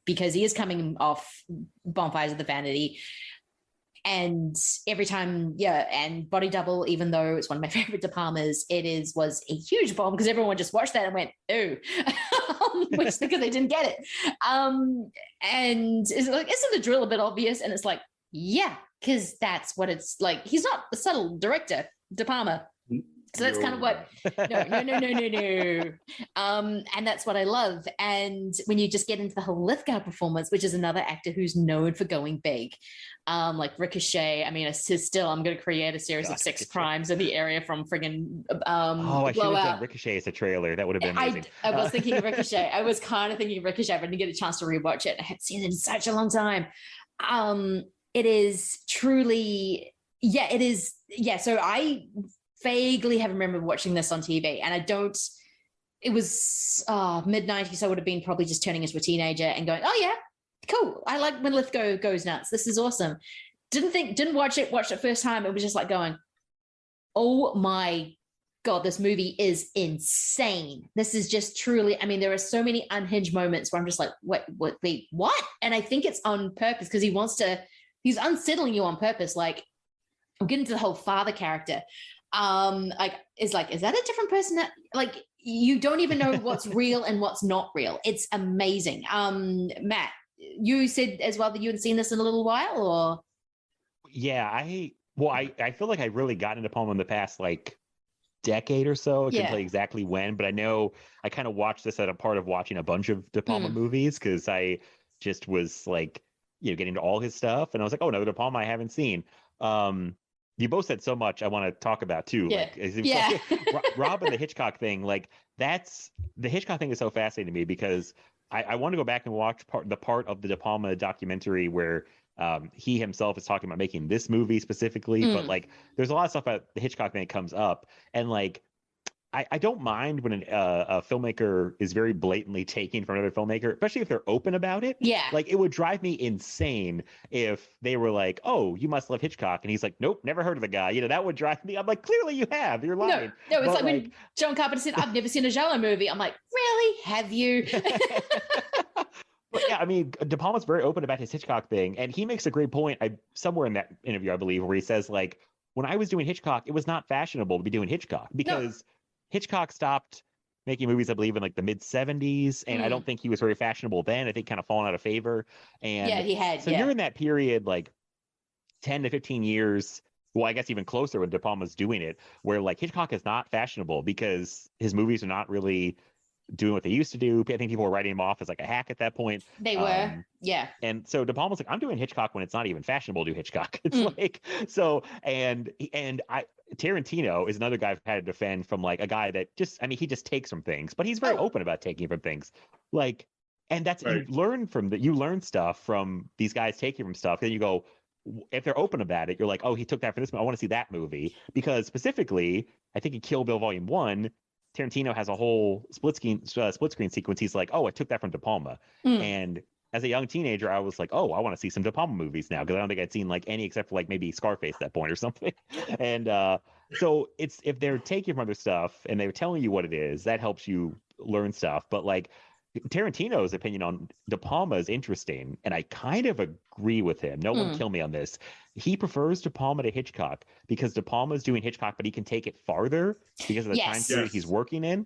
because he is coming off Bonfires of the Vanity. And every time, and Body Double, even though it's one of my favorite De Palmas, was a huge bomb because everyone just watched that and went, ooh, which because they didn't get it. And it's like, isn't the drill a bit obvious? And it's like, yeah, because that's what it's like. He's not a subtle director, De Palma. So that's kind of what, no. And that's what I love. And when you just get into the whole Lithgow performance, which is another actor who's known for going big, like Ricochet. I mean, I'm going to create a series of sex crimes in the area from friggin' I should have done Ricochet as a trailer. That would have been amazing. I was thinking of Ricochet. I was kind of thinking of Ricochet, but I didn't get a chance to rewatch it. I hadn't seen it in such a long time. It is truly, it is. Yeah. So I vaguely have remembered watching this on TV, and it was mid-90s, so I would have been probably just turning into a teenager and going, oh yeah, cool, I like when Lithgow goes nuts, this is awesome. Didn't watch it first time, it was just like going, oh my God, this movie is insane. This is just truly, I mean, there are so many unhinged moments where I'm just like, wait, what? And I think it's on purpose because he's unsettling you on purpose. Like, I'm getting to the whole father character. Is that a different person? Like, you don't even know what's real and what's not real. It's amazing. Matt, you said as well that you hadn't seen this in a little while, or? Yeah, I feel like I really got into Palma in the past, like, decade or so. I can't tell you exactly when, but I know I kind of watched this as a part of watching a bunch of De Palma movies because I just was like, getting into all his stuff, and I was like, oh, another De Palma I haven't seen. You both said so much I want to talk about too. Rob and the Hitchcock thing, like the Hitchcock thing is so fascinating to me because I want to go back and watch the part of the De Palma documentary where he himself is talking about making this movie specifically, but like there's a lot of stuff about the Hitchcock thing that comes up, and like I don't mind when a filmmaker is very blatantly taking from another filmmaker, especially if they're open about it. Yeah. Like, it would drive me insane if they were like, oh, you must love Hitchcock. And he's like, nope, never heard of the guy. That would drive me. I'm like, clearly you have. You're lying. No, it's like when John Carpenter said, I've never seen a Giallo movie. I'm like, really? Have you? But yeah, I mean, De Palma's very open about his Hitchcock thing. And he makes a great point somewhere in that interview, I believe, where he says, like, when I was doing Hitchcock, it was not fashionable to be doing Hitchcock because Hitchcock stopped making movies, I believe, in like the mid 70s. And I don't think he was very fashionable then. I think kind of fallen out of favor. And he had. So you're in that period, like 10 to 15 years. Well, I guess even closer when De Palma's doing it, where like Hitchcock is not fashionable because his movies are not really doing what they used to do. I think people were writing him off as like a hack at that point. They were. And so De Palma's like, I'm doing Hitchcock when it's not even fashionable to do Hitchcock. It's like, so, and Tarantino is another guy I've had to defend from like a guy that he just takes from things, but he's very open about taking from things. Like, and that's, you learn stuff from these guys taking from stuff. Then you go, if they're open about it, you're like, oh, he took that for this. I want to see that movie because specifically, I think in Kill Bill Volume 1, Tarantino has a whole split screen sequence. He's like, oh, I took that from De Palma. And as a young teenager, I was like, oh, I want to see some De Palma movies now because I don't think I'd seen like any except for like maybe Scarface at that point or something. And so it's, if they're taking from other stuff and they're telling you what it is, that helps you learn stuff. But like Tarantino's opinion on De Palma is interesting, and I kind of agree with him. No one kill me on this. He prefers De Palma to Hitchcock because De Palma's doing Hitchcock, but he can take it farther because of the time period he's working in.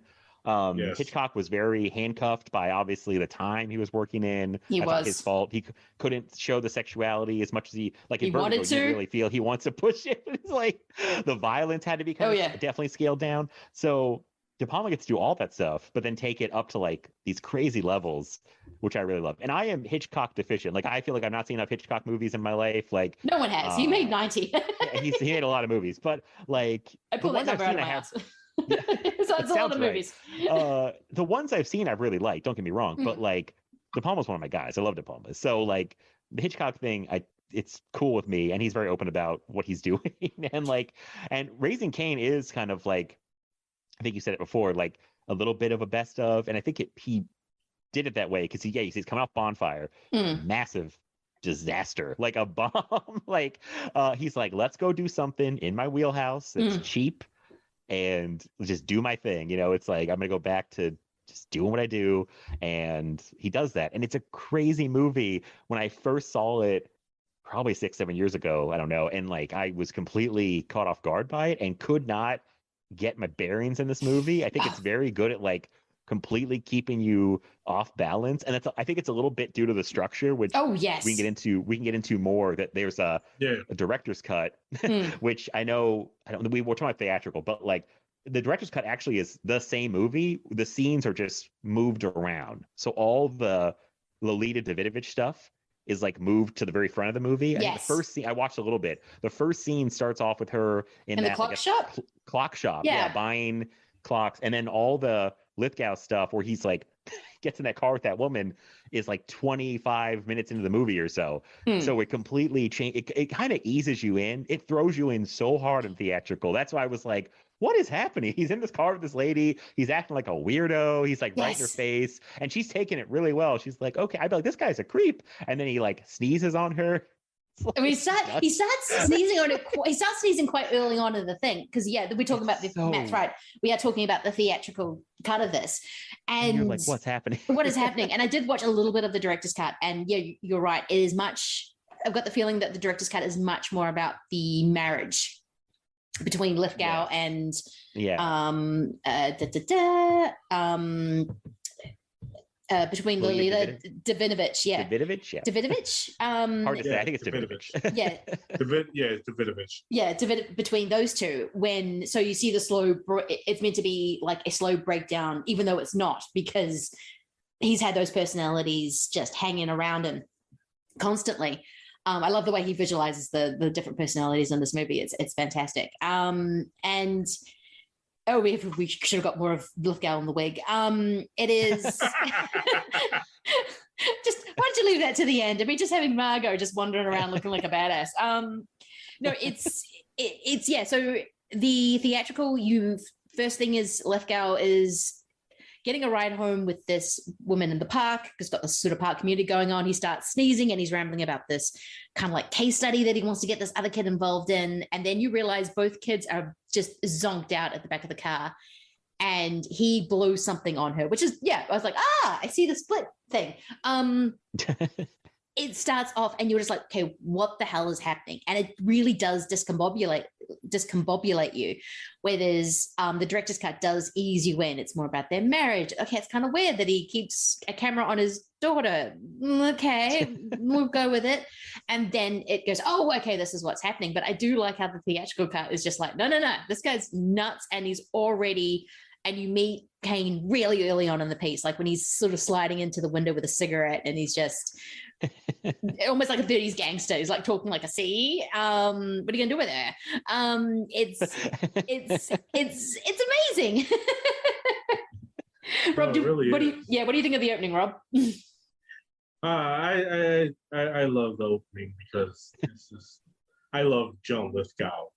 Hitchcock was very handcuffed by obviously the time he was working in. I thought his fault. He couldn't show the sexuality as much as he wanted to. You really feel he wants to push it. It's like the violence had to be definitely scaled down. So De Palma gets to do all that stuff, but then take it up to like these crazy levels, which I really love. And I am Hitchcock deficient. Like, I feel like I've not seen enough Hitchcock movies in my life. Like, no one has. He made 90. he made a lot of movies, but like I pulled that number out of my house. So it's a lot of movies. The ones I've seen I've really liked. Don't get me wrong, but like De Palma's one of my guys. I love De Palma. So like the Hitchcock thing, it's cool with me, and he's very open about what he's doing. and Raising Cain is kind of like, I think you said it before, like a little bit of a best of, and I think he did it that way because he's coming off Bonfire, massive disaster, like a bomb. Like he's like, let's go do something in my wheelhouse that's cheap and just do my thing. It's like, I'm gonna go back to just doing what I do, and he does that, and it's a crazy movie. When I first saw it, probably 6-7 years ago, I don't know, and like I was completely caught off guard by it and could not get my bearings in this movie. I think it's very good at like completely keeping you off balance, and I think it's a little bit due to the structure, which we can get into more. That there's a director's cut, which we were talking about theatrical, but like the director's cut actually is the same movie. The scenes are just moved around, so all the Lolita Davidovich stuff is like moved to the very front of the movie. Yes. I think the first scene, I watched a little bit. The first scene starts off with her in that clock shop? Clock shop. Yeah, buying clocks. And then all the Lithgow stuff where he's like, gets in that car with that woman is like 25 minutes into the movie or so. So it completely changed. It kind of eases you in. It throws you in so hard in theatrical. That's why I was like, what is happening? He's in this car with this lady. He's acting like a weirdo. He's like right in her face. And she's taking it really well. She's like, okay. I'd be like, this guy's a creep. And then he like sneezes on her. I mean, he starts sneezing on it. He starts sneezing quite early on in the thing because we're talking about Matt's right. We are talking about the theatrical cut of this, and you're like, what's happening? What is happening? And I did watch a little bit of the director's cut, and yeah, you're right. It is much. I've got the feeling that the director's cut is much more about the marriage between Lithgow and between Lolita Davidovich, Davidovich. Hard to say. I think it's Davidovich. Davidovich. Between those two, so you see the slow. It's meant to be like a slow breakdown, even though it's not, because he's had those personalities just hanging around him constantly. I love the way he visualizes the different personalities in this movie. It's fantastic. We should have got more of Lithgow on the wig. It is just, why don't you leave that to the end? I mean, just having Margot just wandering around looking like a badass. No, it's so the theatrical, first thing is Lithgow is getting a ride home with this woman in the park. He's got this sort of park community going on. He starts sneezing and he's rambling about this kind of like case study that he wants to get this other kid involved in. And then you realize both kids are just zonked out at the back of the car. And he blows something on her, which is, I was like, I see the split thing. It starts off and you're just like, okay, what the hell is happening? And it really does discombobulate you, where there's the director's cut does ease you in. It's more about their marriage. Okay, it's kind of weird that he keeps a camera on his daughter. Okay, we'll go with it. And then it goes, oh, okay, this is what's happening. But I do like how the theatrical cut is just like, no, this guy's nuts. And he's already, and you meet Cain really early on in the piece, like when he's sort of sliding into the window with a cigarette and he's just almost like a 30s gangster. He's like talking like a C. What are you gonna do with her? It's amazing. Rob, what do you think of the opening, Rob? I love the opening because I love John Lithgow.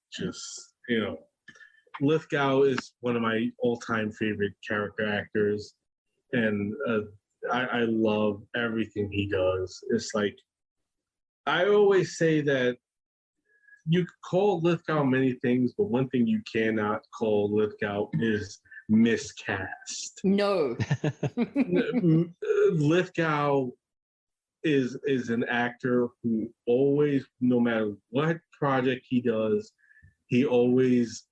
Lithgow is one of my all-time favorite character actors, and I love everything he does. It's like, I always say that you call Lithgow many things, but one thing you cannot call Lithgow is miscast. No. Lithgow is an actor who always, no matter what project he does, he always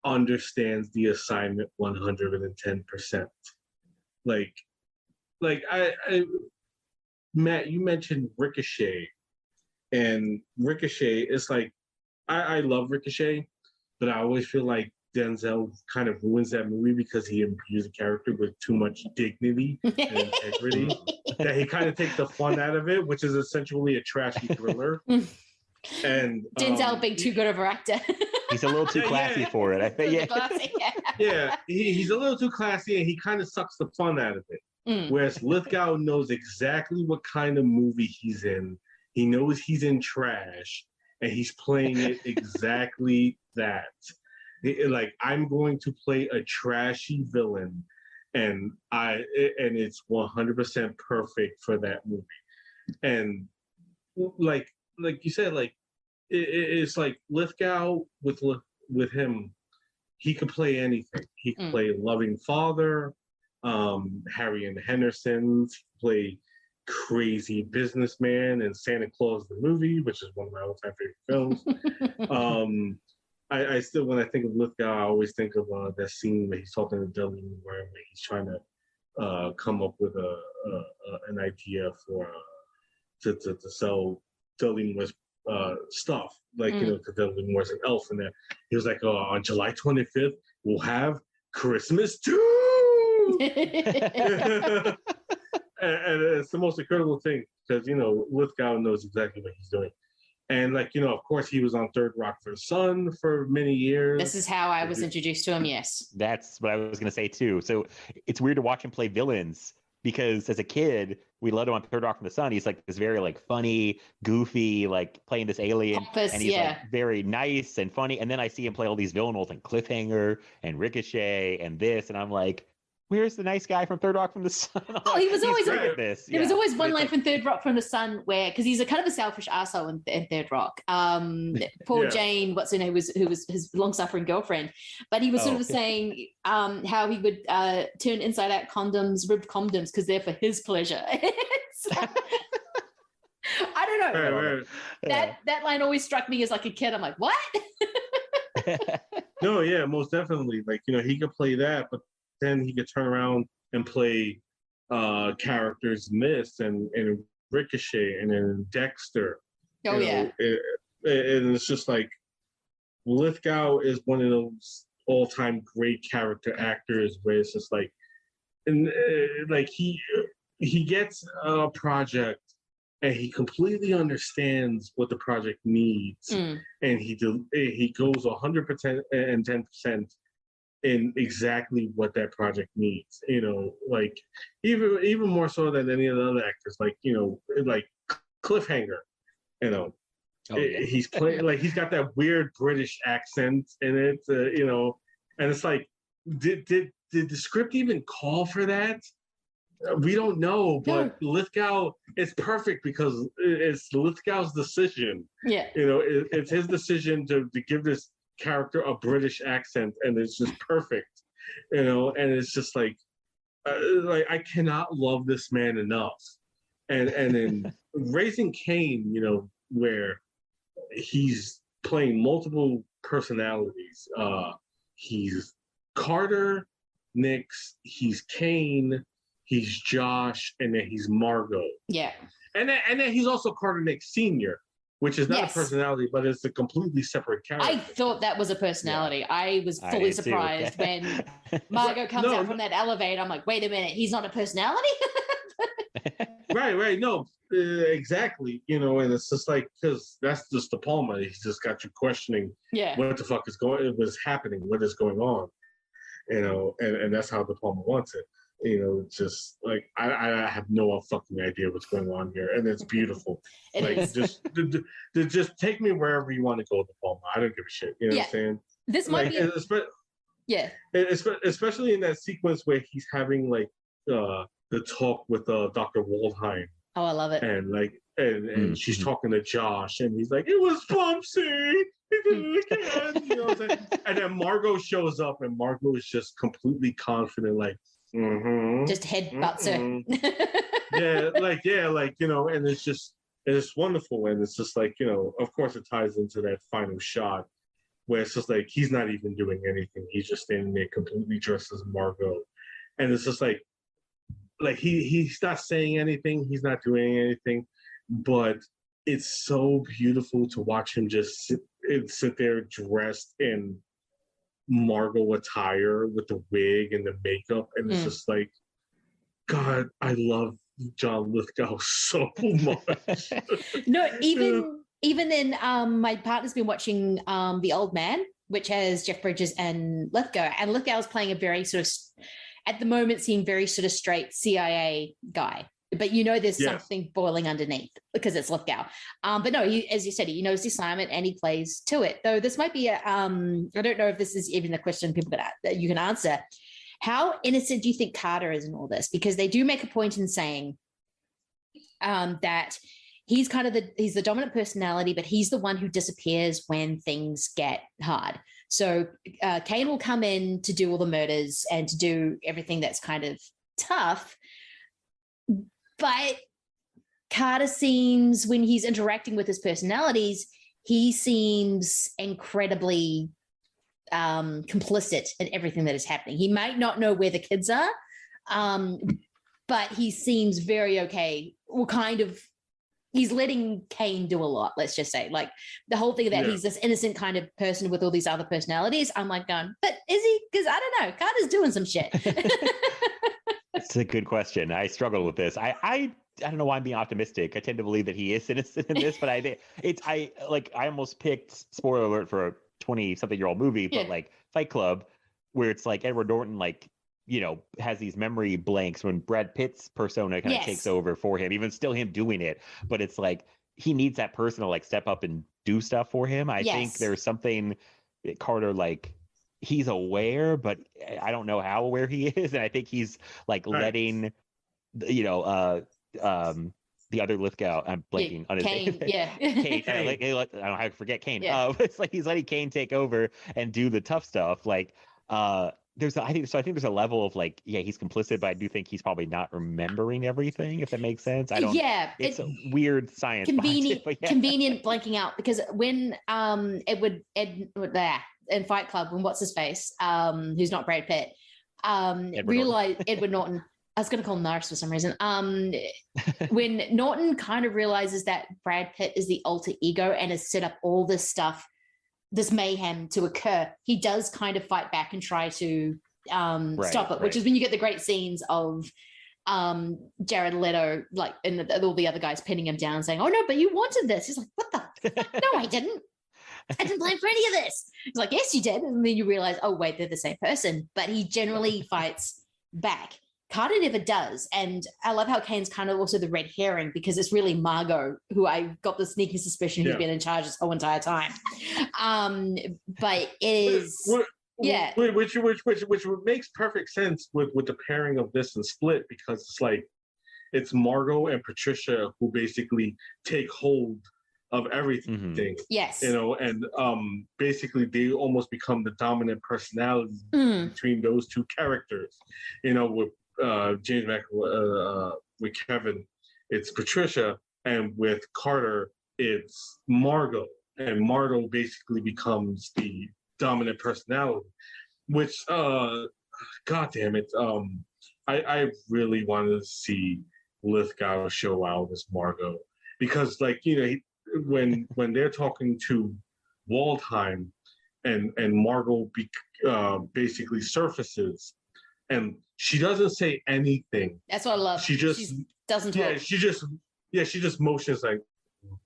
understands the assignment 110%. Like Matt, you mentioned Ricochet, and Ricochet is like, I love Ricochet, but I always feel like Denzel kind of ruins that movie because he imbues a character with too much dignity and integrity that he kind of takes the fun out of it, which is essentially a trashy thriller. And Denzel being too good of an actor. He's a little too classy for it, I think. He's a little too classy, and he kind of sucks the fun out of it. Whereas Lithgow knows exactly what kind of movie he's in. He knows he's in trash, and he's playing it exactly that. Like, I'm going to play a trashy villain, and it's 100% perfect for that movie. And like you said, like it's like Lithgow with him, he could play anything. He could play loving father, Harry and Henderson, play crazy businessman in Santa Claus the movie, which is one of my all-time favorite films. I still, when I think of Lithgow, I always think of that scene where he's talking to Dudley Moore, where he's trying to come up with an idea for to sell Dudley Moore's stuff, like because Dudley Moore's an elf, and he was like, on July 25th we'll have Christmas too. And it's the most incredible thing because Lithgow knows exactly what he's doing. And of course, he was on Third Rock for the Sun for many years. This is how I was introduced to him. Yes, that's what I was going to say too. So it's weird to watch him play villains because as a kid, we loved him on Third Rock from the Sun. He's like this very like funny, goofy, like playing this alien, Pompous, and he's like very nice and funny. And then I see him play all these villain roles like Cliffhanger and Ricochet and this, and I'm like, where's the nice guy from Third Rock from the Sun? Oh, he was always this. There was always one line from Third Rock from the Sun where, because he's a kind of a selfish asshole in Third Rock. Poor Jane, what's her name, who was his long-suffering girlfriend, but he was sort of saying how he would turn inside out condoms, ribbed condoms, because they're for his pleasure. I don't know. That line always struck me as like a kid. I'm like, what? No, yeah, most definitely. Like, he could play that, but then he could turn around and play characters Mist and Ricochet and then Dexter. Oh, yeah. And it's just like Lithgow is one of those all-time great character actors where it's just like, and like he gets a project and he completely understands what the project needs, and he goes 100% and 10% in exactly what that project needs. Like even more so than any of the other actors. Like like Cliffhanger. He's playing like he's got that weird British accent in it. And it's like, did the script even call for that? We don't know, but Lithgow is perfect because it's Lithgow's decision. Yeah. It's his decision to give this character a British accent, and it's just perfect. And it's just like I cannot love this man enough. And in Raising Cain, where he's playing multiple personalities. He's Carter, Nix, he's Cain, he's Josh, and then he's Margot. Yeah. And then he's also Carter Nix Sr., which is not a personality, but it's a completely separate character. I thought that was a personality. Yeah. I was fully surprised when Margot comes out from that elevator. I'm like, wait a minute, he's not a personality? Right. No, exactly. And it's just like, because that's just De Palma. He's just got you questioning what the fuck was happening, what is going on. And that's how De Palma wants it. Just like I have no fucking idea what's going on here, and it's beautiful. Just take me wherever you want to go, De Palma. I don't give a shit. You know what I'm saying? This might be. Especially in that sequence where he's having like the talk with Dr. Waldheim. Oh, I love it. And like, and she's talking to Josh, and he's like, "It was Bumpsy." And then Margot shows up, and Margot is just completely confident, like. Just headbutts her. And it's wonderful, and it's just like, of course it ties into that final shot where it's just like he's not even doing anything, he's just standing there completely dressed as Margot, and it's just like he's not saying anything, he's not doing anything, but it's so beautiful to watch him just sit there dressed in Margot attire with the wig and the makeup, and it's just like, God, I love John Lithgow so much. No, even in my partner's been watching The Old Man, which has Jeff Bridges and Lithgow, and Lithgow's playing a very sort of, at the moment, seemed very sort of straight CIA guy. But there's something boiling underneath because it's Lithgow. But no, as you said, he knows the assignment and he plays to it. Though this might be I don't know if this is even a question that you can answer. How innocent do you think Carter is in all this? Because they do make a point in saying that he's kind of he's the dominant personality, but he's the one who disappears when things get hard. So Cain will come in to do all the murders and to do everything that's kind of tough. But Carter seems, when he's interacting with his personalities, he seems incredibly complicit in everything that is happening. He might not know where the kids are, but he seems very okay. Well, kind of, he's letting Cain do a lot, let's just say. Like the whole thing that he's this innocent kind of person with all these other personalities. I'm like going, but is he? Because I don't know. Carter's doing some shit. It's a good question. I struggle with this. I don't know why I'm being optimistic. I tend to believe that he is innocent in this, but I almost picked, spoiler alert for a 20-something-year-old movie, but like Fight Club, where it's like Edward Norton has these memory blanks when Brad Pitt's persona kind of takes over for him, even still him doing it. But it's like he needs that person to like step up and do stuff for him. I think there's something that Carter he's aware, but I don't know how aware he is, and I think he's like letting, the other Lithgow, I'm blanking on his Cain, name. yeah. Cain, I don't know how to forget Cain. Yeah. It's like he's letting Cain take over and do the tough stuff. Like, I think there's a level of like, yeah, he's complicit, but I do think he's probably not remembering everything, if that makes sense. I don't. Yeah, it's a weird science. Convenient, behind it, yeah. convenient blanking out, because when Edward in Fight Club, when what's his face, who's not Brad Pitt, realized Edward Norton. I was going to call him Norris for some reason. When Norton kind of realizes that Brad Pitt is the alter ego and has set up all this stuff, this mayhem to occur, he does kind of fight back and try to stop it, which is when you get the great scenes of Jared Leto, like, and all the other guys pinning him down saying, oh no, but you wanted this. He's like, what the fuck? No, I didn't. I didn't plan for any of this. He's like, yes, you did. And then you realize, oh wait, they're the same person. But he generally fights back. Carter never does. And I love how Cain's kind of also the red herring, because it's really Margot, who I got the sneaky suspicion who's been in charge this whole entire time. But it is... Which makes perfect sense with the pairing of this and Split, because it's like, it's Margot and Patricia who basically take hold of everything. Yes. And basically they almost become the dominant personality between those two characters. With James McAvoy, with Kevin, it's Patricia, and with Carter, it's Margot. And Margot basically becomes the dominant personality, which God damn it, I really wanted to see Lithgow show out as Margot, because when they're talking to Waldheim and Margot basically surfaces, and she doesn't say anything. That's what I love. She doesn't talk. Yeah, she just motions like,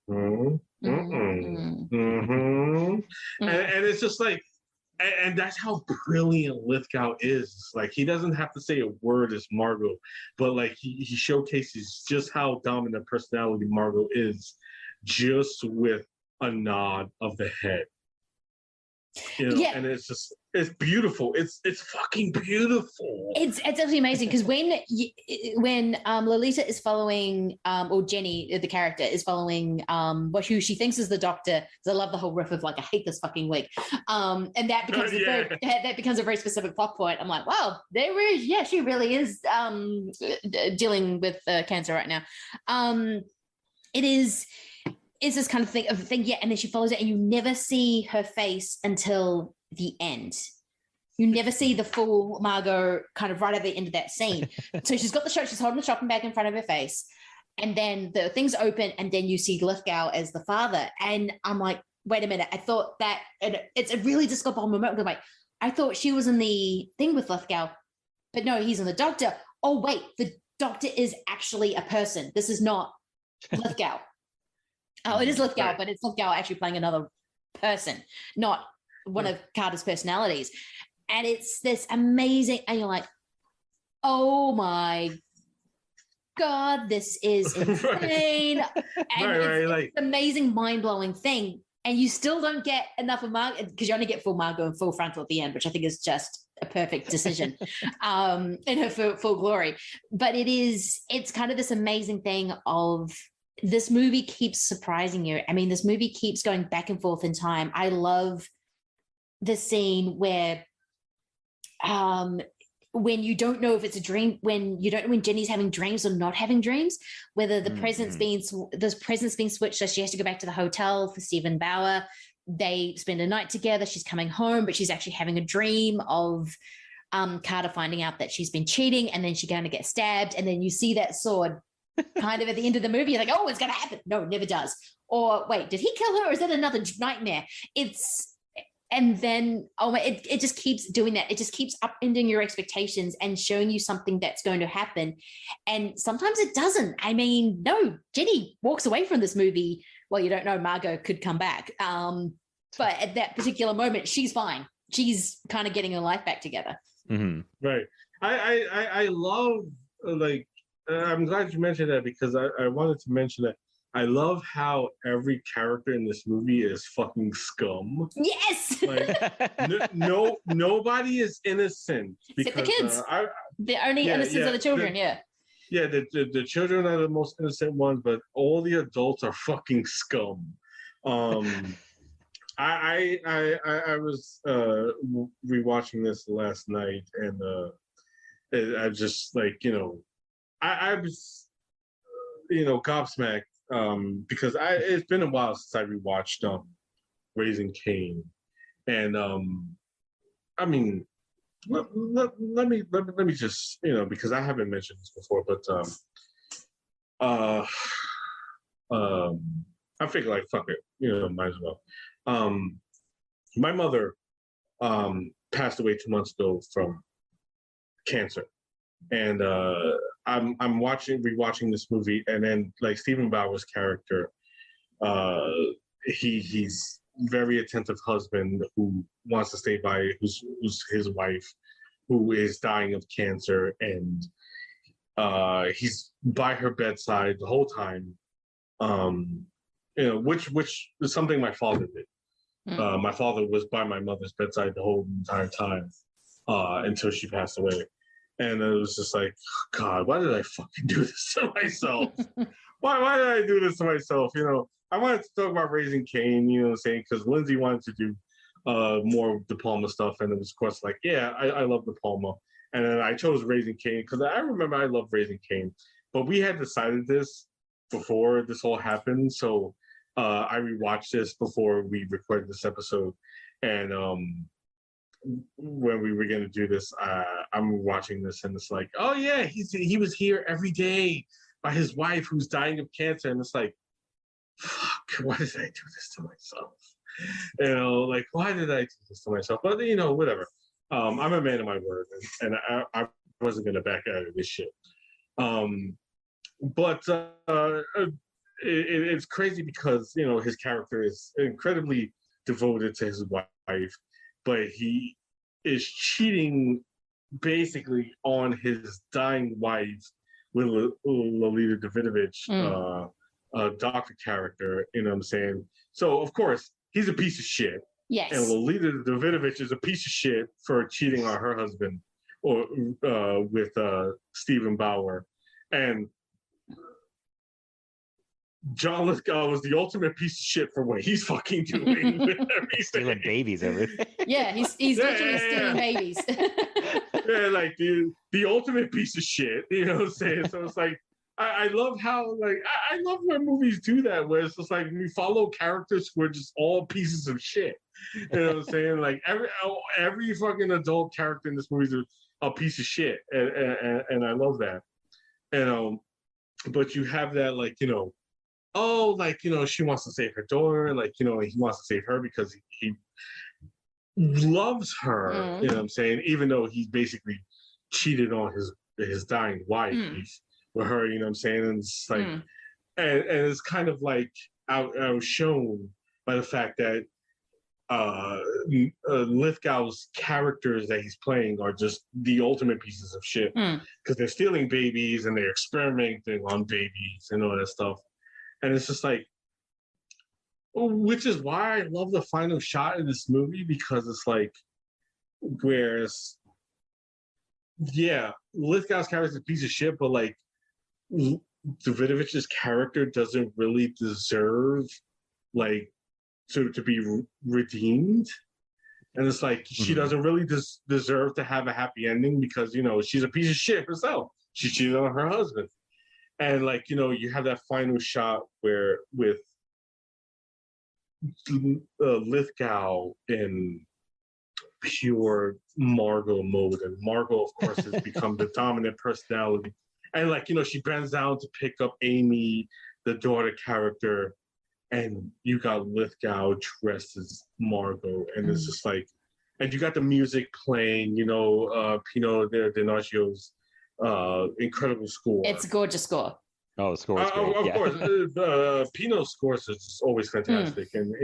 and it's just like, and that's how brilliant Lithgow is. Like, he doesn't have to say a word as Margot, but like he showcases just how dominant personality Margot is, just with a nod of the head. And it's beautiful. It's fucking beautiful. It's absolutely amazing, because when Lolita is following, or Jenny, the character, is following who she thinks is the doctor. I love the whole riff of like, I hate this fucking wig, and that becomes a very specific plot point. I'm like, wow, she really is dealing with cancer right now. It's this kind of thing, and then she follows it, and you never see her face until the end. You never see the full Margot kind of right at the end of that scene. So she's got she's holding the shopping bag in front of her face, and then the things open, and then you see Lithgow as the father. And I'm like, wait a minute, I thought that, and it's a really discoverable moment. I'm like, I thought she was in the thing with Lithgow, but no, he's in the doctor. Oh wait, the doctor is actually a person. This is not Lithgow. Oh, it is Lithgow, but it's Lithgow actually playing another person, not one of Carter's personalities. And it's this amazing, and you're like, oh my God, this is insane. And it's an amazing, mind-blowing thing. And you still don't get enough of Margot, because you only get full Margot and full frontal at the end, which I think is just a perfect decision in her full glory. But it's kind of this amazing thing of, this movie keeps surprising you. I mean, this movie keeps going back and forth in time. I love the scene where when you don't know if it's a dream, when Jenny's having dreams or not having dreams, whether the present's being switched, so she has to go back to the hotel for Stephen Bauer. They spend a night together. She's coming home, but she's actually having a dream of Carter finding out that she's been cheating, and then she's going to get stabbed, and then you see that sword kind of at the end of the movie. You're like, oh, it's going to happen. No, it never does. Or wait, did he kill her, or is that another nightmare? And then, it just keeps doing that. It just keeps upending your expectations and showing you something that's going to happen. And sometimes it doesn't. I mean, no, Jenny walks away from this movie. Well, you don't know, Margot could come back. But at that particular moment, she's fine. She's kind of getting her life back together. Mm-hmm. Right. I love, I'm glad you mentioned that, because I wanted to mention that I love how every character in this movie is fucking scum. Yes. Like, nobody is innocent because except the kids. The only innocents are the children. The children are the most innocent ones, but all the adults are fucking scum. I was rewatching this last night, and I just like I was gobsmacked because it's been a while since I rewatched Raising Cain, and I mean let me just because I haven't mentioned this before, but I figured like fuck it, might as well. My mother passed away 2 months ago from cancer, and I'm rewatching this movie, and then like Stephen Bauer's character, he's very attentive husband who wants to stay by who's his wife, who is dying of cancer, and he's by her bedside the whole time, which is something my father did. My father was by my mother's bedside the whole entire time until she passed away. And it was just like, God, why did I fucking do this to myself? why did I do this to myself? I wanted to talk about Raising Cain, because Lindsay wanted to do more De Palma stuff. And it was, of course, like, I love De Palma. And then I chose Raising Cain because I remember I love Raising Cain. But we had decided this before this all happened. So I rewatched this before we recorded this episode. And when we were going to do this, I'm watching this, and it's like, oh yeah, he was here every day by his wife who's dying of cancer, and it's like, fuck, why did I do this to myself? Like, why did I do this to myself? But whatever. I'm a man of my word, and I wasn't going to back out of this shit. But it's crazy because his character is incredibly devoted to his wife, but he is cheating basically on his dying wife with Lolita Davidovich, doctor character, you know what I'm saying? So, of course, he's a piece of shit. Yes. And Lolita Davidovich is a piece of shit for cheating on her husband or with Stephen Bauer. And John Lithgow was the ultimate piece of shit for what he's fucking doing with everything. Stealing babies, everything. Yeah, he's literally stealing babies. Like the ultimate piece of shit, you know what I'm saying? So it's like, I love how, like, I love when movies do that, where it's just like we follow characters who are just all pieces of shit. You know what I'm saying? Like every fucking adult character in this movie is a piece of shit, and I love that. But you have that, like, she wants to save her daughter, like, he wants to save her because he loves her, you know what I'm saying? Even though he's basically cheated on his dying wife with her, you know what I'm saying? And it's like, and it's kind of like outshone by the fact that Lithgow's characters that he's playing are just the ultimate pieces of shit because they're stealing babies and they're experimenting on babies and all that stuff. And it's just like, which is why I love the final shot in this movie, because it's like, whereas, Lithgow's character is a piece of shit, but like, Davidovich's character doesn't really deserve, like, to be redeemed. And it's like, she doesn't really deserve to have a happy ending because, she's a piece of shit herself. She cheated on her husband. And like, you have that final shot where with Lithgow in pure Margot mode, and Margot, of course, has become the dominant personality. And like, she bends down to pick up Amy, the daughter character, and you got Lithgow dressed as Margot, and it's just like, and you got the music playing, Pino Donaggio's incredible score. It's a gorgeous score. Oh, the score is great. Of course, Pino's scores is always fantastic, and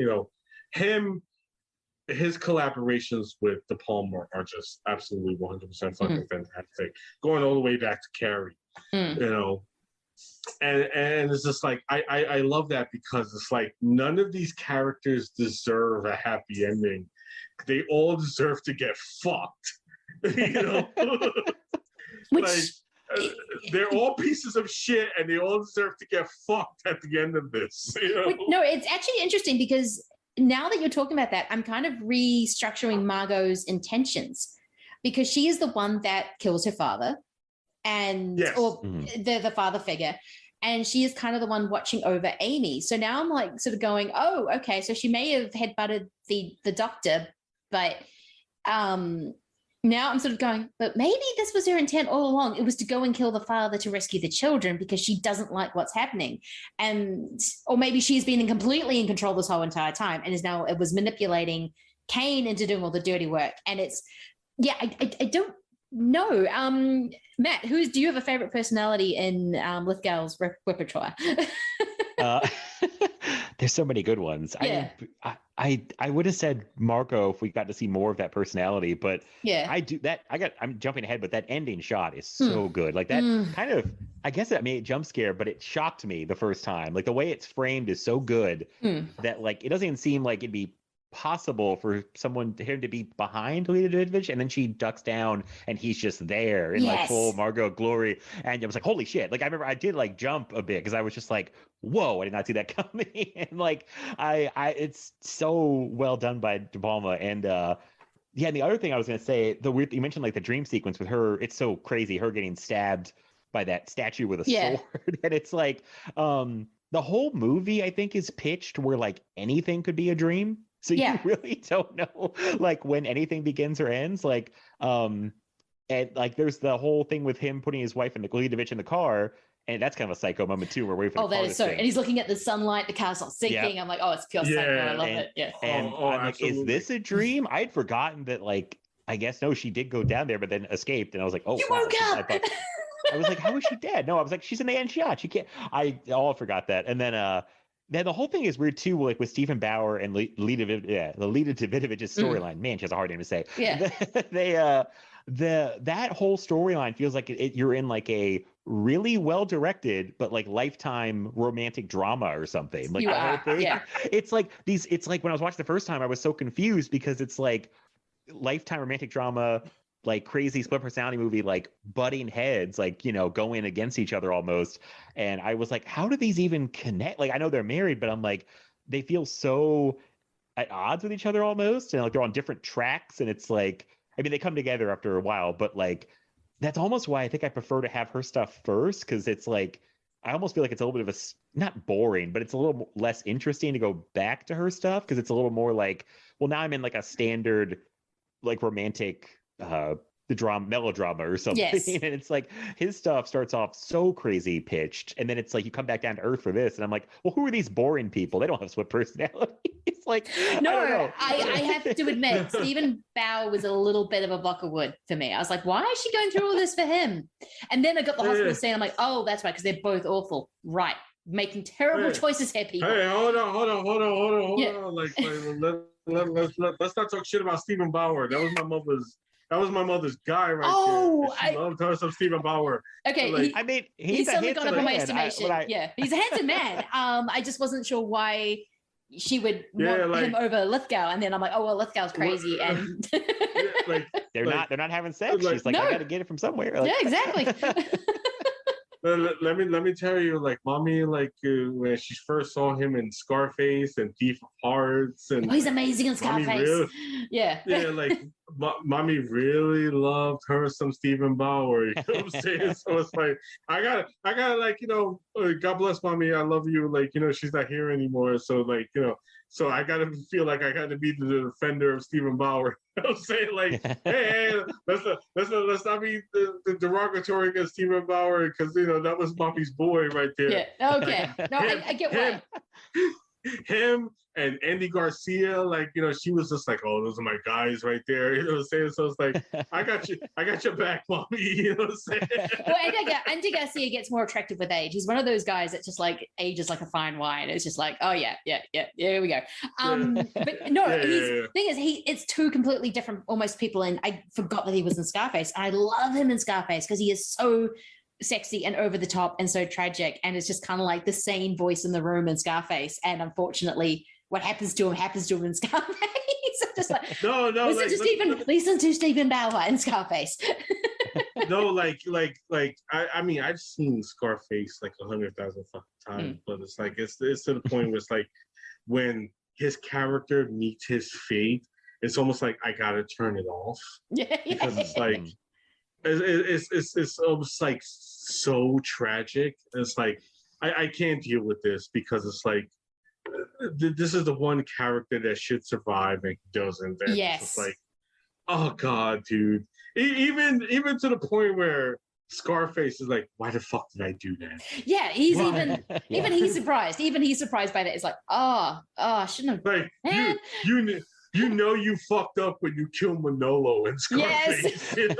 his collaborations with De Palma are just absolutely 100% fucking fantastic. Going all the way back to Carrie, and it's just like I love that because it's like none of these characters deserve a happy ending. They all deserve to get fucked. You know, they're all pieces of shit, and they all deserve to get fucked at the end of this. You know? No, it's actually interesting because now that you're talking about that, I'm kind of restructuring Margot's intentions because she is the one that kills her father, and or the father figure. And she is kind of the one watching over Amy. So now I'm like sort of going, oh, okay. So she may have headbutted the doctor, but now I'm sort of going, but maybe this was her intent all along. It was to go and kill the father to rescue the children because she doesn't like what's happening. Or maybe she's been completely in control this whole entire time and it was manipulating Cain into doing all the dirty work. And it's, I don't know. Matt, do you have a favorite personality in Lithgow's repertoire? There's so many good ones. Yeah. I would have said Margot if we got to see more of that personality, but I'm jumping ahead, but that ending shot is so good. Like that kind of, I guess it made a jump scare, but it shocked me the first time. Like the way it's framed is so good that like it doesn't even seem like it'd be possible for him to be behind Lita Davidovich, and then she ducks down and he's just there in like full Margot glory, and I was like, holy shit. Like I remember I did like jump a bit because I was just like, whoa, I did not see that coming. And like I it's so well done by De Palma. And and the other thing I was gonna say, you mentioned like the dream sequence with her, it's so crazy, her getting stabbed by that statue with a sword. And it's like the whole movie I think is pitched where like anything could be a dream. So you really don't know like when anything begins or ends. Like, and like there's the whole thing with him putting his wife and Davidovich in the car, and that's kind of a psycho moment too. We're waiting for the car that is so. And he's looking at the sunlight, the car's not sinking. Yeah. I'm like, oh, it's pure psycho. I love it. Yeah. And I'm like, is this a dream? I'd forgotten that. Like, I guess no, she did go down there, but then escaped. And I was like, oh, you woke up. I was like, how is she dead? No, I was like, she's in the end shot. She can't. I forgot that. And then the whole thing is weird too, like with Stephen Bauer and Lita Davidovich's storyline. Man, she has a hard name to say. Yeah. That whole storyline feels like you're in like a really well directed but like Lifetime romantic drama or something. Like it's like it's like when I was watching the first time I was so confused because it's like Lifetime romantic drama, like crazy split personality movie, like butting heads, like, you know, going against each other almost. And I was like, how do these even connect? Like, I know they're married, but I'm like, they feel so at odds with each other almost. And like they're on different tracks. And it's like, I mean, they come together after a while, but like, that's almost why I think I prefer to have her stuff first. Cause it's like, I almost feel like it's a little bit of not boring, but it's a little less interesting to go back to her stuff. Cause it's a little more like, well, now I'm in like a standard, like romantic, the melodrama or something. Yes. And it's like his stuff starts off so crazy pitched, and then it's like you come back down to earth for this, and I'm like, well, who are these boring people? They don't have split personality. It's like, no, I have to admit, Stephen Bauer was a little bit of a block of wood for me. I was like, why is she going through all this for him? And then I got the hospital scene. I'm like, oh, that's right, because they're both awful. Right. Making terrible choices here, people. Hey, hold on. Let's not talk shit about Stephen Bauer. That was my mother's guy right there. She loved her some Stephen Bauer. Okay, so, like, I mean, he's certainly gone up on my estimation. He's a handsome man. I just wasn't sure why she would want him over Lithgow, and then I'm like, oh well, Lithgow's crazy, and they're not having sex. She's like, I got to get it from somewhere. Like, yeah, exactly. Let me tell you, like, mommy, like when she first saw him in Scarface and Thief of Hearts, and he's amazing in Scarface. Like mommy really loved her some Stephen Bauer. You know what I'm saying? So it's like I gotta like, you know, God bless mommy, I love you. Like, you know, she's not here anymore, so like, you know. So I gotta feel like I gotta be the defender of Stephen Bauer. You know what I'm saying? Like, hey, let's not be the derogatory against Stephen Bauer, because you know that was mommy's boy right there. Yeah. Okay. No, I get why. Him and Andy Garcia, like, you know, she was just like, oh, those are my guys right there. You know what I'm saying? So it's like, I got your back, mommy. You know what I'm saying? Well, Andy Garcia gets more attractive with age. He's one of those guys that just like ages like a fine wine. It's just like, oh yeah, here we go. But no, thing is, it's two completely different almost people. And I forgot that he was in Scarface. I love him in Scarface because he is so sexy and over the top and so tragic, and it's just kind of like the same voice in the room in Scarface, and unfortunately what happens to him in Scarface. Just like, listen to Stephen Bauer in Scarface. No, I mean, I've seen Scarface like 100,000 fucking times, but it's like it's to the point where it's like when his character meets his fate, it's almost like I gotta turn it off. Because it's like it's almost like so tragic. It's like I can't deal with this because it's like this is the one character that should survive and he doesn't. And yes. It's like, oh god, dude. Even to the point where Scarface is like, why the fuck did I do that? Yeah, he's even he's surprised. Even he's surprised by that. It's like, I shouldn't have. Like you know you fucked up when you killed Manolo in Scarface. Yes.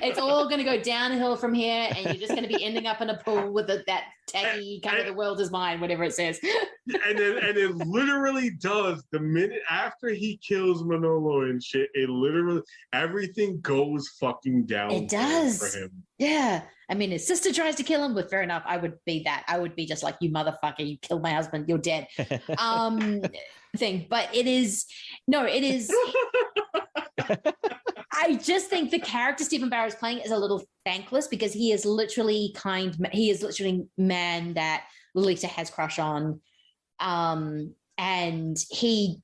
It's all going to go downhill from here, and you're just going to be ending up in a pool with that tacky kind of the world is mine, whatever it says. and it literally does. The minute after he kills Manolo and shit, it literally everything goes fucking down. It does for him. Yeah. I mean, his sister tries to kill him, but fair enough. I would be that. I would be just like, you motherfucker, you killed my husband, you're dead. Thing. But it is. I just think the character Stephen Bauer is playing is a little thankless because he is literally man that Lolita has crush on. And he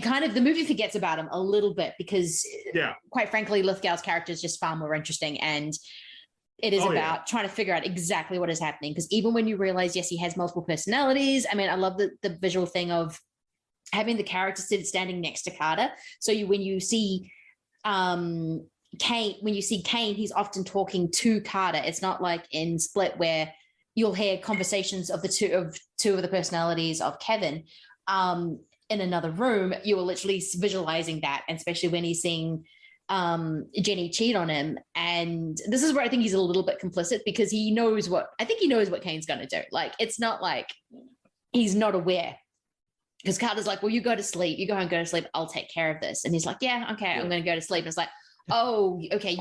kind of, the movie forgets about him a little bit because quite frankly, Lithgow's character is just far more interesting, and it is about trying to figure out exactly what is happening. Because even when you realize, yes, he has multiple personalities. I mean, I love the visual thing of having the character standing next to Carter. So when you see Cain, he's often talking to Carter. It's not like in Split where you'll hear conversations of two of the personalities of Kevin in another room. You are literally visualizing that, and especially when he's seeing Jenny cheat on him. And this is where I think he's a little bit complicit because he knows what Cain's going to do. Like, it's not like he's not aware. Because Carter's like, well, you go to sleep. You go home, go to sleep. I'll take care of this. And he's like, yeah, okay, I'm going to go to sleep. And it's like, oh, okay,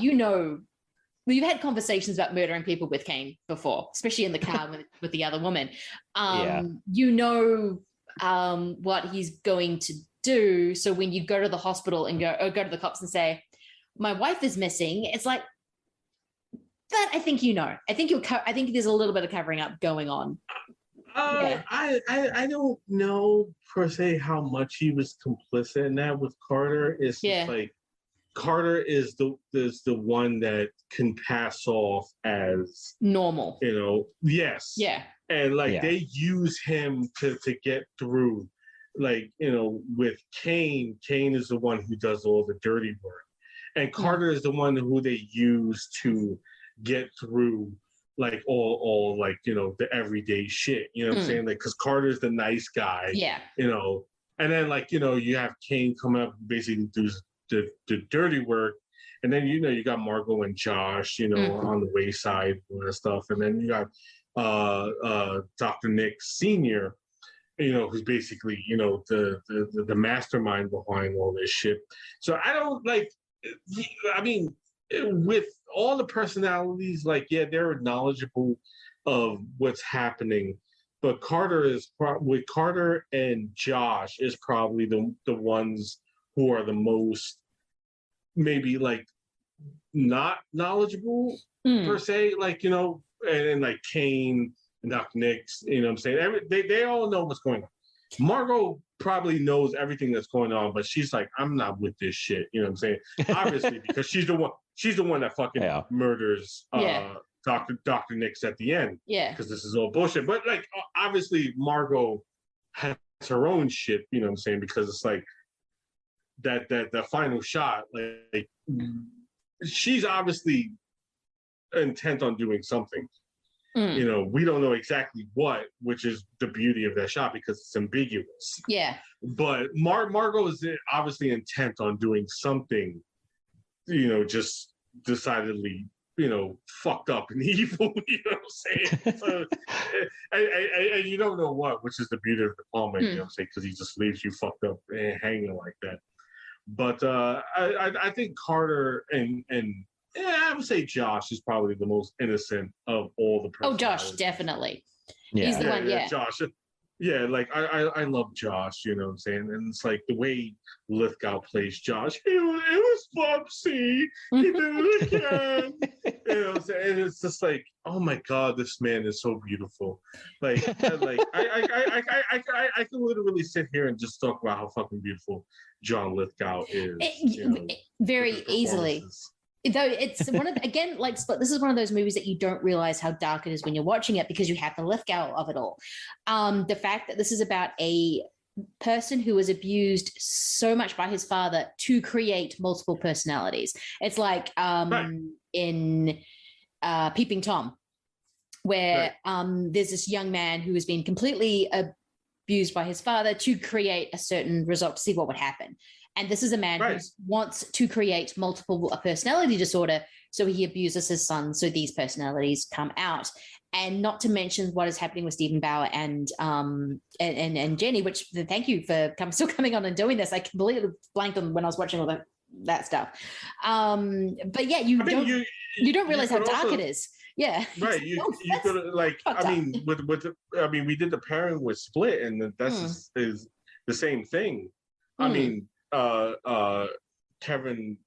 we've had conversations about murdering people with Cain before, especially in the car with the other woman. What he's going to do. So when you go to the hospital and go to the cops and say, my wife is missing, it's like, but I think I think there's a little bit of covering up going on. I don't know per se how much he was complicit in that with Carter. It's just like Carter is the one that can pass off as normal. Yes. Yeah. And they use him to get through. Like, with Cain is the one who does all the dirty work. And Carter is the one who they use to get through like all like the everyday shit, what I'm saying? Like, because Carter's the nice guy, and then like you have Cain come up basically do the dirty work, and then you got Margot and Josh on the wayside and stuff, and then you got Dr. Nick Sr., who's basically the mastermind behind all this shit. So I don't like. I mean, with all the personalities, like, they're knowledgeable of what's happening, but Carter and Josh is probably the ones who are the most maybe like not knowledgeable per se, like, and like Cain and Dr. Nix, what I'm saying? They all know what's going on. Margot probably knows everything that's going on, but she's like, I'm not with this shit. You know what I'm saying? Obviously, because she's the one that fucking murders Dr. Nix at the end. Yeah. Because this is all bullshit. But like, obviously, Margot has her own shit, you know what I'm saying? Because it's like that final shot, like she's obviously intent on doing something. We don't know exactly what, which is the beauty of that shot because it's ambiguous. Yeah. But Margot is obviously intent on doing something, just decidedly, fucked up and evil, you know what I'm saying? So, and you don't know what, which is the beauty of De Palma, you know what I'm saying? Because he just leaves you fucked up and hanging like that. But I think Carter and I would say Josh is probably the most innocent of all the personalities. Oh, Josh, definitely. Yeah. He's the one, yeah. Josh. Yeah, like I love Josh, you know what I'm saying? And it's like the way Lithgow plays Josh, it was Bubsy. He did it again. You know what I'm saying? And it's just like, oh my God, this man is so beautiful. Like I can literally sit here and just talk about how fucking beautiful John Lithgow is. Very easily. Though it's one of again, like Split, this is one of those movies that you don't realize how dark it is when you're watching it because you have the Lithgow of it all. The fact that this is about a person who was abused so much by his father to create multiple personalities. It's like in Peeping Tom, where there's this young man who has been completely abused by his father to create a certain result to see what would happen. And this is a man who wants to create multiple personality disorder, so he abuses his son, so these personalities come out. And not to mention what is happening with Stephen Bauer and Jenny, which thank you for still coming on and doing this. I completely blanked on when I was watching all that stuff. But yeah, you don't realize how dark it is. Yeah. Right. You could like, I mean, we did the pairing with Split, and that's is the same thing. I mean, Kevin's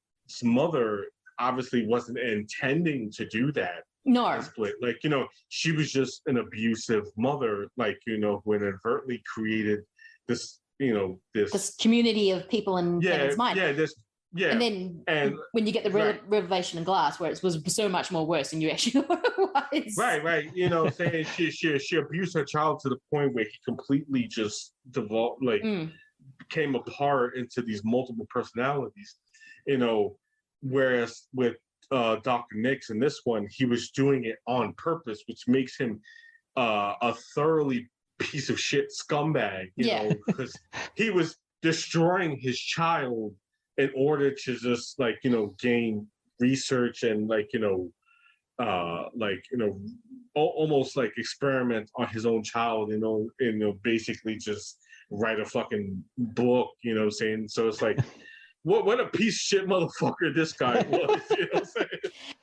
mother obviously wasn't intending to do that. No. Split. Like, you know, she was just an abusive mother, like, you know, who inadvertently created this, you know, this community of people in Kevin's mind. Yeah. And then when you get the revelation in Glass, where it was so much more worse than you actually know it was. Right. You know, saying she abused her child to the point where he completely just devolved, like, came apart into these multiple personalities, you know, whereas with Dr. Nix in this one, he was doing it on purpose, which makes him a thoroughly piece of shit scumbag, you know, because he was destroying his child in order to just, like, you know, gain research and, like, you know, almost like experiment on his own child, you know, basically just write a fucking book, you know what I'm saying? So it's like, what a piece of shit motherfucker this guy was, you know what I'm saying?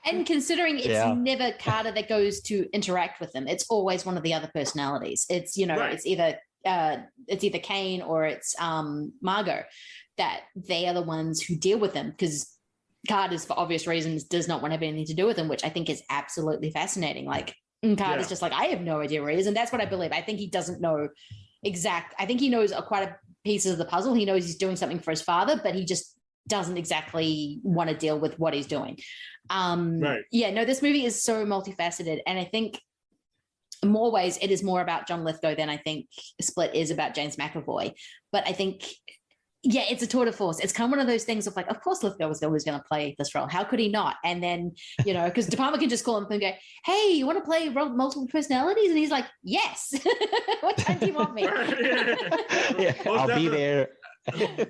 And considering it's never Carter that goes to interact with him, it's always one of the other personalities. It's, you know, it's either Cain or it's Margot, that they are the ones who deal with him, because Carter's, for obvious reasons, does not want to have anything to do with him, which I think is absolutely fascinating. Like, Carter's just like, I have no idea where he is, and that's what I believe. I think he doesn't know I think he knows quite a piece of the puzzle. He knows he's doing something for his father, but he just doesn't exactly want to deal with what he's doing. Yeah, no, this movie is so multifaceted, and I think in more ways it is more about John Lithgow than I think Split is about James McAvoy. But I think, yeah, it's a tour de force. It's kind of one of those things of like, of course Lithgow was always going to play this role. How could he not? And then, you know, because De Palma can just call him and go, hey, you want to play multiple personalities? And he's like, yes. What time do you want me? I'll be there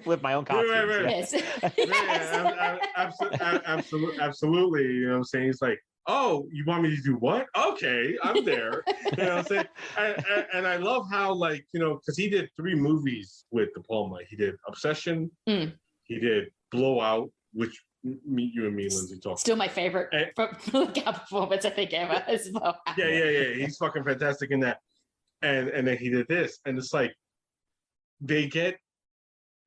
with my own costumes. Yes. Absolutely. You know what I'm saying? He's like, oh, you want me to do what? Okay, I'm there. You know what I'm saying? And I love how, like, you know, because he did 3 movies with De Palma. He did Obsession, he did Blowout, which you and me, Lindsay, talked. Still my favorite performance I think ever as well. Yeah. He's fucking fantastic in that. And then he did this. And it's like, they get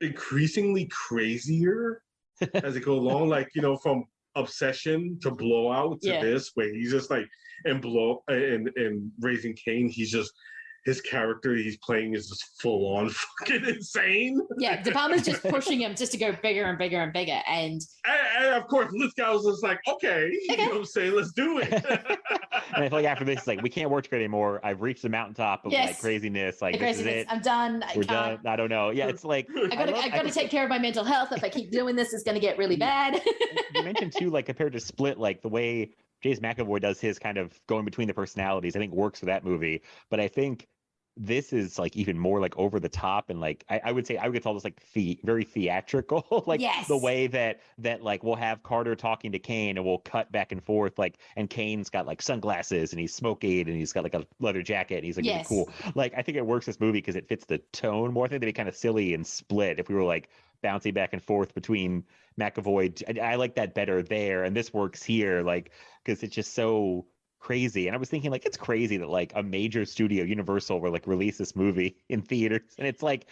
increasingly crazier as it goes along. Like, you know, from Obsession to Blowout to this, where he's just like, and Raising Cain, he's just, his character he's playing is just full on fucking insane. Yeah, De Palma's just pushing him just to go bigger and bigger and bigger. And of course, Lithgow's just like, okay, you know what I'm saying, let's do it. And I feel like after this, like, we can't work together anymore. I've reached the mountaintop of like craziness. Like, this is it. I'm done. We're done. I don't know. Yeah, it's like I gotta take care of my mental health. If I keep doing this, it's gonna get really bad. You mentioned too, like, compared to Split, like the way James McAvoy does his kind of going between the personalities, I think works for that movie. But I think this is like even more like over the top, and like I would say I would call this like very theatrical, like the way that like we'll have Carter talking to Cain and we'll cut back and forth, like, and Cain's got like sunglasses and he's smoking and he's got like a leather jacket and he's like really cool. Like, I think it works this movie because it fits the tone more. I think they'd be kind of silly and Split if we were like bouncing back and forth between McAvoy. I like that better there, and this works here, like, because it's just so crazy. And I was thinking, like, it's crazy that like a major studio, Universal, will like release this movie in theaters, and it's like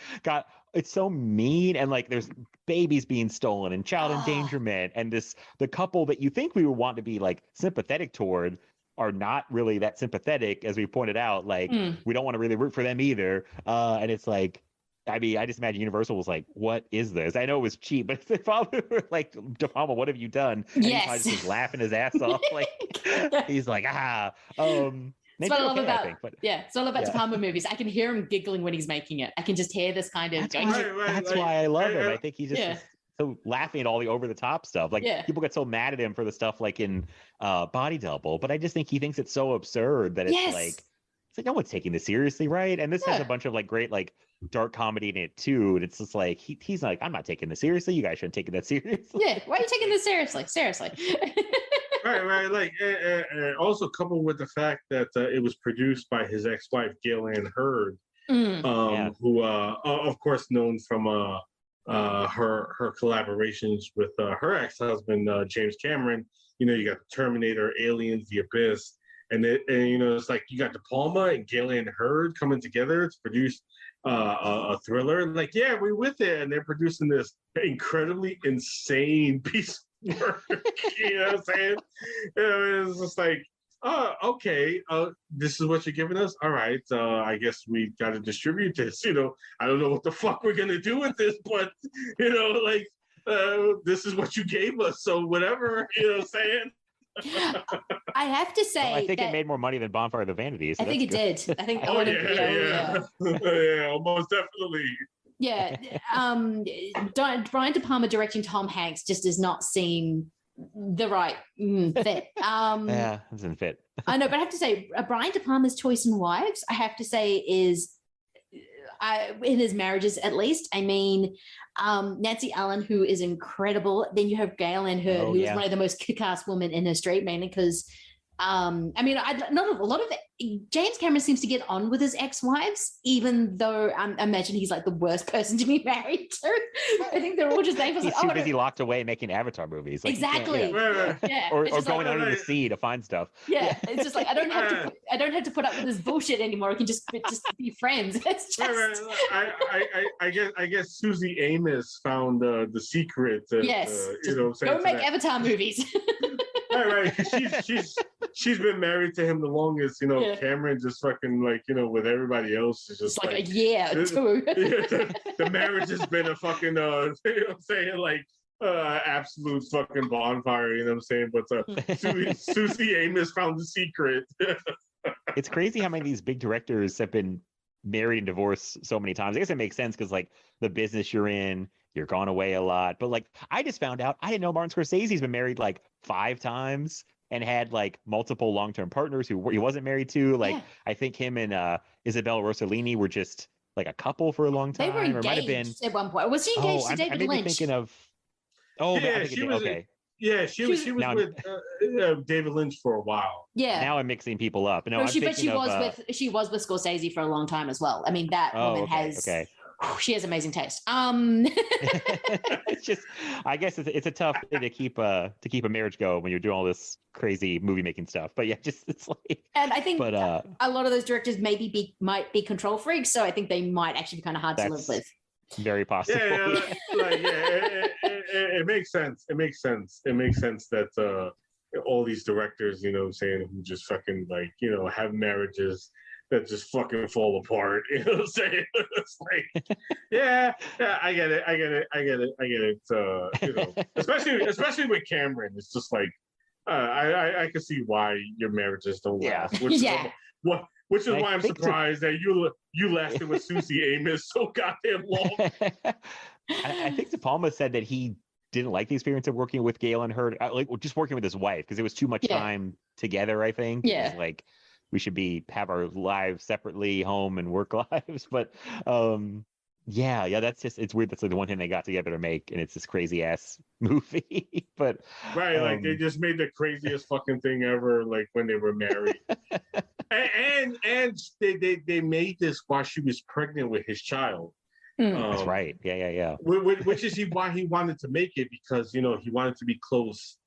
it's so mean, and like there's babies being stolen and child endangerment, and the couple that you think we would want to be like sympathetic toward are not really that sympathetic, as we pointed out. Like we don't want to really root for them either, and it's like, I mean, I just imagine Universal was like, what is this? I know it was cheap, but they probably were like, De Palma, what have you done? And yes. He probably just was laughing his ass off. Like, he's like, That's what I love about, it's all about De Palma movies. I can hear him giggling when he's making it. I can just hear this kind of That's why I love him. I think he just is so laughing at all the over the top stuff. Like people get so mad at him for the stuff like in Body Double, but I just think he thinks it's so absurd that it's like no one's taking this seriously, right? And this has a bunch of like great like dark comedy in it too, and it's just like he's like, I'm not taking this seriously. You guys shouldn't take that seriously. Yeah, why are you taking this seriously? Seriously. right. Like, also coupled with the fact that it was produced by his ex-wife Galen Hurd, who, of course, known from her collaborations with her ex-husband James Cameron. You know, you got the Terminator, Aliens, The Abyss, and you know, it's like you got De Palma and Galen Hurd coming together to produce a thriller. Like, yeah, we're with it, and they're producing this incredibly insane piece of work. You know what I'm saying? You know, it's just like, okay, this is what you're giving us. All right, I guess we got to distribute this. You know, I don't know what the fuck we're gonna do with this, but you know, like, this is what you gave us, so whatever. You know what I'm saying? I have to say, I think it made more money than Bonfire of the Vanities. So I think it did. I think. Yeah, almost definitely. Yeah, Brian De Palma directing Tom Hanks just does not seem the right fit. Yeah, it doesn't fit. I know, but I have to say, Brian De Palma's choice in wives, I have to say, is in his marriages at least. I mean, Nancy Allen, who is incredible. Then you have Galen Hurd, who is one of the most kick-ass women in history, mainly because, I mean, not a lot of it. James Cameron seems to get on with his ex-wives, even though I imagine he's like the worst person to be married to. I think they're all just he's too busy locked away making Avatar movies. Like, exactly. Or going under the sea to find stuff. Yeah, it's just like I don't have to put up with this bullshit anymore. I can just be friends. It's just I guess Susie Amos found the secret. Yes, you know, don't make Avatar movies. Right. She's been married to him the longest. You know, Cameron just fucking like, you know, with everybody else is just like a year or two. The marriage has been a fucking you know what I'm saying, like absolute fucking bonfire. You know what I'm saying? But Susie Amos found the secret. It's crazy how many of these big directors have been married and divorced so many times. I guess it makes sense because like the business you're in, you're gone away a lot. But like, I just found out, I didn't know Martin Scorsese's been married like 5 times and had like multiple long-term partners who he wasn't married to. Like, I think him and Isabella Rossellini were just like a couple for a long time. They were engaged might have been at one point. Was she engaged to David Lynch? Thinking of. She was with David Lynch for a while. Yeah. Now I'm mixing people up. No, she was with Scorsese for a long time as well. I mean, that woman has. She has amazing taste. It's just, I guess it's a tough thing to keep a marriage go when you're doing all this crazy movie making stuff. But yeah, just it's like. And I think a lot of those directors might be control freaks, so I think they might actually be kind of hard to live with. Very possible. It makes sense. It makes sense that all these directors, you know what I'm saying, who just fucking like, you know, have marriages that just fucking fall apart. You know what I'm saying? It's like, yeah, I get it. You know, especially with Cameron, it's just like, I can see why your marriages don't last. Which is why I'm surprised that you lasted with Susie Amos so goddamn long. I think De Palma said that he didn't like the experience of working with Galen Hurd, like just working with his wife, because it was too much time together. I think. Yeah. It was like we should have our lives separately, home and work lives. But that's just, it's weird. That's like the one thing they got together to make, and it's this crazy ass movie. But like they just made the craziest fucking thing ever, like when they were married. and they made this while she was pregnant with his child. That's right. Yeah. Which is why he wanted to make it, because he wanted to be close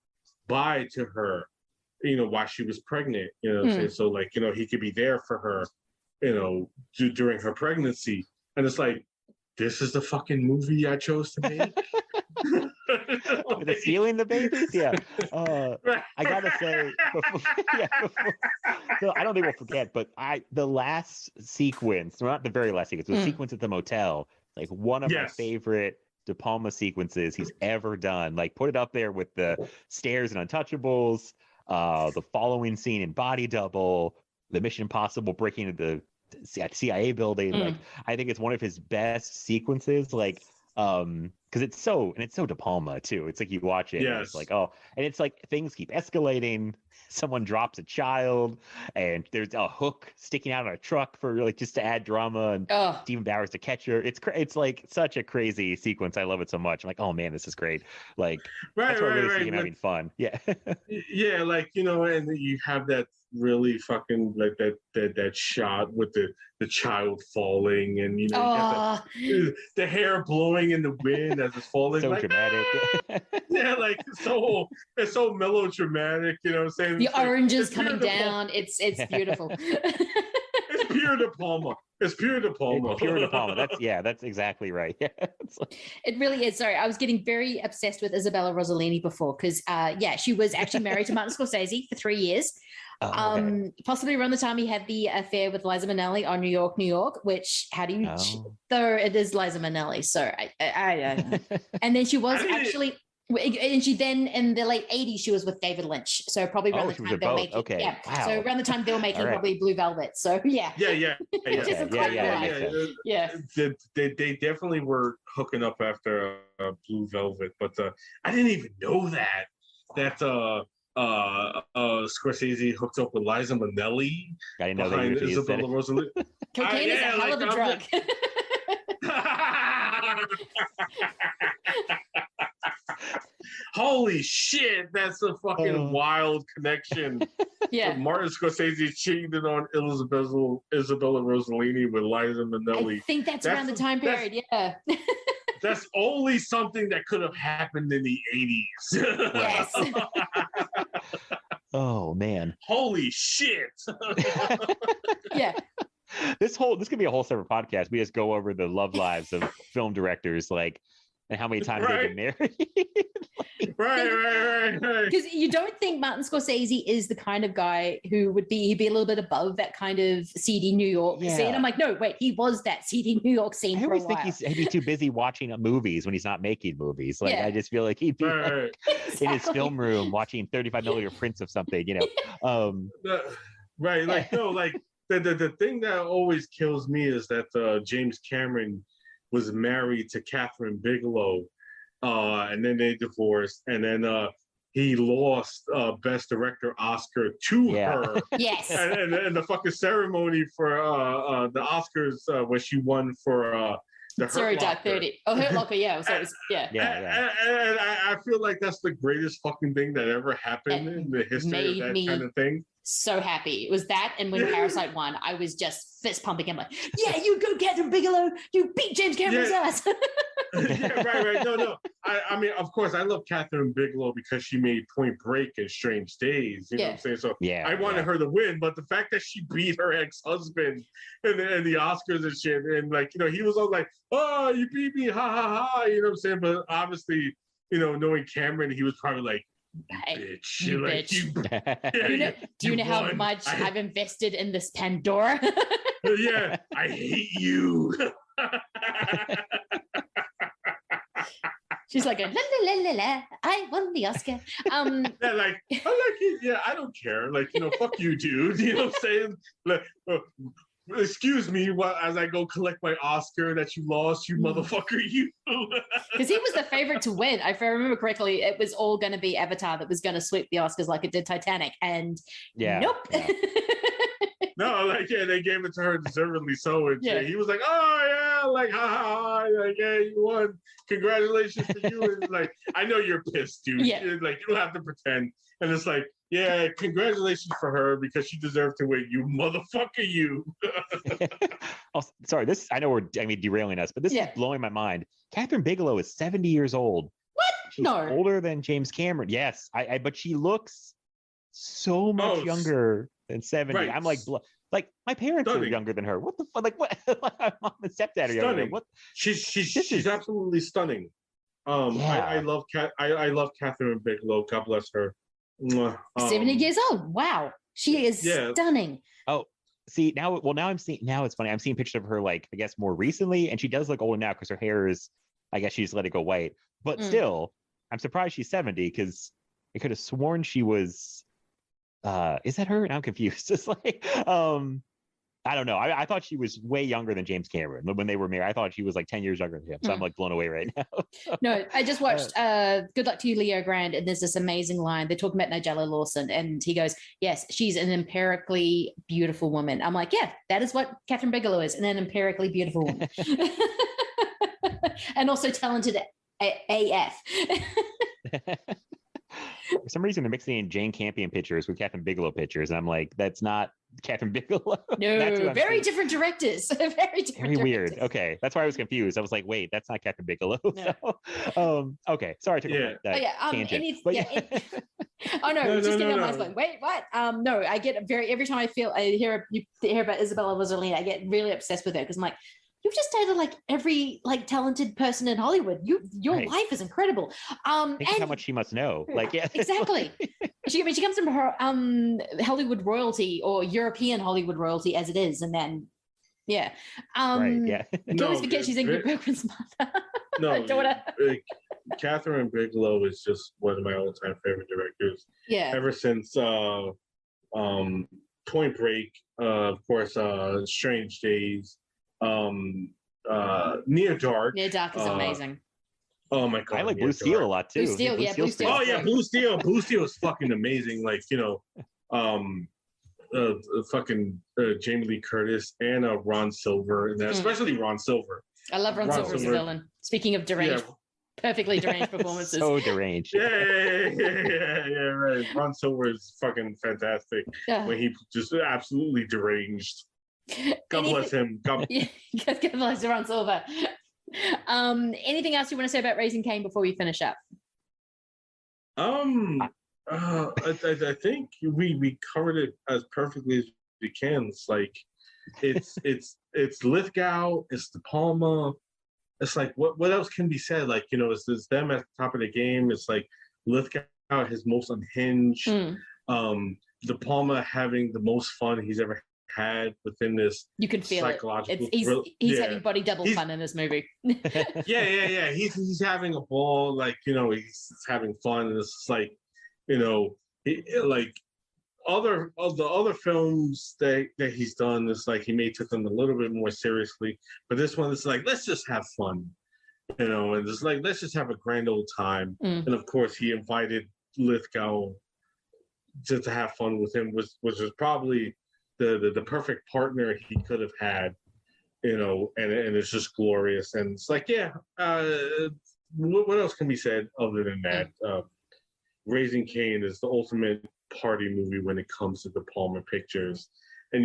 by to her, while she was pregnant. So like he could be there for her, during her pregnancy. And it's like, this is the fucking movie I chose to make. The stealing the babies, yeah. I gotta say, so I don't think we'll forget, but the last sequence, not the very last sequence, the sequence at the motel, like one of my favorite De Palma sequences he's ever done. Like, put it up there with the stairs in Untouchables, the following scene in Body Double, the Mission Impossible breaking into the CIA building. Like, I think it's one of his best sequences. Like, because it's so De Palma too. It's like you watch it, and it's like, oh, and it's like things keep escalating. Someone drops a child, and there's a hook sticking out of a truck for like just to add drama, and Stephen Bauer's the catcher. It's like such a crazy sequence. I love it so much. I'm like, oh man, this is great. Like, that's where I really see him having fun. Yeah, yeah, like and you have that really fucking like that shot with the child falling, and you got the hair blowing in the wind as it's falling. So like, dramatic. Yeah, like it's so melodramatic. You know what I'm saying? The oranges coming down. It's beautiful. It's pure De Palma. It's pure De Palma. It's pure De Palma. That's exactly right. Yeah, it really is. Sorry, I was getting very obsessed with Isabella Rossellini before, because she was actually married to Martin Scorsese for 3 years. Possibly around the time he had the affair with Liza Minnelli on New York, which though it is Liza Minnelli, so I don't know. And then she was actually, and she then in the late 80s she was with David Lynch, so probably around the time they were making so around the time they were making probably Blue Velvet, so yeah. They definitely were hooking up after Blue Velvet, but I didn't even know that Scorsese hooked up with Liza Minnelli. I didn't know that. Isabella Rossellini. Cocaine is a hell of a drug. Holy shit, that's a fucking wild connection. Yeah. Martin Scorsese cheated on Isabella Rossellini with Liza Minnelli. I think that's around the time period, yeah. That's only something that could have happened in the 80s. Yes. Oh man. Holy shit. Yeah. This could be a whole separate podcast. We just go over the love lives of film directors, like, and how many times they've been married. Right. Because you don't think Martin Scorsese is the kind of guy who he'd be a little bit above that kind of seedy New York scene. I'm like, no, wait, he was that seedy New York scene for a while. I always think he'd be too busy watching movies when he's not making movies. Like, I just feel like he'd be in his film room watching 35mm prints of something, Right, like, no, like, the thing that always kills me is that James Cameron was married to Catherine Bigelow, and then they divorced, and then he lost Best Director Oscar to her. Yes. And the fucking ceremony for the Oscars when she won for the Hurt Dark 30. Oh, Hurt Locker, yeah. So it was, And I feel like that's the greatest fucking thing that ever happened in the history of that kind of thing. So happy. It was that, and when Parasite won, I was just fist pumping him like, yeah, you go Catherine Bigelow, you beat James Cameron's ass. Right. No. I mean, of course, I love Catherine Bigelow because she made Point Break and Strange Days. You know what I'm saying? So I wanted her to win, but the fact that she beat her ex-husband and the Oscars and shit, and like, he was all like, oh, you beat me, ha ha ha, you know what I'm saying? But obviously, knowing Cameron, he was probably like, bitch. You bitch. Do you know how much I've invested in this Pandora? Yeah, I hate you. She's like, la la la la la, I won the Oscar. I like it. Yeah, I don't care. Like, fuck you, dude. You know what I'm saying? Like, excuse me, as I go collect my Oscar that you lost, you motherfucker, you. Because he was the favorite to win. If I remember correctly, it was all going to be Avatar that was going to sweep the Oscars like it did Titanic, and nope. Yeah. No, like, they gave it to her deservedly so. And he was like, oh, yeah, like, ha, ha, like, yeah, you won. Congratulations to you. And like, I know you're pissed, dude. Yeah. Like, you don't have to pretend. And it's like, Yeah, congratulations for her because she deserved to win. You motherfucker, you. Oh, sorry. I know we're derailing us, but this is blowing my mind. Catherine Bigelow is 70 years old. What? She's older than James Cameron. Yes, but she looks so much younger than 70. Right. I'm like my parents are younger than her. What the fuck? Like what? My mom and stepdad are younger. What? She's absolutely stunning. I love Catherine Bigelow. God bless her. 70 years old. Wow, she is stunning. Oh, see now I'm seeing. Now it's funny. I'm seeing pictures of her like I guess more recently, and she does look older now because her hair is. I guess she just let it go white. But still, I'm surprised she's 70 because I could have sworn she was. Is that her? Now I'm confused. It's like I don't know. I thought she was way younger than James Cameron when they were married. I thought she was like 10 years younger than him. So I'm like blown away right now. No, I just watched Good Luck to You, Leo Grand, and there's this amazing line. They're talking about Nigella Lawson, and he goes, yes, she's an empirically beautiful woman. I'm like, yeah, that is what Catherine Bigelow is, an empirically beautiful woman. And also talented AF. For some reason, they're mixing in Jane Campion pictures with Catherine Bigelow pictures. And I'm like, that's not Catherine Bigelow. No, very different directors. Very weird. Okay. That's why I was confused. I was like, wait, that's not Catherine Bigelow. No. So, okay. Sorry to go tangent. Oh no, just getting on my spine. Wait, what? No, I get every time I hear about Isabella Rossellini, I get really obsessed with her because I'm like, you've just dated like every like talented person in Hollywood. Your life is incredible. Think of how much she must know. Like, yeah, exactly. She comes from her Hollywood royalty or European Hollywood royalty as it is, and then Don't always forget she's Ingrid Bergman's mother. No, Catherine Bigelow is just one of my all-time favorite directors. Yeah. Ever since Point Break, of course, Strange Days. Near Dark. Near Dark is amazing. Oh my god, I like Blue Steel a lot too. Blue Steel. Oh yeah, Blue Steel. Blue Steel is fucking amazing. Like fucking Jamie Lee Curtis and Ron Silver, and especially Ron Silver. I love Ron Silver as a villain. Speaking of deranged, perfectly deranged performances. So deranged. Yeah, right. Ron Silver is fucking fantastic when he just absolutely deranged. God bless him. God bless Ron Silver. Anything else you want to say about Raising Cain before we finish up? I think we covered it as perfectly as we can. It's like it's Lithgow, it's De Palma. It's like what else can be said? Like, it's them at the top of the game. It's like Lithgow his most unhinged. De Palma having the most fun he's ever had within this. You can feel it. He's having body double fun in this movie. Yeah. He's having a ball, like, he's having fun, and it's like, like the other films that he's done, it's like he may took them a little bit more seriously, but this one is like, let's just have fun, and it's like, let's just have a grand old time. And of course he invited Lithgow to have fun with him, which was probably the perfect partner he could have had, and it's just glorious. And it's like, what else can be said other than that? Raising Cain is the ultimate party movie when it comes to De Palma pictures. And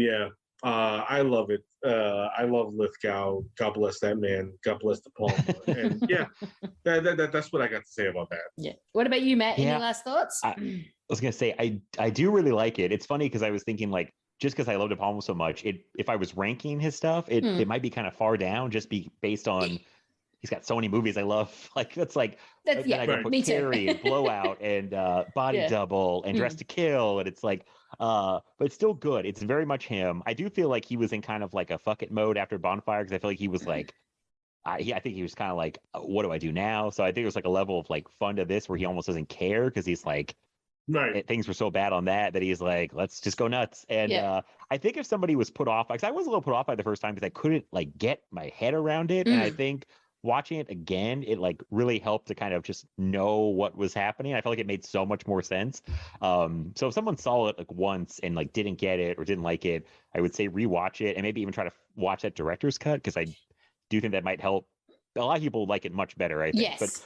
I love it. I love Lithgow. God bless that man. God bless De Palma. And that's what I got to say about that. Yeah. What about you, Matt? Any last thoughts? I was gonna say I do really like it. It's funny because I was thinking, like, just because I love De Palma so much, if I was ranking his stuff, it might be kind of far down, just based on he's got so many movies I love. Like that's I gotta put Carrie and Blowout and Body Double and Dress to Kill, and it's like, but it's still good. It's very much him. I do feel like he was in kind of like a fuck it mode after Bonfire, because I feel like he was like, I think he was kind of like, what do I do now? So I think it was like a level of like fun to this where he almost doesn't care, because he's like, things were so bad on that he's like, let's just go nuts. And I think if somebody was put off, because I was a little put off by the first time because I couldn't like get my head around it, and I think watching it again, it like really helped to kind of just know what was happening. I felt like it made so much more sense. So if someone saw it like once and like didn't get it or didn't like it, I would say rewatch it and maybe even try to watch that director's cut, because I do think that might help. A lot of people like it much better, I think. Yes.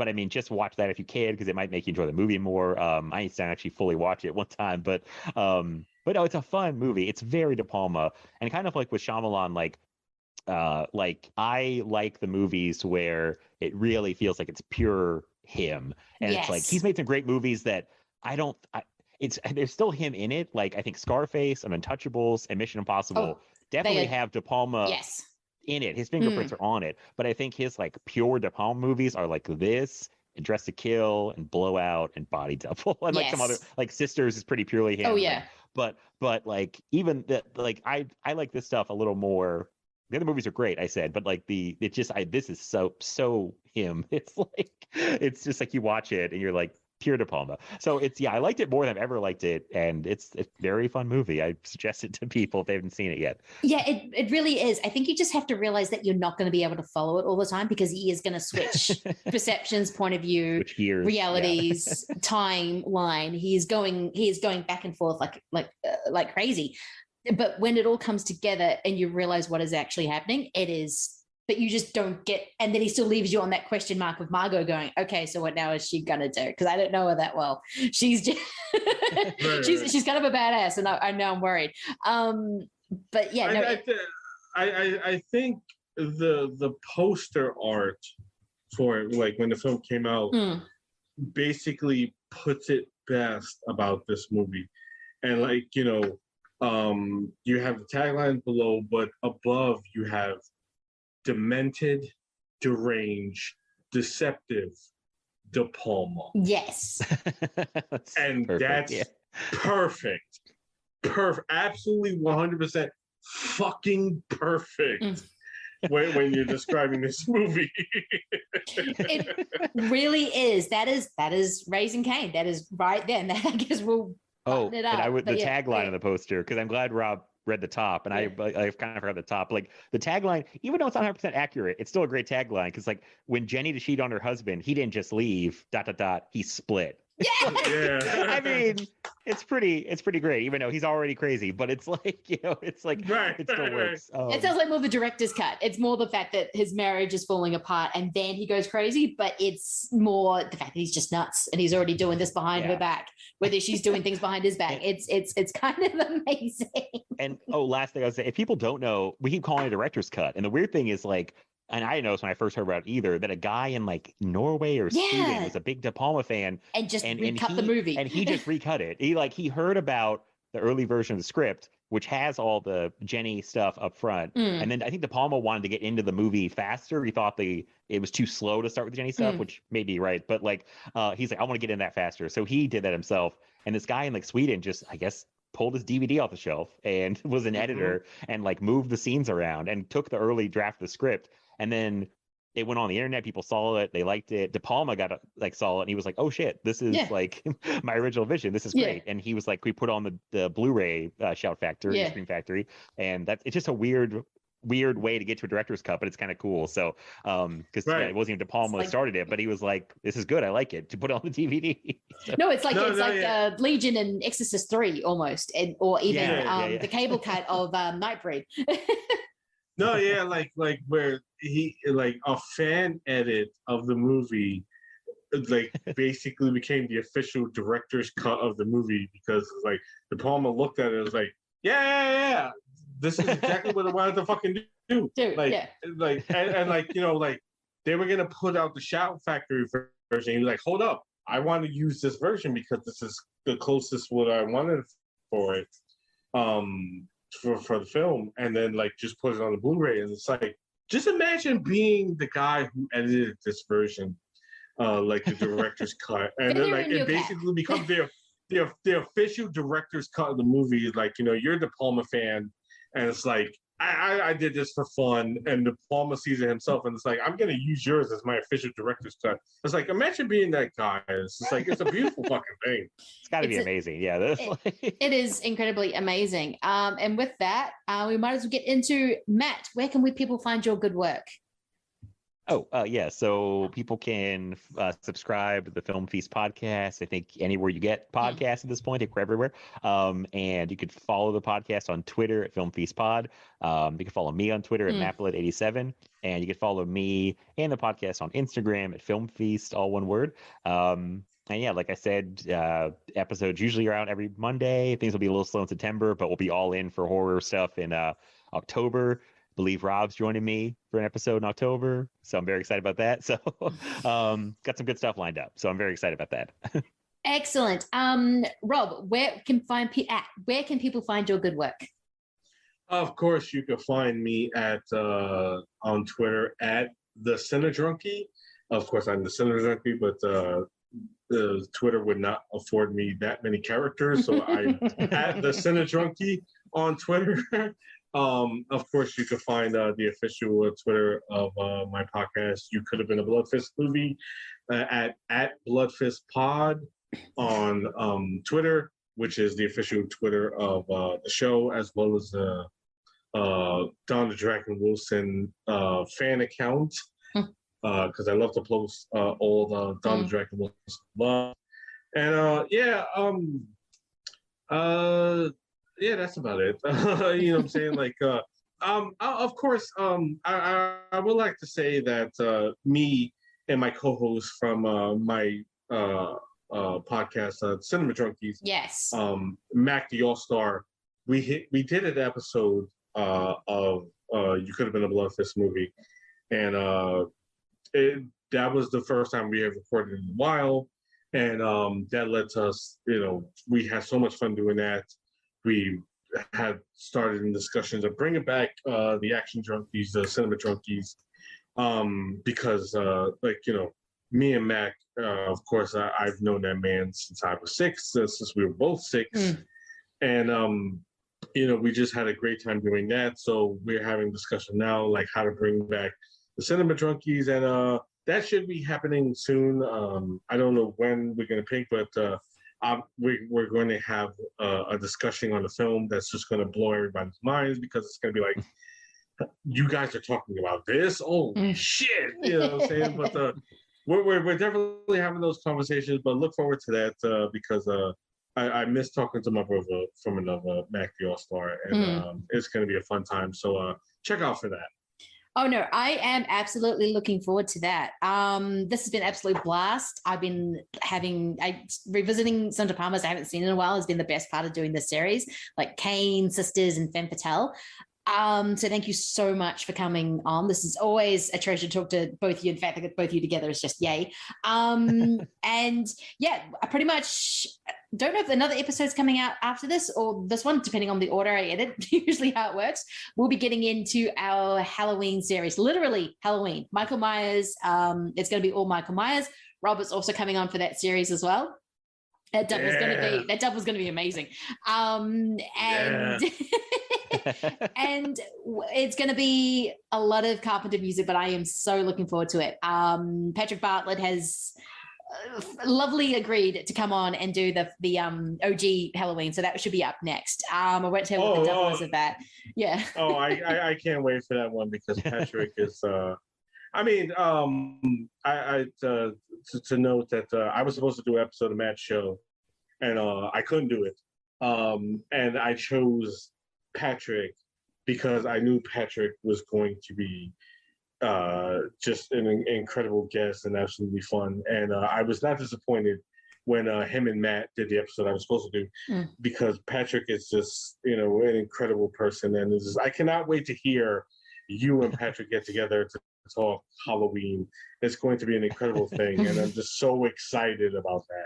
But I mean, just watch that if you can, because it might make you enjoy the movie more. I used to actually fully watch it one time, but no, it's a fun movie. It's very De Palma, and kind of like with Shyamalan, like I like the movies where it really feels like it's pure him, and it's like he's made some great movies that there's still him in it. Like I think Scarface and Untouchables and Mission Impossible definitely have De Palma in it. His fingerprints are on it, but I think his like pure De Palma movies are like this and Dress to Kill and Blowout and Body Double and like some other, like Sisters is pretty purely him. But like even that, like I like this stuff a little more. The other movies are great, I said, but like this is so him. It's just like you watch it and you're like pure De Palma. So I liked it more than I've ever liked it, and it's a very fun movie. I suggest it to people if they haven't seen it yet. Yeah, it really is. I think you just have to realize that you're not going to be able to follow it all the time, because he is going to switch perceptions, point of view, realities, timeline. He is going back and forth like crazy. But when it all comes together and you realize what is actually happening, but you just don't get, and then he still leaves you on that question mark of Margot going, okay, so what now is she gonna do? Because I don't know her that well. She's just she's kind of a badass, and I know I'm worried. But yeah, I think the poster art for it, like when the film came out, basically puts it best about this movie. And like, you have the tagline below, but above you have demented, deranged, deceptive De Palma. Yes. And that's perfect. Absolutely 100% fucking perfect. When you're describing this movie. It really is. That is Raising Cain. That is right there. And I guess we'll button it up. And I would the tagline on the poster, because I'm glad Rob read the top, and I've kind of heard the top. Like the tagline, even though it's not 100% accurate, it's still a great tagline, because like when Jenny to cheat on her husband, he didn't just leave ... he split. Yeah. I mean, it's pretty great, even though he's already crazy, but it's like, it still works. It sounds like more the director's cut. It's more the fact that his marriage is falling apart and then he goes crazy, but it's more the fact that he's just nuts and he's already doing this behind her back, whether she's doing things behind his back. It's kind of amazing. And last thing I would say, if people don't know, we keep calling it a director's cut. And the weird thing is, like, and I didn't know this when I first heard about it either, that a guy in like Norway or Sweden was a big De Palma fan and just recut the movie. And he just recut it. He heard about the early version of the script, which has all the Jenny stuff up front. And then I think De Palma wanted to get into the movie faster. He thought it was too slow to start with the Jenny stuff, which may be right. But like, he's like, I want to get in that faster. So he did that himself. And this guy in like Sweden just, I guess, pulled his DVD off the shelf and was an editor and like moved the scenes around and took the early draft of the script. And then it went on the internet. People saw it. They liked it. De Palma saw it, and he was like, "Oh shit, this is like my original vision. This is great." And he was like, "We put on the Blu-ray Shout Factory, Screen Factory," and it's just a weird way to get to a director's cut, but it's kind of cool. So, because it wasn't even De Palma that started it, but he was like, "This is good. I like it." To put it on the DVD. So. No, it's like Legion and Exorcist 3 almost, or even the cable cut of Nightbreed. No, like where he like a fan edit of the movie, like basically became the official director's cut of the movie, because like De Palma looked at it and was like, yeah, this is exactly what I wanted to fucking do. Like they were gonna put out the Shout Factory version. He was like, hold up, I want to use this version because this is the closest what I wanted for it. For the film, and then like just put it on the Blu-ray, and it's like, just imagine being the guy who edited this version, like the director's cut, and then like it basically becomes the official director's cut of the movie. Like, you're a De Palma fan, and it's like, I did this for fun, and De Palma sees it himself, and it's like, I'm gonna use yours as my official director's cut. It's like, imagine being that guy. It's just like, it's a beautiful fucking thing. It's got to be amazing. It is incredibly amazing. And with that, we might as well get into Matt. Where can people find your good work? Yeah. So people can subscribe to the Film Feast podcast. I think anywhere you get podcasts at this point, we're everywhere. And you could follow the podcast on Twitter at Film Feast Pod. You can follow me on Twitter at Maplet87. And you can follow me and the podcast on Instagram at Film Feast, all one word. And yeah, like I said, episodes usually around every Monday. Things will be a little slow in September, but we'll be all in for horror stuff in October. I believe Rob's joining me for an episode in October, so I'm very excited about that. So got some good stuff lined up, so I'm very excited about that. Excellent. Rob, where can people find your good work? Of course, you can find me at on Twitter at the Cinedrunkie. Of course, I'm the Cinedrunkie, but the Twitter would not afford me that many characters, so I'm at the Cinedrunkie on Twitter. Of course, you can find the official Twitter of my podcast, You Could Have Been a Bloodfist Movie, at Bloodfist Pod on Twitter, which is the official Twitter of the show, as well as the Don the Dragon Wilson fan account, because I love to post all the Don the Dragon Wilson love. And yeah, that's about it. You know what I'm saying? Like, of course, I would like to say that me and my co-host from my podcast, Cinema Drunkies, yes, Mac the All-Star, we did an episode of You Could Have Been a Bloodfist Movie, and that was the first time we have recorded in a while, and that led to us, we had so much fun doing that. We had started in discussions of bringing back the action drunkies, the cinema drunkies, because me and Mac, of course, I've known that man since I was 6, since we were both 6, and we just had a great time doing that. So we're having discussion now, like how to bring back the cinema drunkies, and that should be happening soon. I don't know when we're gonna pick, but we're going to have a discussion on the film that's just going to blow everybody's minds, because it's going to be like, you guys are talking about this? Oh, shit! You know what I'm saying? But we're definitely having those conversations, but look forward to that because I miss talking to my brother from another Mac the All-Star, and it's going to be a fun time. So check out for that. Oh, no, I am absolutely looking forward to that. This has been an absolute blast. I've been revisiting some De Palmas I haven't seen in a while has been the best part of doing this series, like Cain, Sisters, and Femme Fatale. So thank you so much for coming on. This is always a treasure to talk to both of you. In fact, I get both of you together is just yay. And yeah, I pretty much don't know if another episode's coming out after this or this one, depending on the order I edit, usually how it works. We'll be getting into our Halloween series, literally Halloween. Michael Myers, it's going to be all Michael Myers. Robert's also coming on for that series as well. That double's going to be amazing. And and it's going to be a lot of Carpenter music, but I am so looking forward to it. Patrick Bartlett has lovely agreed to come on and do the OG Halloween, so that should be up next. I won't tell what the double is of that. Yeah. I can't wait for that one, because Patrick is to note that I was supposed to do an episode of Matt's show, and I couldn't do it. And I chose Patrick because I knew Patrick was going to be just an incredible guest and absolutely fun. And I was not disappointed when him and Matt did the episode I was supposed to do, because Patrick is just, an incredible person. And I cannot wait to hear you and Patrick get together to talk Halloween. It's going to be an incredible thing. And I'm just so excited about that.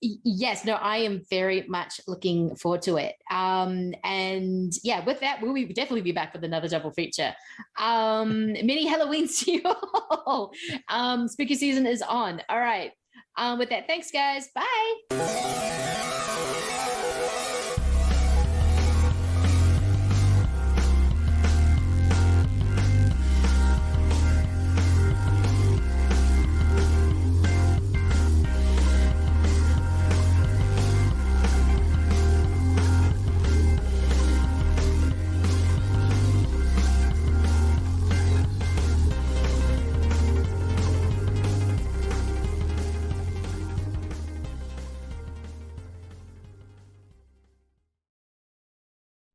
Yes, no, I am very much looking forward to it. And yeah, with that, we'll definitely be back with another double feature. Many Halloweens to you all. Spooky season is on. All right. With that, thanks, guys. Bye.